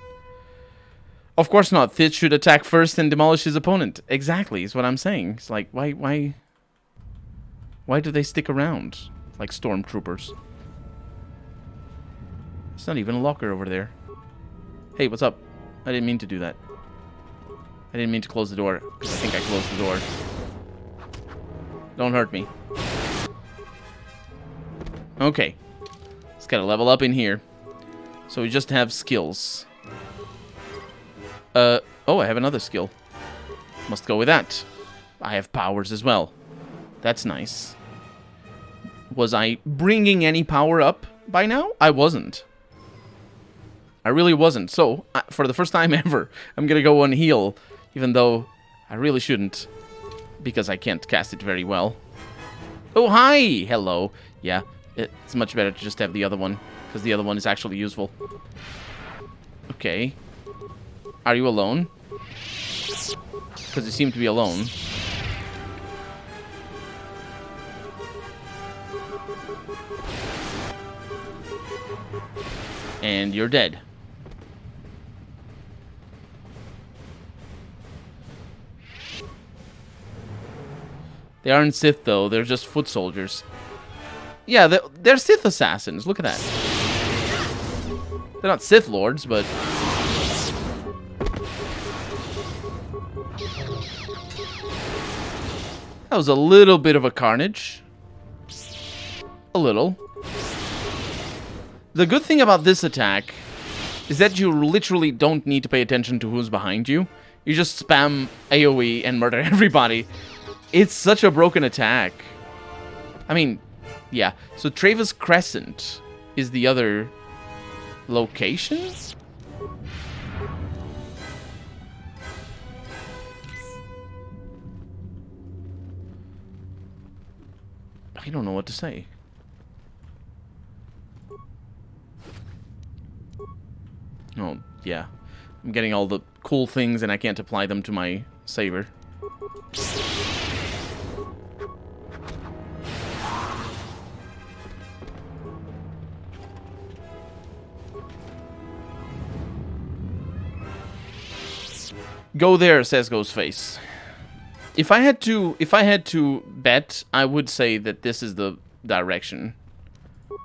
Of course not. Thith should attack first and demolish his opponent. Exactly, is what I'm saying. It's like, why do they stick around? Like stormtroopers. It's not even a locker over there. Hey, what's up? I didn't mean to do that. I didn't mean to close the door, because I think I closed the door. Don't hurt me. Okay. Let's get a level up in here. So we just have skills. Oh, I have another skill. Must go with that. I have powers as well. That's nice. Was I bringing any power up by now? I wasn't. I really wasn't. So, for the first time ever, I'm gonna go on heal. Even though I really shouldn't. Because I can't cast it very well. Oh, hi! Hello. Yeah, it's much better to just have the other one. Because the other one is actually useful. Okay. Are you alone? Because you seem to be alone. And you're dead. They aren't Sith, though. They're just foot soldiers. Yeah, they're Sith assassins. Look at that. They're not Sith lords, but... that was a little bit of a carnage. A little. The good thing about this attack is that you literally don't need to pay attention to who's behind you. You just spam AoE and murder everybody. It's such a broken attack. I mean, yeah. So Travis Crescent is the other location? I don't know what to say. Oh, yeah. I'm getting all the cool things and I can't apply them to my saber. Go there, says Ghostface. If I had to bet, I would say that this is the direction.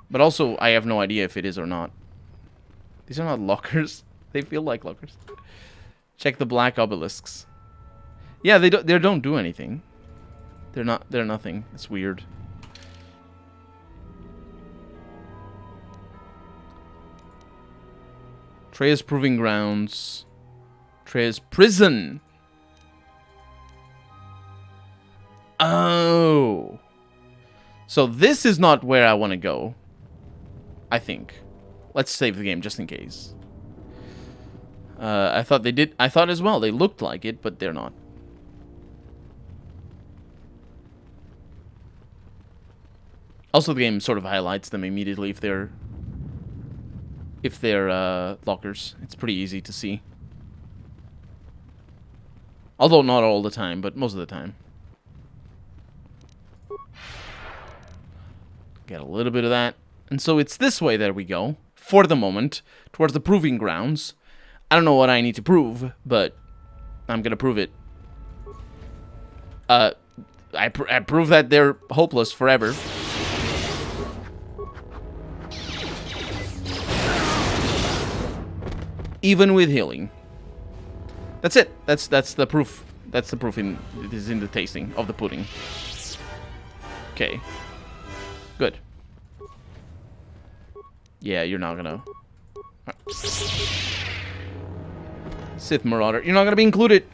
But also, I have no idea if it is or not. These are not lockers. They feel like lockers. Check the black obelisks. Yeah, they don't do anything. They're nothing. It's weird. Treya's Proving Grounds. Treya's Prison. Oh. So this is not where I want to go. I think. Let's save the game just in case. I thought they did. I thought as well. They looked like it, but they're not. Also, the game sort of highlights them immediately if they're lockers. It's pretty easy to see. Although not all the time, but most of the time. Get a little bit of that. And so it's this way that we go, for the moment, towards the Proving Grounds. I don't know what I need to prove, but I'm gonna prove it. I prove that they're hopeless forever. Even with healing. That's it. That's the proof. That's the proof it is in the tasting of the pudding. Okay. Good. Yeah, you're not gonna... Sith Marauder, you're not gonna be included.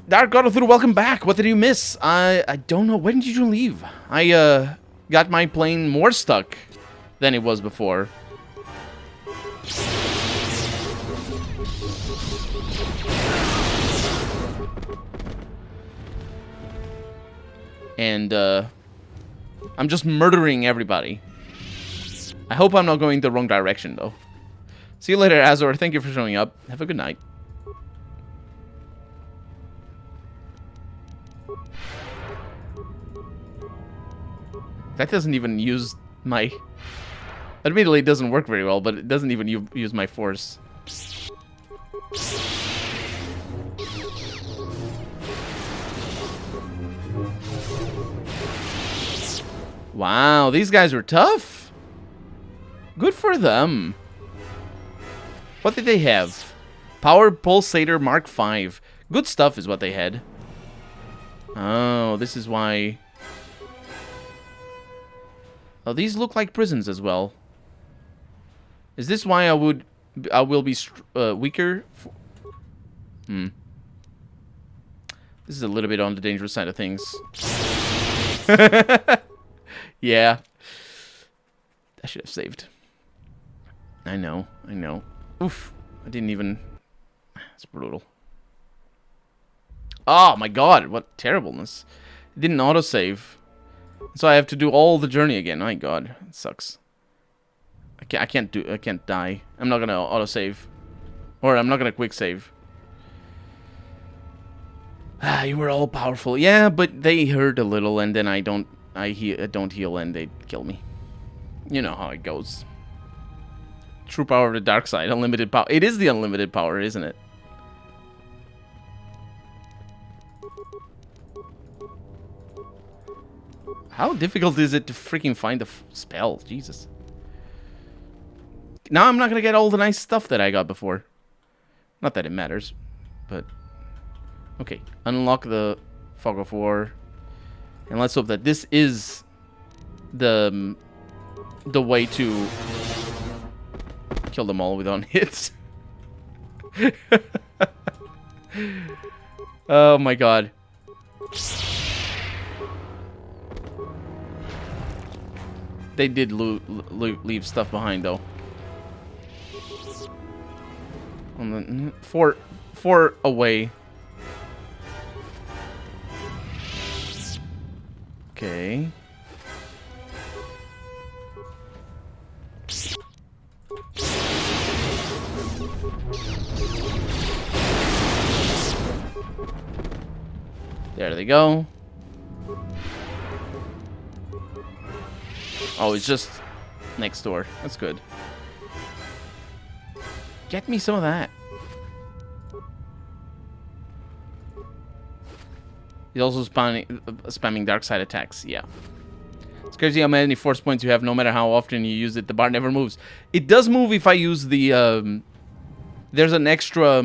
Dark God of Through, welcome back. What did you miss? I don't know. When did you leave? I got my plane more stuck than it was before. And I'm just murdering everybody. I hope I'm not going the wrong direction, though. See you later, Azor. Thank you for showing up. Have a good night. That doesn't even use my... Admittedly, it doesn't work very well, but it doesn't even use my force. Wow, these guys are tough. Good for them. What did they have? Power Pulsator Mark V. Good stuff is what they had. Oh, this is why... Oh, these look like prisons as well. Is this why I will be weaker? This is a little bit on the dangerous side of things. Yeah. I should have saved. I know. Oof. I didn't even... It's brutal. Oh my god, what terribleness. It didn't autosave. So I have to do all the journey again. My god, it sucks. I can't die. I'm not gonna autosave. Or I'm not gonna quick save. Ah, you were all powerful. Yeah, but they hurt a little and then I don't heal and they kill me. You know how it goes. True power of the dark side. Unlimited power. It is the unlimited power, isn't it? How difficult is it to freaking find the spell? Jesus. Now I'm not going to get all the nice stuff that I got before. Not that it matters, but... Okay, unlock the Fog of War. And let's hope that this is the way to kill them all without hits. Oh my god. They did leave stuff behind though. On the four away. Okay. There they go. Oh, it's just next door. That's good. Get me some of that. He's also spamming dark side attacks. Yeah. It's crazy how many force points you have no matter how often you use it. The bar never moves. It does move if I use the... there's an extra...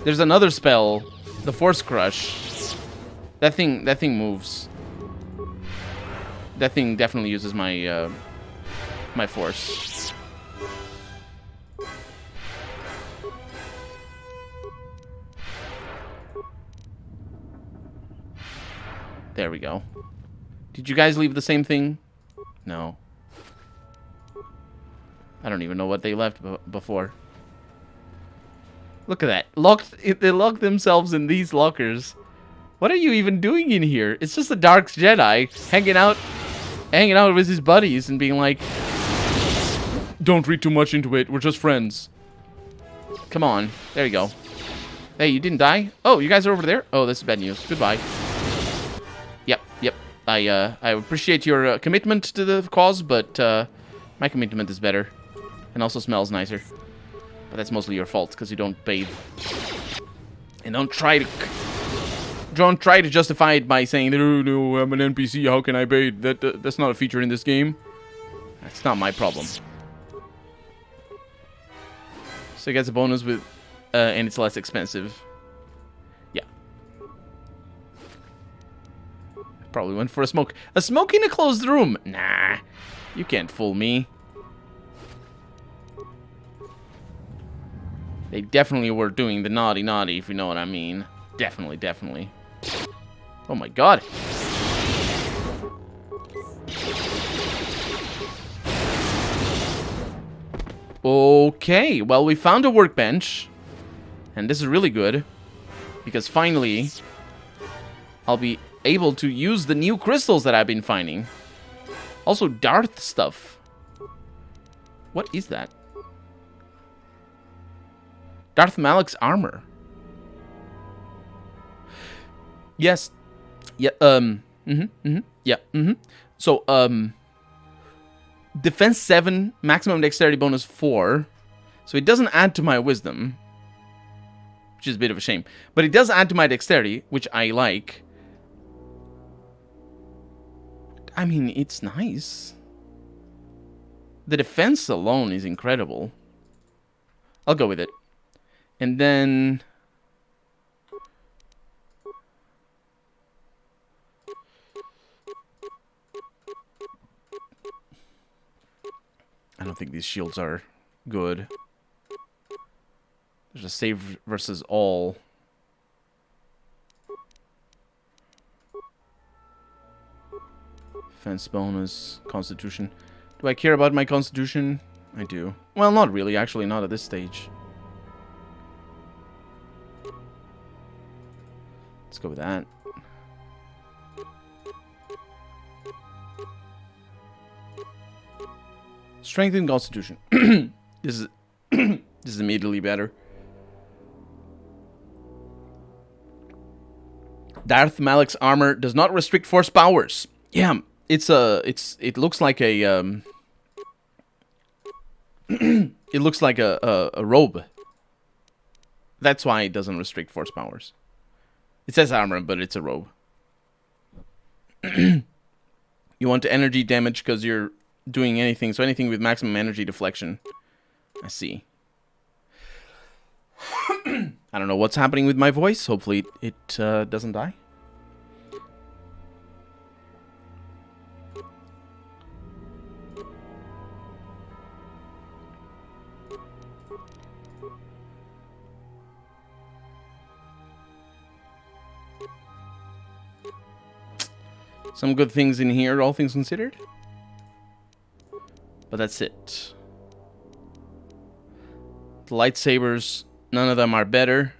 there's another spell. The Force Crush. That thing moves. That thing definitely uses my my force. There we go. Did you guys leave the same thing? No. I don't even know what they left before. Look at that. They locked themselves in these lockers. What are you even doing in here? It's just a Dark Jedi hanging out with his buddies and being like, don't read too much into it. We're just friends. Come on. There you go. Hey, you didn't die? Oh, you guys are over there? Oh, this is bad news. Goodbye. Yep. I appreciate your commitment to the cause, but my commitment is better. And also smells nicer. But that's mostly your fault, because you don't bathe. And don't try to justify it by saying, no, I'm an NPC, how can I pay? That's not a feature in this game. That's not my problem. So it gets a bonus with, and it's less expensive. Yeah. Probably went for a smoke. A smoke in a closed room? Nah, you can't fool me. They definitely were doing the naughty, if you know what I mean. Definitely, definitely. Oh my god. Okay, well, we found a workbench. And this is really good. Because finally, I'll be able to use the new crystals that I've been finding. Also, Darth stuff. What is that? Darth Malak's armor. Yes. Yeah, yeah, So, defense 7, maximum dexterity bonus 4. So it doesn't add to my wisdom, which is a bit of a shame. But it does add to my dexterity, which I like. I mean, it's nice. The defense alone is incredible. I'll go with it. And then... I don't think these shields are good. There's a save versus all. Defense bonus, constitution. Do I care about my constitution? I do. Well, not really, actually, not at this stage. Let's go with that. Strength and constitution. This is this is immediately better. Darth Malak's armor does not restrict force powers. Yeah, it looks like a it looks like a robe. That's why it doesn't restrict force powers. It says armor, but it's a robe. You want energy damage because you're doing anything. So anything with maximum energy deflection. I see. I don't know what's happening with my voice. Hopefully it doesn't die. Some good things in here, all things considered. But that's it. The lightsabers, none of them are better.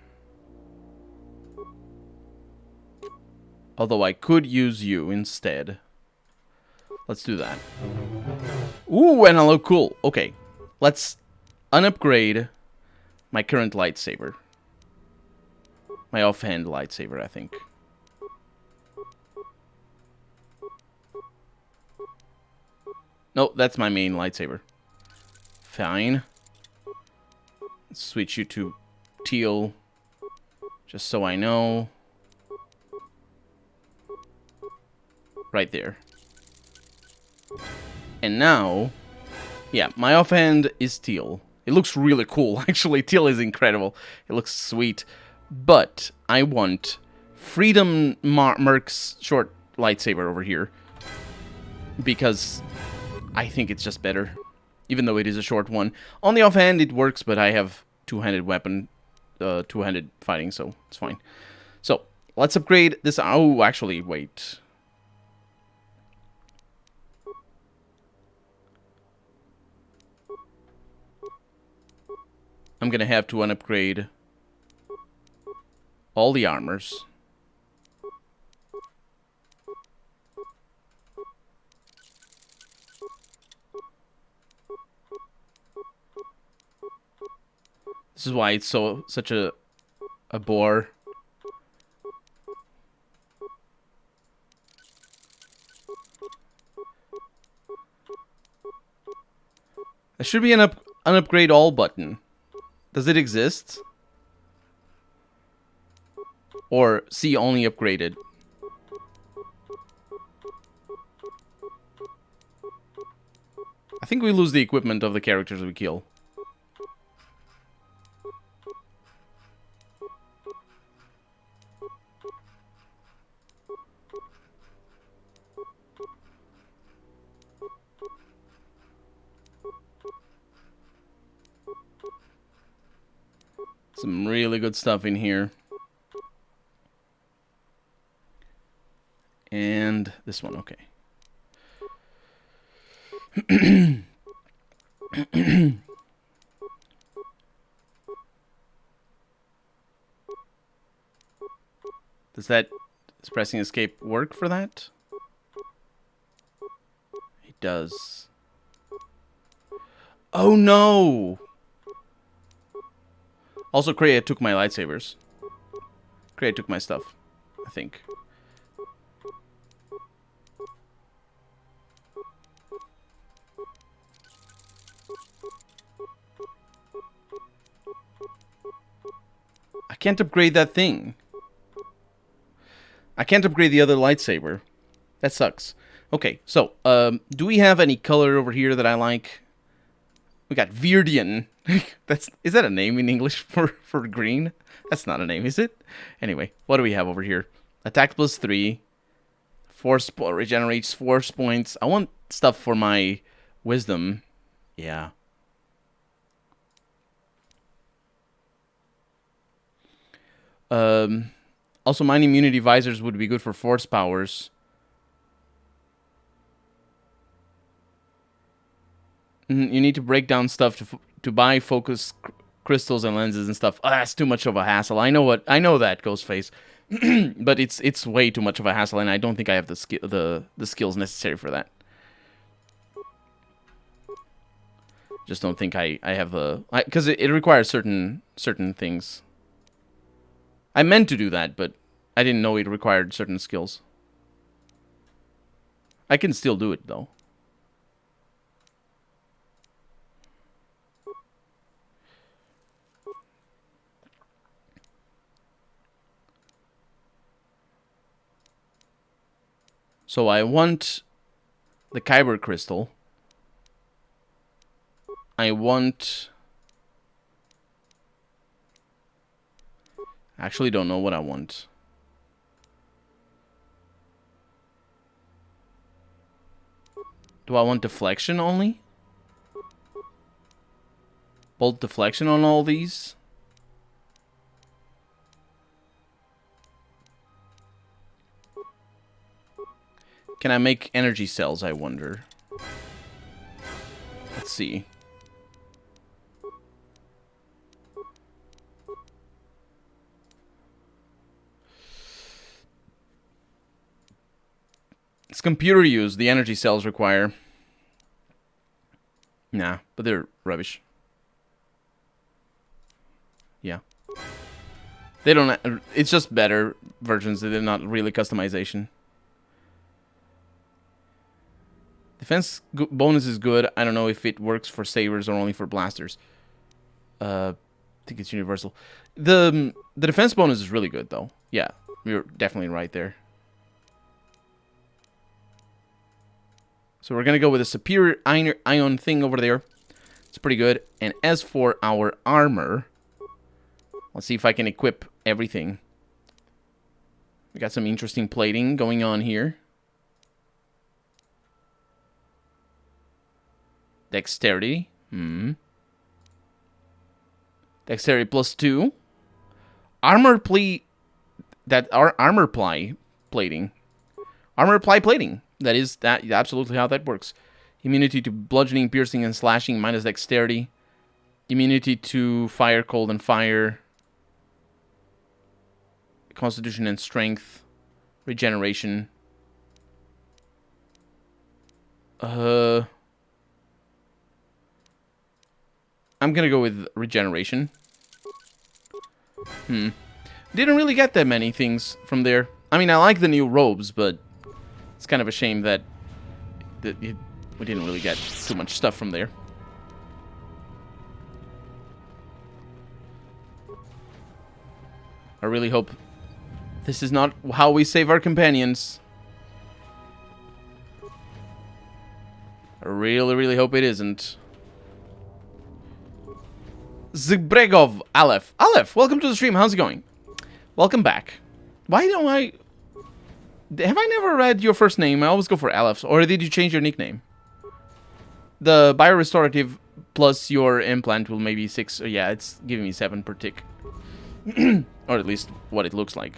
Although I could use you instead. Let's do that. Ooh, and I look cool. Okay, let's unupgrade my current lightsaber. My offhand lightsaber, I think. No, that's my main lightsaber. Fine. Let's switch you to teal. Just so I know. Right there. And now... yeah, my offhand is teal. It looks really cool, actually. Teal is incredible. It looks sweet. But I want Freedom Merc's short lightsaber over here. Because... I think it's just better, even though it is a short one. On the offhand, it works, but I have two-handed weapon, two-handed fighting, so it's fine. So, let's upgrade this. Oh, actually, wait. I'm gonna have to unupgrade all the armors. This is why it's such a bore. There should be an upgrade all button. Does it exist? Or C, only upgraded. I think we lose the equipment of the characters we kill. Some really good stuff in here. And this one, okay. Does pressing escape work for that? It does. Oh no! Also, Kreia took my lightsabers. Kreia took my stuff, I think. I can't upgrade that thing. I can't upgrade the other lightsaber. That sucks. Okay, so, do we have any color over here that I like? We got Virdian. Is that a name in English for green? That's not a name, is it? Anyway, what do we have over here? Attack +3. Regenerates force points. I want stuff for my wisdom. Yeah. Also, mine immunity visors would be good for force powers. You need to break down stuff to buy focus crystals and lenses and stuff. Oh, that's too much of a hassle. I know that, Ghostface. But it's way too much of a hassle, and I don't think I have the skills necessary for that. Just don't think I have the... Because it requires certain things. I meant to do that, but I didn't know it required certain skills. I can still do it, though. So I want the Kyber crystal. I want... I actually don't know what I want. Do I want deflection only? Bolt deflection on all these? Can I make energy cells, I wonder? Let's see. It's computer use, the energy cells require. Nah, but they're rubbish. Yeah. They don't... It's just better versions. They're not really customization. Defense bonus is good. I don't know if it works for sabers or only for blasters. I think it's universal. The defense bonus is really good, though. Yeah, you're definitely right there. So we're going to go with a superior ion thing over there. It's pretty good. And as for our armor, let's see if I can equip everything. We got some interesting plating going on here. Dexterity. Dexterity +2. Armor plating. Armor ply plating. That is absolutely how that works. Immunity to bludgeoning, piercing, and slashing minus dexterity. Immunity to fire, cold, and fire. Constitution and strength. Regeneration. I'm gonna go with regeneration. Didn't really get that many things from there. I mean, I like the new robes, but it's kind of a shame that we didn't really get too much stuff from there. I really hope This is not how we save our companions. I really, really hope it isn't. Zbregov Aleph. Aleph, welcome to the stream. How's it going? Welcome back. Why don't I... Have I never read your first name? I always go for Aleph. Or did you change your nickname? The biorestorative plus your implant will maybe 6... yeah, it's giving me 7 per tick. Or at least what it looks like.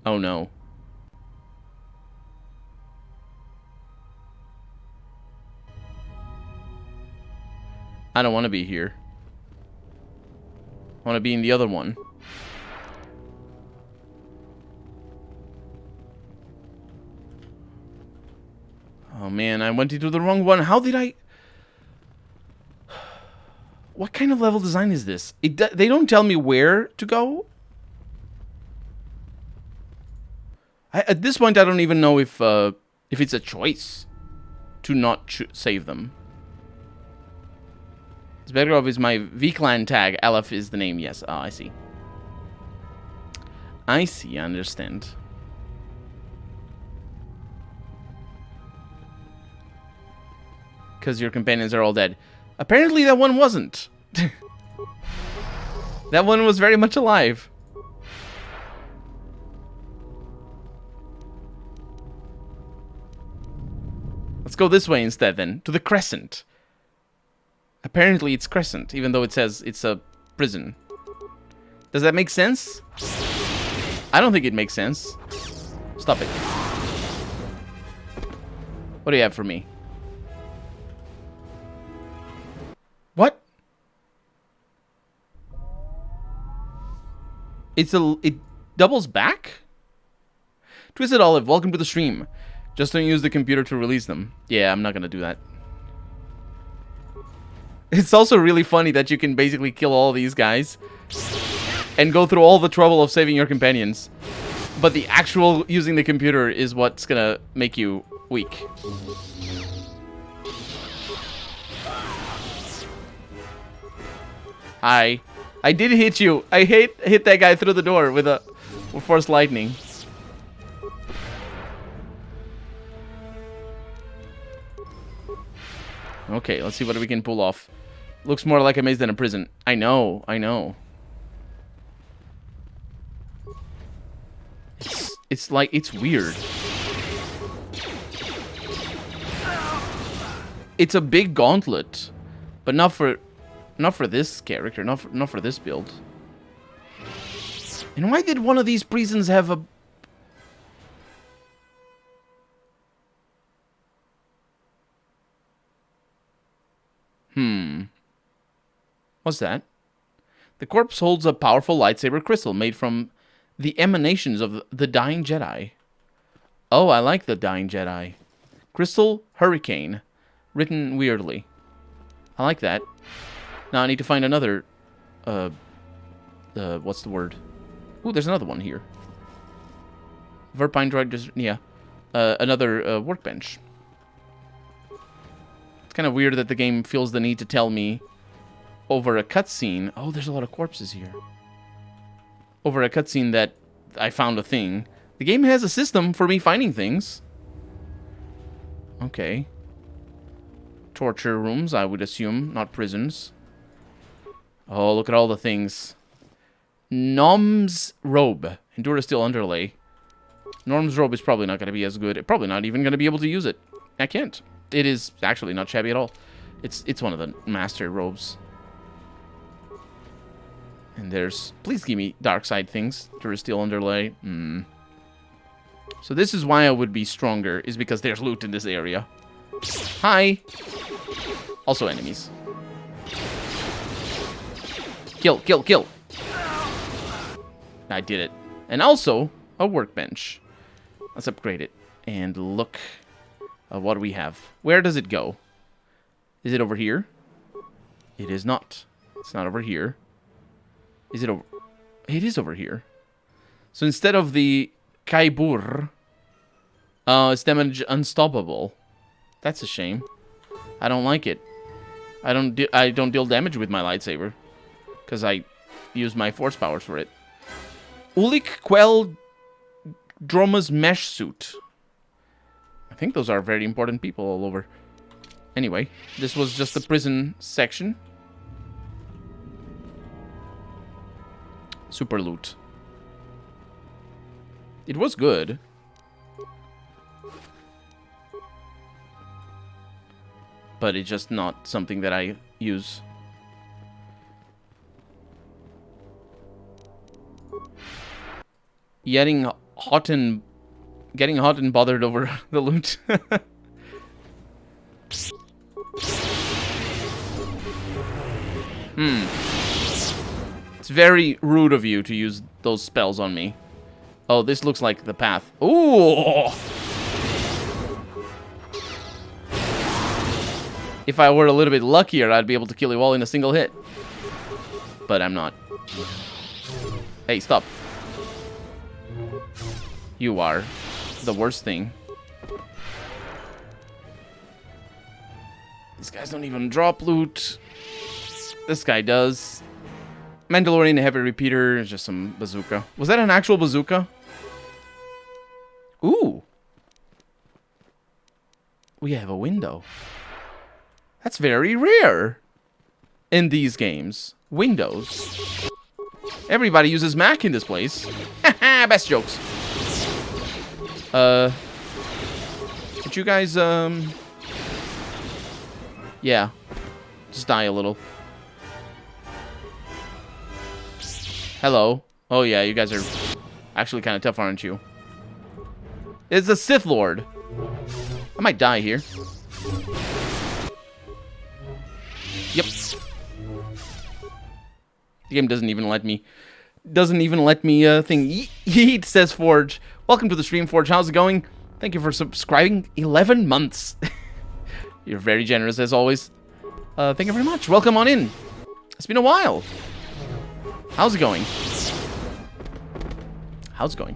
Oh no. I don't want to be here. I want to be in the other one. Oh man, I went into the wrong one. How did I... What kind of level design is this? They don't tell me where to go. At this point, I don't even know if it's a choice to not save them. Zbegorov is my V-Clan tag. Aleph is the name, yes. Oh, I see. I see, I understand. Because your companions are all dead. Apparently that one wasn't. That one was very much alive. Let's go this way instead then, to the Crescent. Apparently it's Crescent, even though it says it's a prison. Does that make sense? I don't think it makes sense. Stop it. What do you have for me? What? It doubles back? Twisted Olive, welcome to the stream. Just don't use the computer to release them. Yeah, I'm not gonna do that. It's also really funny that you can basically kill all these guys and go through all the trouble of saving your companions. But the actual using the computer is what's gonna make you weak. I did hit you. I hit that guy through the door with force lightning. Okay, let's see what we can pull off. Looks more like a maze than a prison. I know, I know. It's like, it's weird. It's a big gauntlet, but not for this character, not for this build. And why did one of these prisons have a... What's that? The corpse holds a powerful lightsaber crystal made from the emanations of the Dying Jedi. Oh, I like the Dying Jedi. Crystal Hurricane. Written weirdly. I like that. Now I need to find another... what's the word? Ooh, there's another one here. Verpine droid, yeah. Another workbench. It's kind of weird that the game feels the need to tell me over a cutscene... Oh, there's a lot of corpses here. Over a cutscene that I found a thing. The game has a system for me finding things. Okay. Torture rooms, I would assume, not prisons. Oh, look at all the things. Nom's robe. Endura Steel underlay. Norm's robe is probably not going to be as good. Probably not even going to be able to use it. I can't. It is actually not shabby at all. It's one of the master robes. And there's... Please give me dark side things. Endura Steel underlay. So this is why I would be stronger. Is because there's loot in this area. Hi. Also enemies. Kill, kill, kill. I did it. And also, a workbench. Let's upgrade it. And look at what we have. Where does it go? Is it over here? It is not. It's not over here. Is it over... It is over here. So instead of the Kaibur, it's damage unstoppable. That's a shame. I don't like it. I don't deal damage with my lightsaber. Because I use my force powers for it. Ulik Quell Droma's mesh suit. I think those are very important people all over. Anyway, this was just the prison section. Super loot. It was good. But it's just not something that I use. Getting hot and bothered over the loot. It's very rude of you to use those spells on me. Oh, this looks like the path. Ooh! If I were a little bit luckier, I'd be able to kill you all in a single hit. But I'm not. Hey, stop. You are the worst thing. These guys don't even drop loot. This guy does. Mandalorian heavy repeater is just some bazooka. Was that an actual bazooka? Ooh. We have a window. That's very rare in these games. Windows. Everybody uses Mac in this place. Haha, best jokes. Could you guys, yeah. Just die a little. Hello. Oh yeah, you guys are actually kind of tough, aren't you? It's a Sith Lord. I might die here. Yep. The game doesn't even let me think. Yeet, says Forge. Welcome to the stream, Forge. How's it going? Thank you for subscribing. 11 months. You're very generous as always. Thank you very much. Welcome on in. It's been a while. How's it going? How's it going?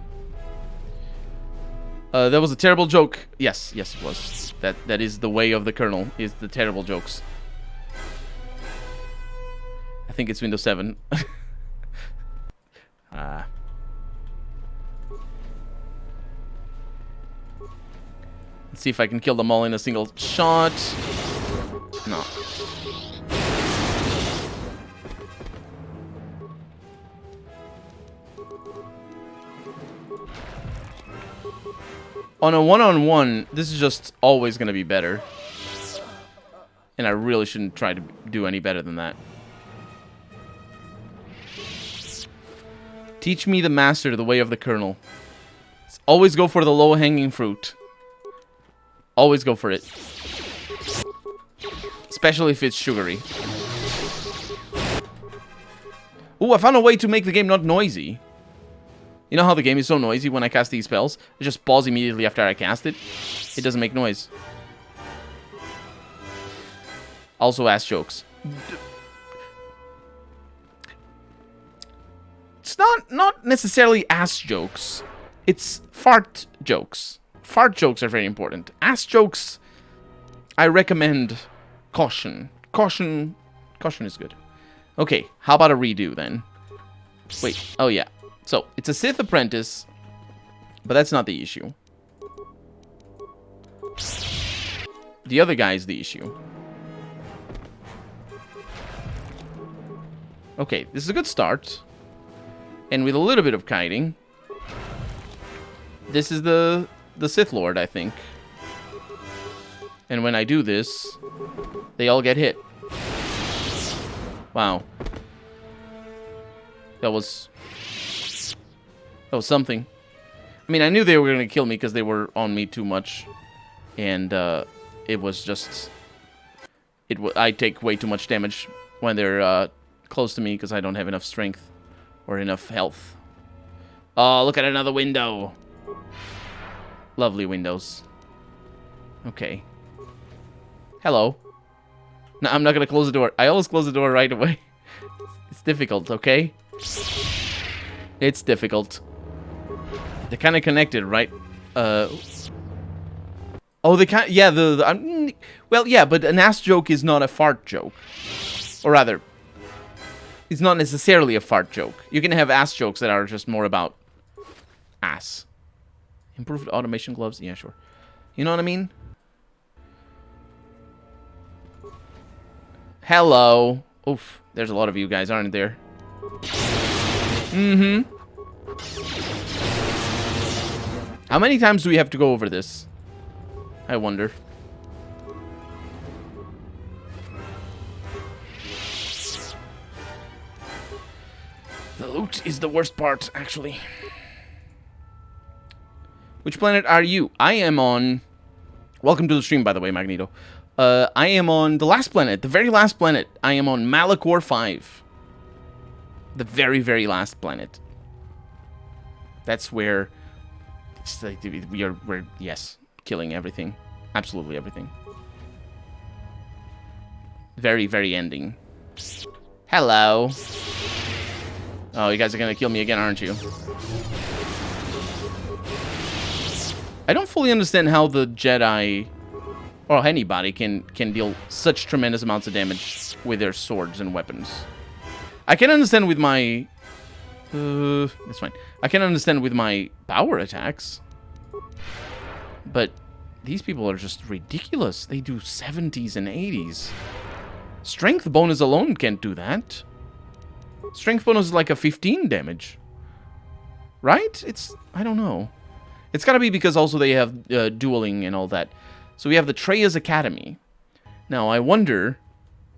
That was a terrible joke. Yes, yes it was. That is the way of the Colonel, is the terrible jokes. I think it's Windows 7. Let's see if I can kill them all in a single shot. No. On a one-on-one, this is just always going to be better. And I really shouldn't try to do any better than that. Teach me the master the way of the Colonel. Always go for the low-hanging fruit. Always go for it. Especially if it's sugary. Ooh, I found a way to make the game not noisy. You know how the game is so noisy when I cast these spells? I just pause immediately after I cast it. It doesn't make noise. Also ass jokes. It's not necessarily ass jokes. It's fart jokes. Fart jokes are very important. Ass jokes, I recommend caution. Caution is good. Okay, how about a redo then? Wait, oh yeah. So, it's a Sith apprentice, but that's not the issue. The other guy is the issue. Okay, this is a good start. And with a little bit of kiting, this is the Sith Lord, I think. And when I do this, they all get hit. Wow. That was something. I mean, I knew they were going to kill me because they were on me too much. And it was just... I take way too much damage when they're close to me because I don't have enough strength or enough health. Oh, look at another window. Lovely windows. Okay. Hello. No, I'm not going to close the door. I always close the door right away. It's difficult, okay? It's difficult. They're kind of connected, right? Oh, they can't... Yeah, well, yeah, but an ass joke is not a fart joke. Or rather, is not necessarily a fart joke. You can have ass jokes that are just more about ass. Improved automation gloves? Yeah, sure. You know what I mean? Hello. Oof. There's a lot of you guys, aren't there? Mm-hmm. How many times do we have to go over this? I wonder. The loot is the worst part, actually. Which planet are you? I am on... Welcome to the stream, by the way, Magneto. I am on the last planet, the very last planet. I am on Malakor 5. The very, very last planet. That's where... It's like we're yes, killing everything. Absolutely everything. Very, very ending. Hello. Oh, you guys are gonna kill me again, aren't you? I don't fully understand how the Jedi, or anybody, can deal such tremendous amounts of damage with their swords and weapons. I can understand with my... that's fine. I can understand with my power attacks. But these people are just ridiculous. They do 70s and 80s. Strength bonus alone can't do that. Strength bonus is like a 15 damage. Right? It's... I don't know. It's gotta be because also they have dueling and all that. So we have the Treyas Academy. Now, I wonder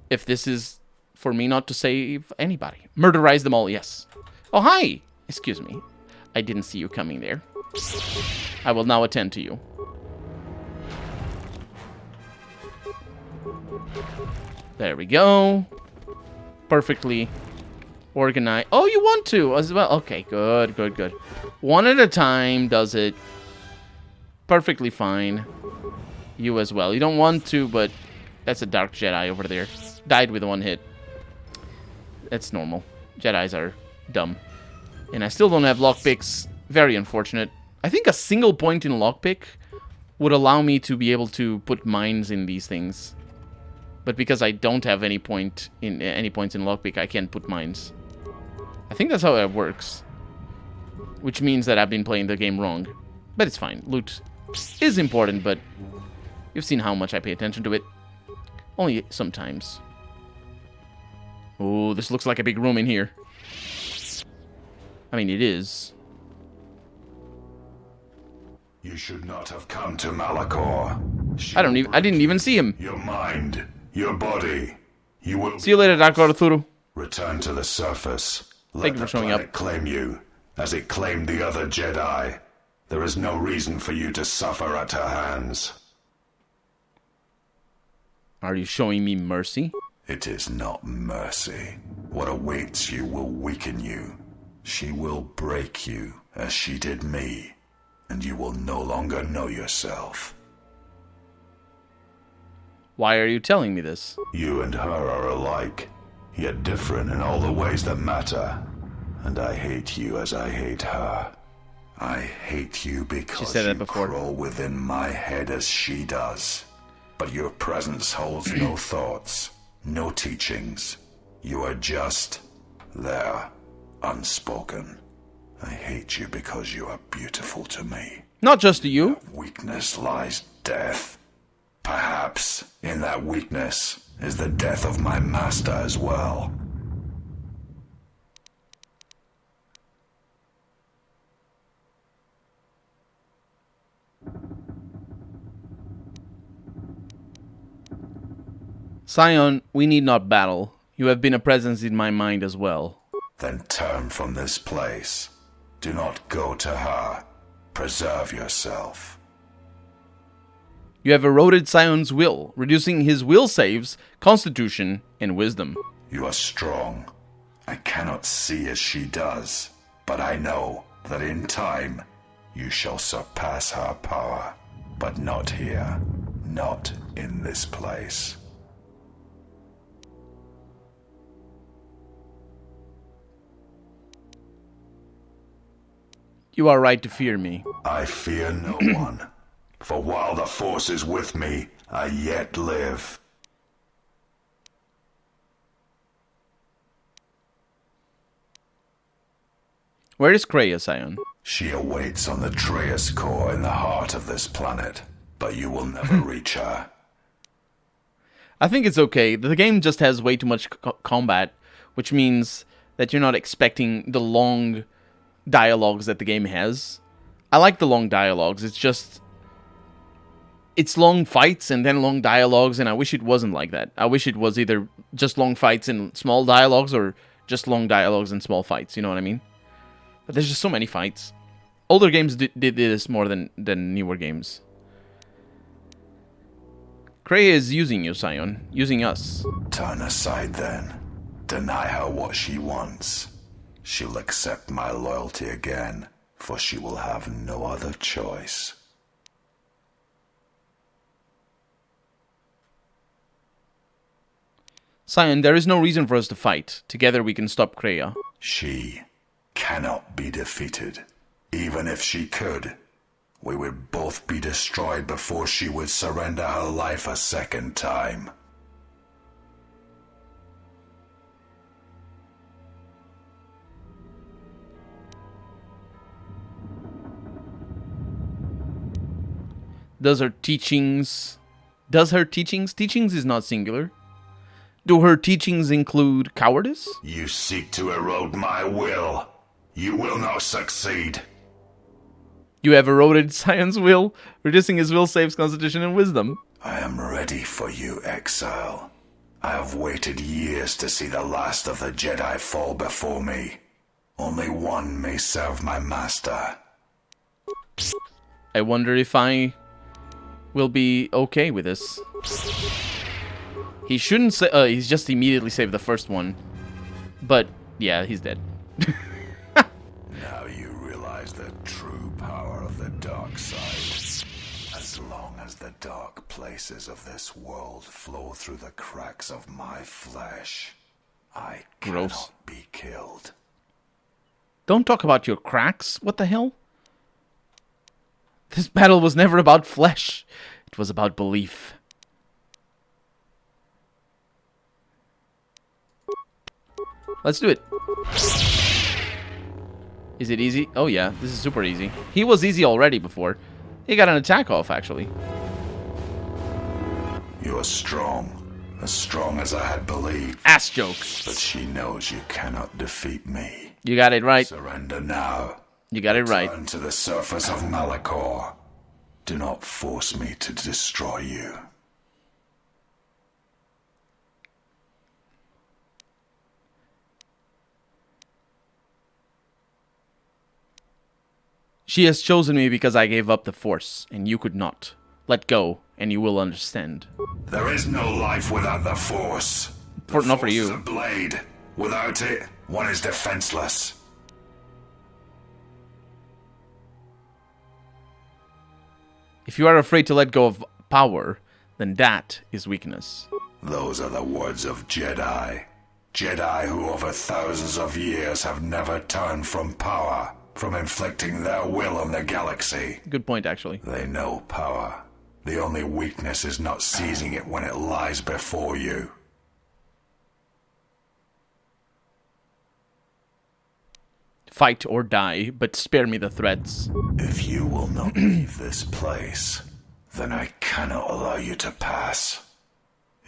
if this is for me not to save anybody. Murderize them all, yes. Oh, hi! Excuse me. I didn't see you coming there. I will now attend to you. There we go. Perfectly organized. Oh, you want to as well? Okay, good, good, good. One at a time does it. Perfectly fine. You as well. You don't want to, but that's a Dark Jedi over there. Died with one hit. That's normal. Jedis are dumb. And I still don't have lockpicks. Very unfortunate. I think a single point in lockpick would allow me to be able to put mines in these things. But because I don't have any points in lockpick, I can't put mines. I think that's how it works. Which means that I've been playing the game wrong. But it's fine. Loot is important, but you've seen how much I pay attention to it. Only sometimes. Oh, this looks like a big room in here. I mean, it is. You should not have come to Malakor. I didn't even see him. Your mind, your body. You will see you later, Dr. Arturo. Return to the surface. Thank you for showing up. Claim you, as it claimed the other Jedi. There is no reason for you to suffer at her hands. Are you showing me mercy? It is not mercy. What awaits you will weaken you. She will break you, as she did me, and you will no longer know yourself. Why are you telling me this? You and her are alike, yet different in all the ways that matter. And I hate you as I hate her. I hate you because you crawl within my head as she does. But your presence holds no thoughts, no teachings. You are just there, unspoken. I hate you because you are beautiful to me. Not just to you. In weakness lies death. Perhaps in that weakness is the death of my master as well. Scion, we need not battle. You have been a presence in my mind as well. Then turn from this place. Do not go to her. Preserve yourself. You have eroded Scion's will, reducing his will saves, constitution, and wisdom. You are strong. I cannot see as she does, but I know that in time you shall surpass her power. But not here, not in this place. You are right to fear me. I fear no one, for while the Force is with me, I yet live. Where is Kreia, Sion? She awaits on the Traeus core in the heart of this planet, but you will never reach her. I think it's okay. The game just has way too much combat, which means that you're not expecting the long dialogues that the game has. I like the long dialogues. It's long fights and then long dialogues, and I wish it wasn't like that. I wish it was either just long fights and small dialogues or just long dialogues and small fights, you know what I mean? But there's just so many fights. Older games did this more than newer games. Kreia is using you, Sion. Using us. Turn aside then. Deny her what she wants. She'll accept my loyalty again, for she will have no other choice. Sion, there is no reason for us to fight. Together we can stop Kreia. She cannot be defeated. Even if she could, we would both be destroyed before she would surrender her life a second time. Does her teachings is not singular. Do her teachings include cowardice? You seek to erode my will. You will not succeed. You have eroded Sion's will, reducing his will saves constitution and wisdom. I am ready for you, exile. I have waited years to see the last of the Jedi fall before me. Only one may serve my master. I wonder if I will be okay with this. He shouldn't say. He's just immediately saved the first one. But, yeah, he's dead. Now you realize the true power of the dark side. As long as the dark places of this world flow through the cracks of my flesh, I cannot be killed. Don't talk about your cracks. What the hell? This battle was never about flesh. It was about belief. Let's do it. Is it easy? Oh yeah, this is super easy. He was easy already before. He got an attack off, actually. You're strong. As strong as I had believed. Ass joke. But she knows you cannot defeat me. You got it right. Surrender now. You got it right. Return to the surface of Malachor. Do not force me to destroy you. She has chosen me because I gave up the Force, and you could not. Let go, and you will understand. There is no life without the Force. Not for you. The Force is a blade. Without it, one is defenseless. If you are afraid to let go of power, then that is weakness. Those are the words of Jedi. Jedi who over thousands of years have never turned from power, from inflicting their will on the galaxy. Good point, actually. They know power. The only weakness is not seizing it when it lies before you. Fight or die, but spare me the threats. If you will not leave this place, then I cannot allow you to pass.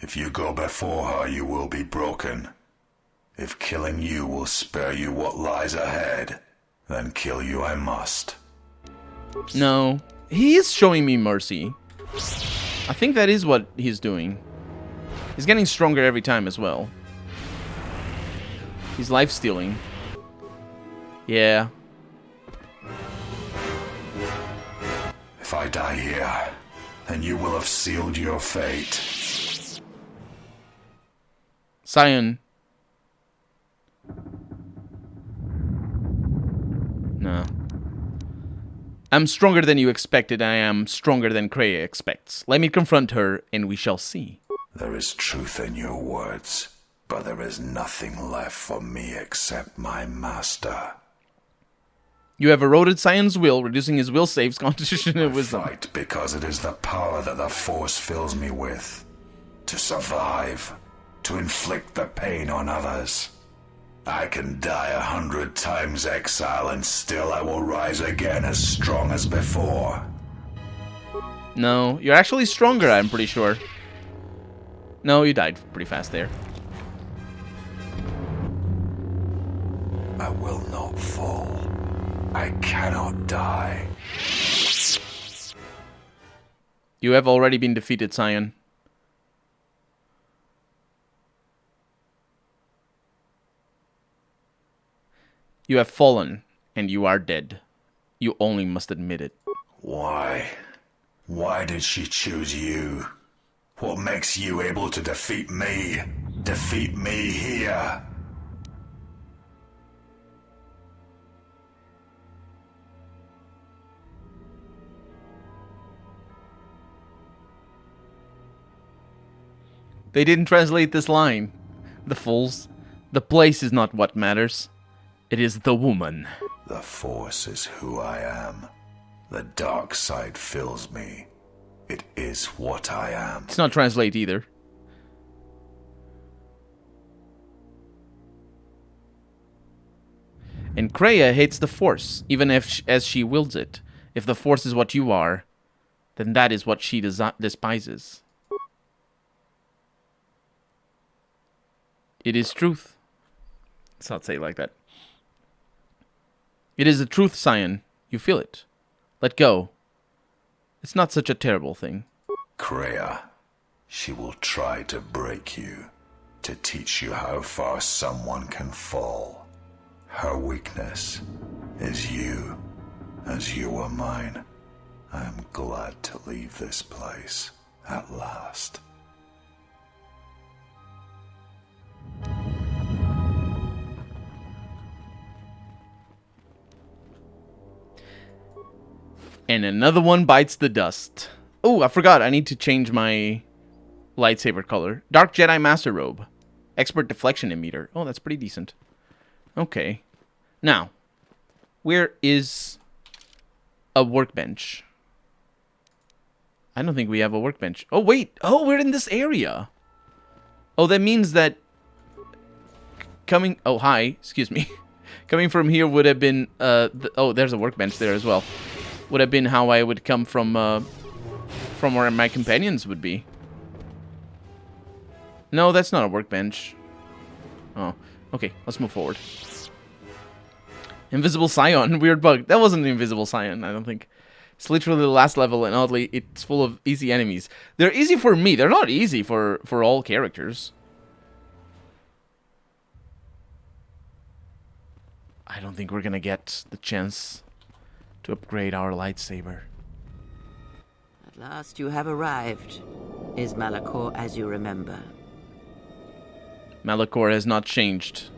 If you go before her, you will be broken. If killing you will spare you what lies ahead, then kill you I must. No, he is showing me mercy. I think that is what he's doing. He's getting stronger every time as well. He's life-stealing. Yeah. If I die here, then you will have sealed your fate. Sion. No. I'm stronger than you expected. I am stronger than Kreia expects. Let me confront her, and we shall see. There is truth in your words, but there is nothing left for me except my master. You have eroded Sion's will, reducing his will saves, constitution, and wisdom. I fight because it is the power that the Force fills me with. To survive. To inflict the pain on others. I can die 100 times, Exile, and still I will rise again as strong as before. No, you're actually stronger, I'm pretty sure. No, you died pretty fast there. I will not fall. I cannot die. You have already been defeated, Scion. You have fallen, and you are dead. You only must admit it. Why? Why did she choose you? What makes you able to defeat me? Defeat me here? They didn't translate this line. The fools. The place is not what matters. It is the woman. The Force is who I am. The dark side fills me. It is what I am. It's not translate either. And Kreia hates the Force, even as she wields it. If the Force is what you are, then that is what she despises. It is truth. Let's not say it like that. It is the truth, Scion. You feel it. Let go. It's not such a terrible thing. Kreia, she will try to break you, to teach you how far someone can fall. Her weakness is you, as you are mine. I am glad to leave this place, at last. And another one bites the dust. Oh, I forgot. I need to change my lightsaber color. Dark Jedi Master Robe. Expert deflection emitter. Oh, that's pretty decent. Okay. Now, where is a workbench? I don't think we have a workbench. Oh, wait. Oh, we're in this area. Oh, that means that coming... Oh, hi. Excuse me. Coming from here would have been... Oh, there's a workbench there as well. Would have been how I would come from where my companions would be. No, that's not a workbench. Oh, okay. Let's move forward. Invisible Scion. Weird bug. That wasn't an Invisible Scion, I don't think. It's literally the last level, and oddly, it's full of easy enemies. They're easy for me. They're not easy for all characters. I don't think we're gonna get the chance to upgrade our lightsaber. At last you have arrived. Is Malakor as you remember? Malakor has not changed.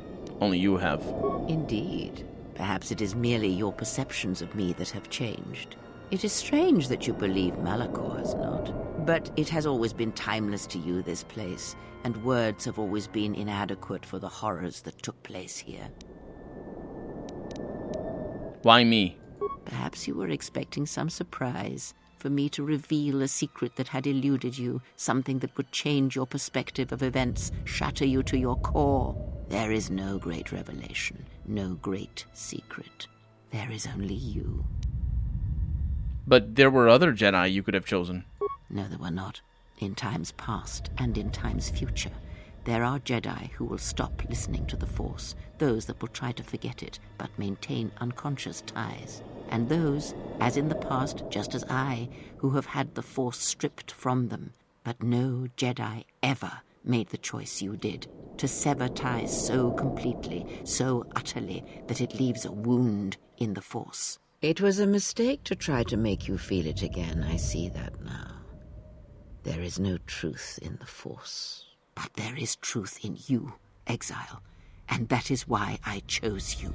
Only you have. Indeed. Perhaps it is merely your perceptions of me that have changed. It is strange that you believe Malakor has not. But it has always been timeless to you, this place, and words have always been inadequate for the horrors that took place here. Why me? Perhaps you were expecting some surprise, for me to reveal a secret that had eluded you, something that would change your perspective of events, shatter you to your core. There is no great revelation, no great secret. There is only you. But there were other Jedi you could have chosen. No, there were not. In times past and in times future, there are Jedi who will stop listening to the Force, those that will try to forget it, but maintain unconscious ties. And those, as in the past, just as I, who have had the Force stripped from them. But no Jedi ever made the choice you did, to sever ties so completely, so utterly, that it leaves a wound in the Force. It was a mistake to try to make you feel it again, I see that now. There is no truth in the Force. But there is truth in you, Exile, and that is why I chose you.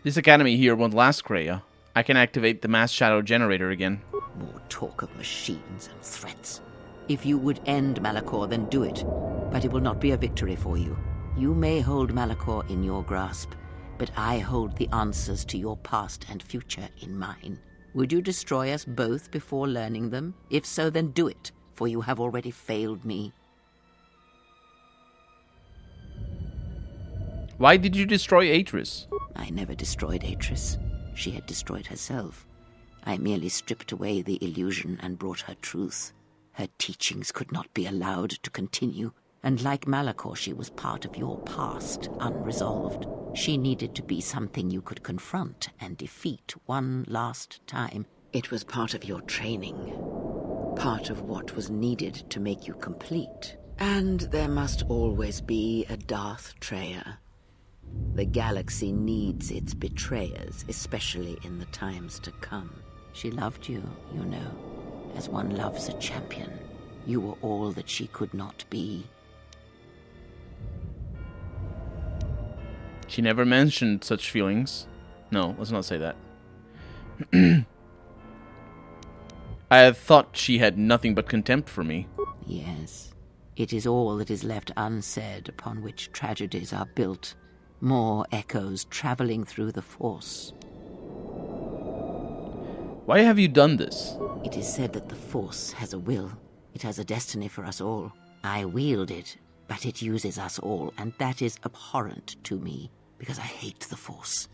This academy here won't last, Kreia. I can activate the mass shadow generator again. More talk of machines and threats. If you would end Malakor, then do it. But it will not be a victory for you. You may hold Malakor in your grasp, but I hold the answers to your past and future in mine. Would you destroy us both before learning them? If so, then do it, for you have already failed me. Why did you destroy Atris? I never destroyed Atris. She had destroyed herself. I merely stripped away the illusion and brought her truth. Her teachings could not be allowed to continue, and like Malakor, she was part of your past, unresolved. She needed to be something you could confront and defeat one last time. It was part of your training, part of what was needed to make you complete. And there must always be a Darth Treya. The galaxy needs its betrayers, especially in the times to come. She loved you, you know, as one loves a champion. You were all that she could not be. She never mentioned such feelings. No, let's not say that. I thought she had nothing but contempt for me. Yes, it is all that is left unsaid upon which tragedies are built. More echoes traveling through the Force. Why have you done this? It is said that the Force has a will. It has a destiny for us all. I wield it, but it uses us all, and that is abhorrent to me, because I hate the Force.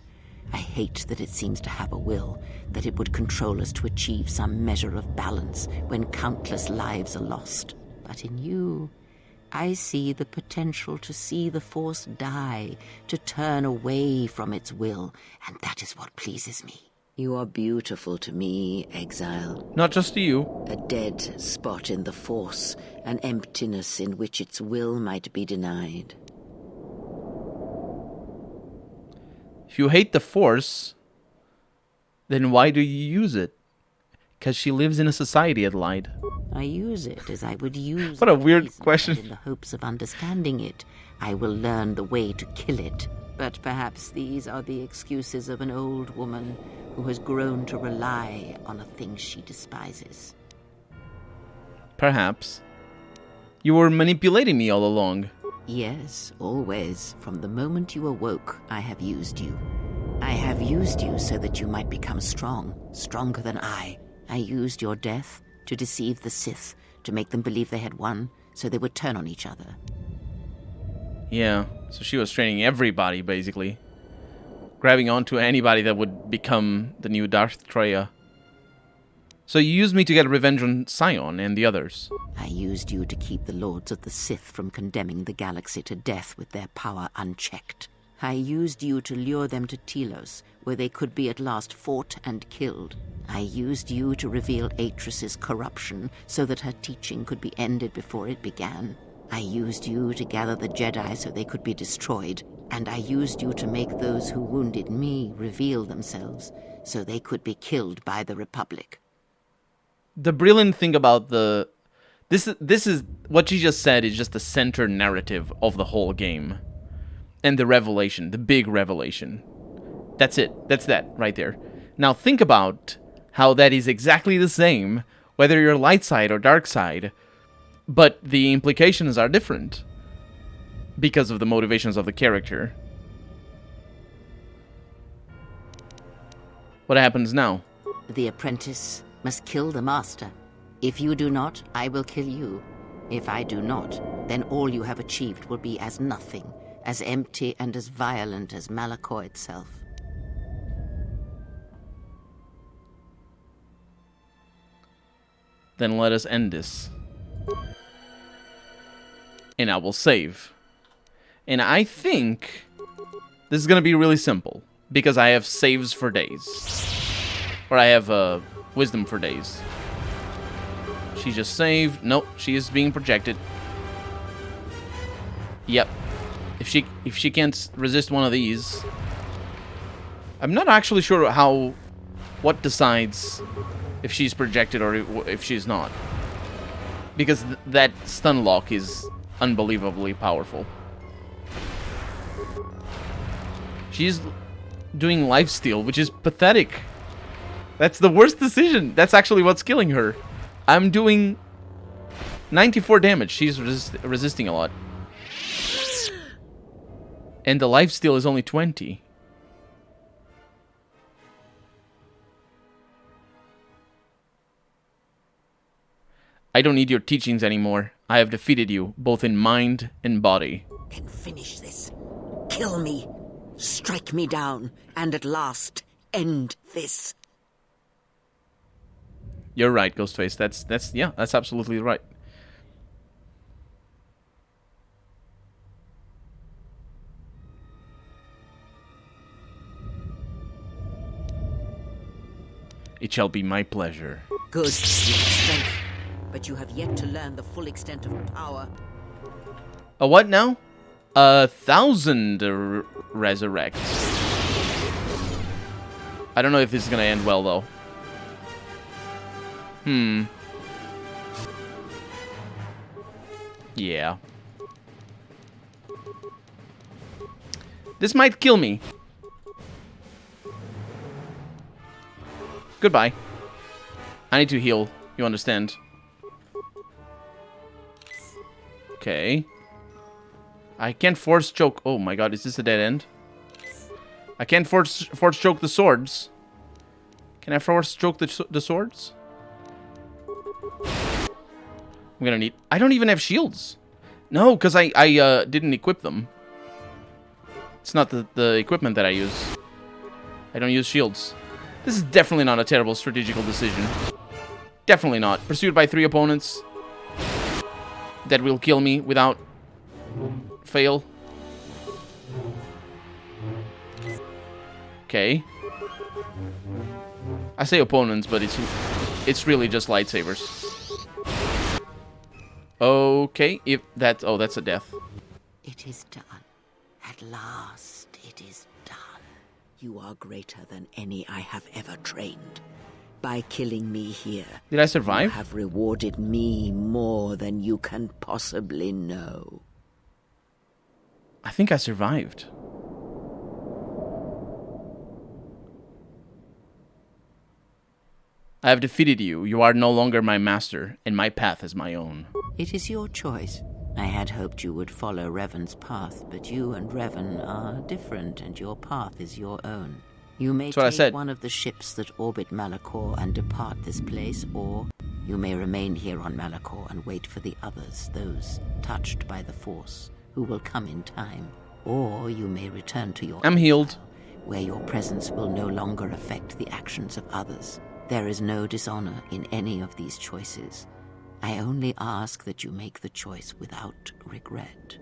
I hate that it seems to have a will, that it would control us to achieve some measure of balance when countless lives are lost. But in you, I see the potential to see the Force die, to turn away from its will, and that is what pleases me. You are beautiful to me, Exile. Not just to you. A dead spot in the Force, an emptiness in which its will might be denied. If you hate the Force, then why do you use it? Because she lives in a society, it lied. I use it as I would use What a weird question. In the hopes of understanding it, I will learn the way to kill it. But perhaps these are the excuses of an old woman who has grown to rely on a thing she despises. Perhaps. You were manipulating me all along. Yes, always. From the moment you awoke, I have used you. I have used you so that you might become strong, stronger than I. I used your death to deceive the Sith, to make them believe they had won, so they would turn on each other. Yeah, so she was training everybody, basically. Grabbing onto anybody that would become the new Darth Treya. So you used me to get revenge on Sion and the others. I used you to keep the Lords of the Sith from condemning the galaxy to death with their power unchecked. I used you to lure them to Telos, where they could be at last fought and killed. I used you to reveal Atris's corruption so that her teaching could be ended before it began. I used you to gather the Jedi so they could be destroyed, and I used you to make those who wounded me reveal themselves so they could be killed by the Republic. The brilliant thing about this is what you just said is just the center narrative of the whole game. And the revelation, the big revelation. That's it. That's that right there. Now think about how that is exactly the same, whether you're light side or dark side, but the implications are different because of the motivations of the character. What happens now? The apprentice must kill the master. If you do not, I will kill you. If I do not, then all you have achieved will be as nothing, as empty and as violent as Malakor itself. Then let us end this. And I will save. And I think this is going to be really simple, because I have saves for days. Or I have wisdom for days. She just saved. Nope, she is being projected. Yep. If she can't resist one of these, I'm not actually sure what decides if she's projected or if she's not, because that stun lock is unbelievably powerful. She's doing lifesteal, which is pathetic. That's the worst decision. That's actually what's killing her. I'm doing 94 damage. She's resisting a lot. And the lifesteal is only 20. I don't need your teachings anymore. I have defeated you, both in mind and body. Then finish this. Kill me. Strike me down. And at last, end this. You're right, Ghostface. That's absolutely right. It shall be my pleasure. Good strength, but you have yet to learn the full extent of power. A what now? 1,000 resurrect. I don't know if this is gonna end well though. Yeah. This might kill me. Goodbye. I need to heal. You understand? Okay. I can't force choke. Oh my god, is this a dead end? I can't force choke the swords. Can I force choke the swords? I'm gonna need... I don't even have shields. No, because I didn't equip them. It's not the equipment that I use. I don't use shields. This is definitely not a terrible strategical decision. Definitely not. Pursued by 3 opponents that will kill me without fail. Okay. I say opponents, but it's really just lightsabers. Okay, if that... Oh, that's a death. It is done. At last, it is done. You are greater than any I have ever trained. By killing me here... Did I survive? You have rewarded me more than you can possibly know. I think I survived. I have defeated you. You are no longer my master, and my path is my own. It is your choice. I had hoped you would follow Revan's path, but you and Revan are different, and your path is your own. You may take one of the ships that orbit Malachor and depart this place, or you may remain here on Malachor and wait for the others, those touched by the Force, who will come in time. Or you may return to your I'm healed. Where your presence will no longer affect the actions of others. There is no dishonor in any of these choices. I only ask that you make the choice without regret.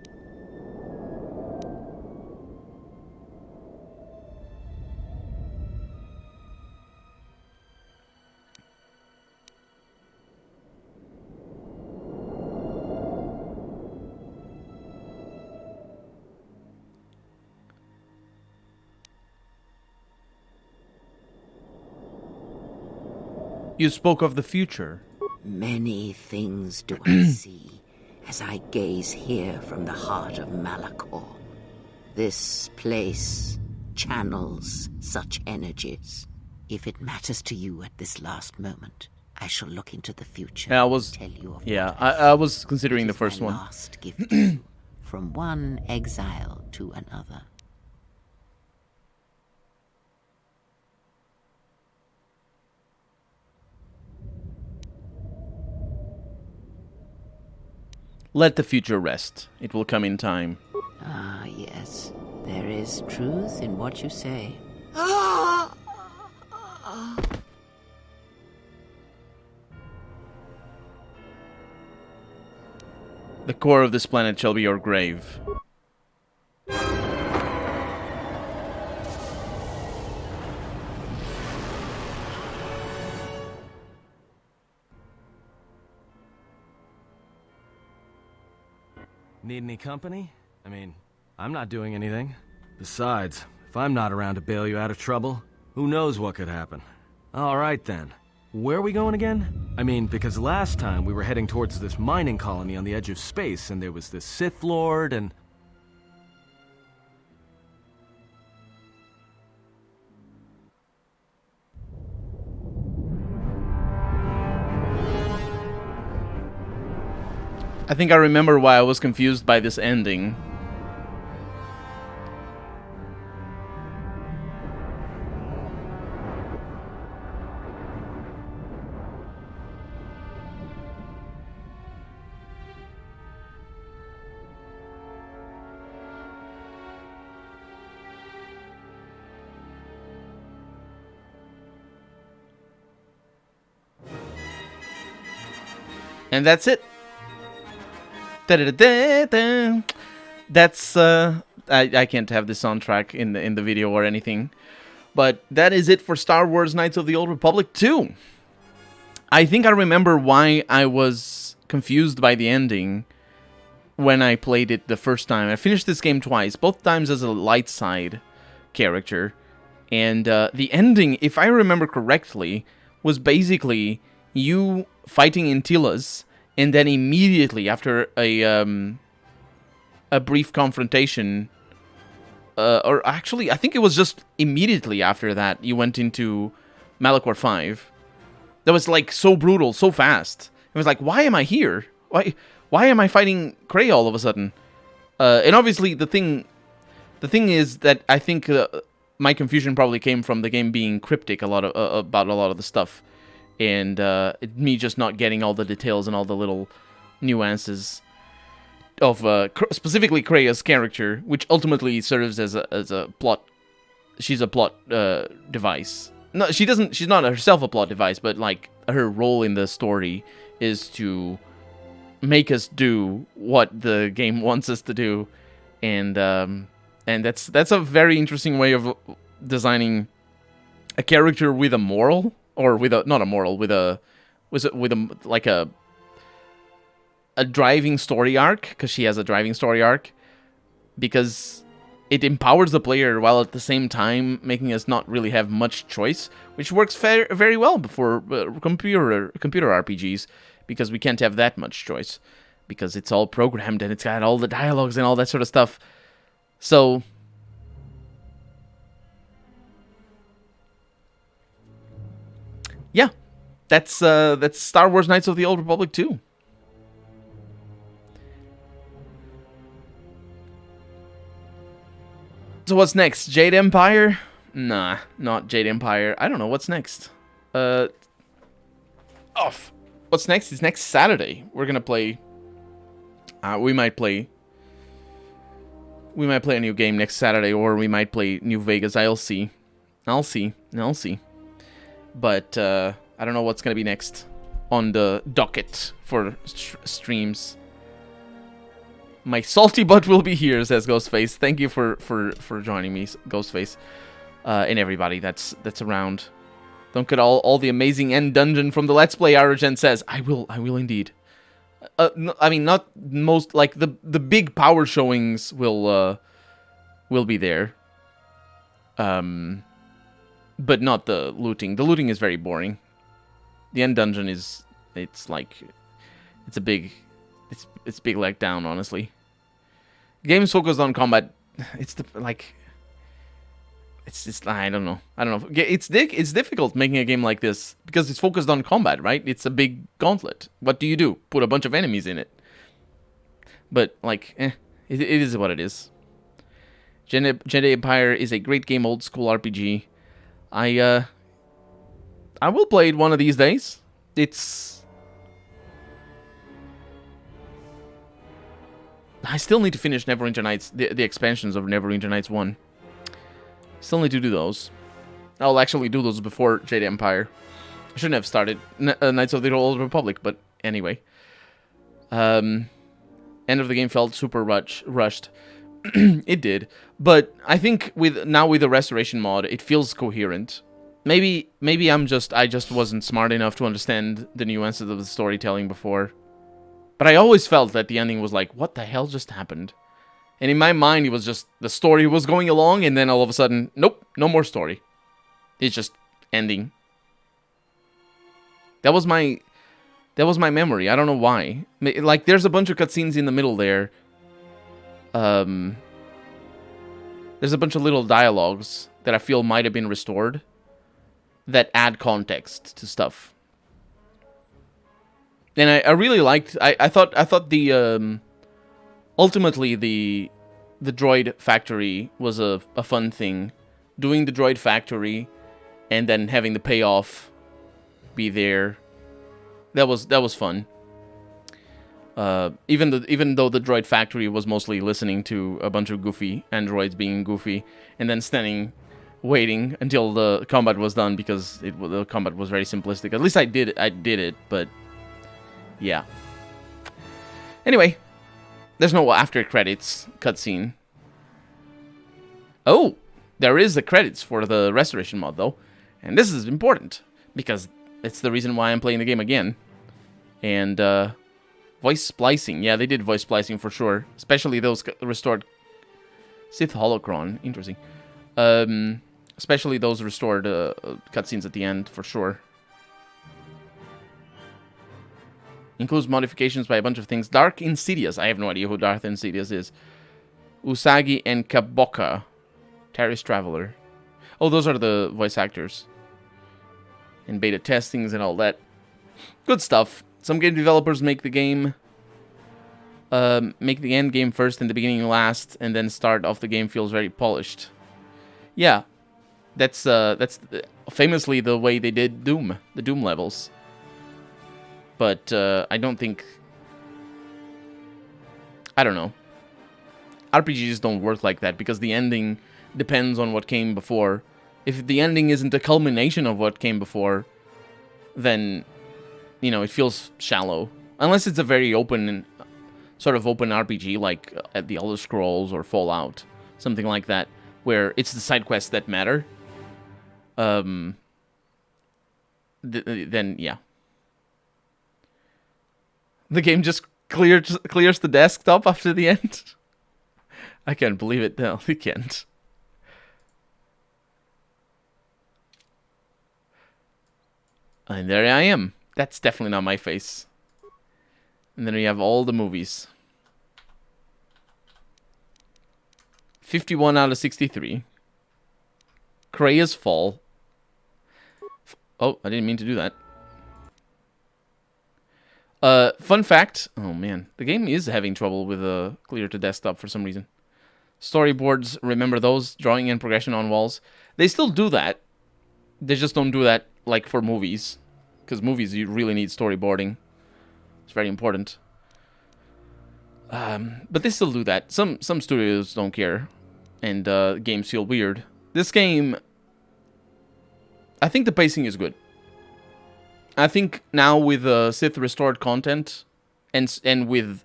You spoke of the future. Many things do I see as I gaze here from the heart of Malachor. This place channels such energies. If it matters to you at this last moment, I shall look into the future and tell you of I was considering the first one. Last gift to you, from one exile to another. Let the future rest. It will come in time. Ah, yes. There is truth in what you say. The core of this planet shall be your grave. Need any company? I mean, I'm not doing anything. Besides, if I'm not around to bail you out of trouble, who knows what could happen. All right then. Where are we going again? I mean, because last time we were heading towards this mining colony on the edge of space, and there was this Sith Lord, and... I think I remember why I was confused by this ending. And that's it. Da-da-da-da-da. That's I can't have the soundtrack in the video or anything. But that is it for Star Wars Knights of the Old Republic 2. I think I remember why I was confused by the ending when I played it the first time. I finished this game twice, both times as a light side character. And the ending, if I remember correctly, was basically you fighting in Tilas, and then immediately after a brief confrontation, or actually, I think it was just immediately after that, you went into Malachor 5. That was like so brutal, so fast. It was like, why am I here? Why am I fighting Krei all of a sudden? And obviously, the thing is that I think my confusion probably came from the game being cryptic about a lot of the stuff, and me just not getting all the details and all the little nuances of specifically Kreia's character, which ultimately serves as a plot. She's a plot device. No, she doesn't. She's not herself a plot device, but like her role in the story is to make us do what the game wants us to do, and that's a very interesting way of designing a character with a moral, or with a not a moral, with a like a driving story arc, because she has a driving story arc, because it empowers the player while at the same time making us not really have much choice, which works very well for computer RPGs, because we can't have that much choice, because it's all programmed and it's got all the dialogues and all that sort of stuff. So yeah, that's Star Wars Knights of the Old Republic 2. So what's next? Jade Empire? Nah, not Jade Empire. I don't know what's next. What's next is next Saturday. We're gonna play. We might play a new game next Saturday, or we might play New Vegas. I'll see. But I don't know what's gonna be next on the docket for streams. My salty butt will be here, says Ghostface. Thank you for joining me, Ghostface, and everybody that's around. Don't get all the amazing end dungeon from the Let's Play. Aragen says, I will indeed. I mean, not most, like the big power showings will be there. But not the looting. The looting is very boring. The end dungeon it's a big letdown, honestly. Games focused on combat, it's just I don't know. It's difficult making a game like this because it's focused on combat, right? It's a big gauntlet. What do you do? Put a bunch of enemies in it. But it is what it is. Jedi Empire is a great game, old school RPG. I will play it one of these days. I still need to finish Neverwinter Nights, the expansions of Neverwinter Nights 1. Still need to do those. I'll actually do those before Jade Empire. I shouldn't have started Knights of the Old Republic, but anyway. End of the game felt super rushed. It did. But I think with the restoration mod, it feels coherent. Maybe I just wasn't smart enough to understand the nuances of the storytelling before. But I always felt that the ending was like, what the hell just happened? And in my mind, it was just the story was going along, and then all of a sudden, nope, no more story. It's just ending. That was my memory. I don't know why. Like, there's a bunch of cutscenes in the middle there. There's a bunch of little dialogues that I feel might have been restored that add context to stuff. And I really liked. I thought the ultimately the droid factory was a fun thing. Doing the droid factory and then having the payoff be there. That was fun. Even though the droid factory was mostly listening to a bunch of goofy androids being goofy, and then standing, waiting until the combat was done because the combat was very simplistic. At least I did it, but yeah. Anyway, there's no after credits cutscene. Oh, there is the credits for the restoration mod though, and this is important because it's the reason why I'm playing the game again. And voice splicing, yeah, they did voice splicing for sure, especially those restored Sith holocron. Interesting. Especially those restored cutscenes at the end for sure. Includes modifications by a bunch of things. Dark Insidious. I have no idea who Darth Insidious is. Usagi and Kaboka. Taris Traveler. Oh, those are the voice actors. And beta testings and all that. Good stuff. Some game developers make the game... make the end game first and the beginning last. And then start off the game feels very polished. Yeah. That's famously the way they did Doom. The Doom levels. But I don't think... I don't know. RPGs don't work like that because the ending depends on what came before. If the ending isn't a culmination of what came before, then, you know, it feels shallow. Unless it's a very open, sort of open RPG like at the Elder Scrolls or Fallout. Something like that, where it's the side quests that matter. Then, yeah. The game just clears the desktop after the end. I can't believe it. No, it can't. And there I am. That's definitely not my face. And then we have all the movies. 51 out of 63. Krea's Fall. Oh, I didn't mean to do that. Fun fact. Oh, man. The game is having trouble with clear to desktop for some reason. Storyboards, remember those? Drawing and progression on walls. They still do that. They just don't do that, like, for movies. Because movies, you really need storyboarding. It's very important. But they still do that. Some studios don't care. And games feel weird. This game... I think the pacing is good. I think now with Sith restored content and with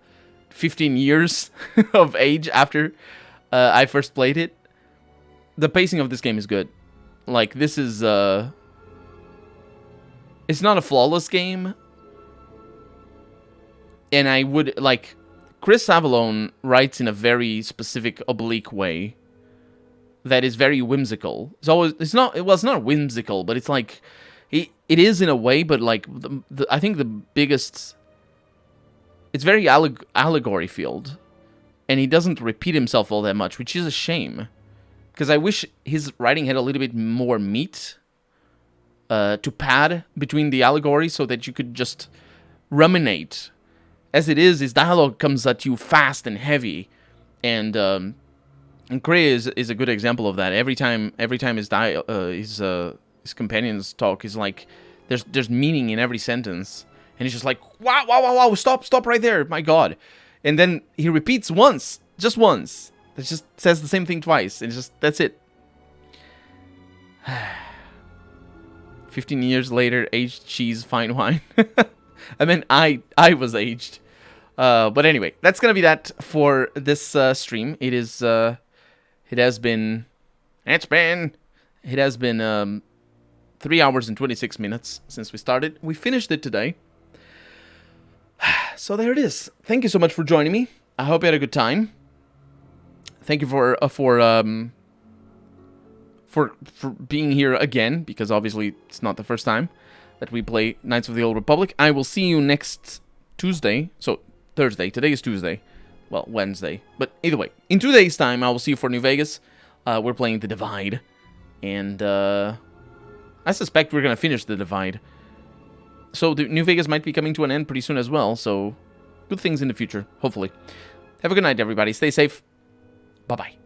15 years of age after I first played it, the pacing of this game is good. Like, this is... it's not a flawless game. And I would, like... Chris Avallone writes in a very specific, oblique way that is very whimsical. It's not whimsical, but it's like... It is in a way, but like I think the biggest, it's very allegory filled, and he doesn't repeat himself all that much, which is a shame, because I wish his writing had a little bit more meat to pad between the allegory, so that you could just ruminate. As it is, his dialogue comes at you fast and heavy, and Krea is a good example of that. Every time his companions talk is like there's meaning in every sentence, and he's just like wow, stop right there, my god. And then he repeats just once, that just says the same thing twice, and that's it. 15 years later, aged cheese, fine wine. I mean, I was aged, but anyway, that's gonna be that for this stream. It has been 3 hours and 26 minutes since we started. We finished it today. So there it is. Thank you so much for joining me. I hope you had a good time. Thank you for being here again, because obviously it's not the first time that we play Knights of the Old Republic. I will see you next Tuesday. So Thursday. Today is Tuesday. Well, Wednesday. But either way, in 2 days' time, I will see you for New Vegas. We're playing The Divide. And I suspect we're going to finish The Divide. So the New Vegas might be coming to an end pretty soon as well. So good things in the future, hopefully. Have a good night, everybody. Stay safe. Bye-bye.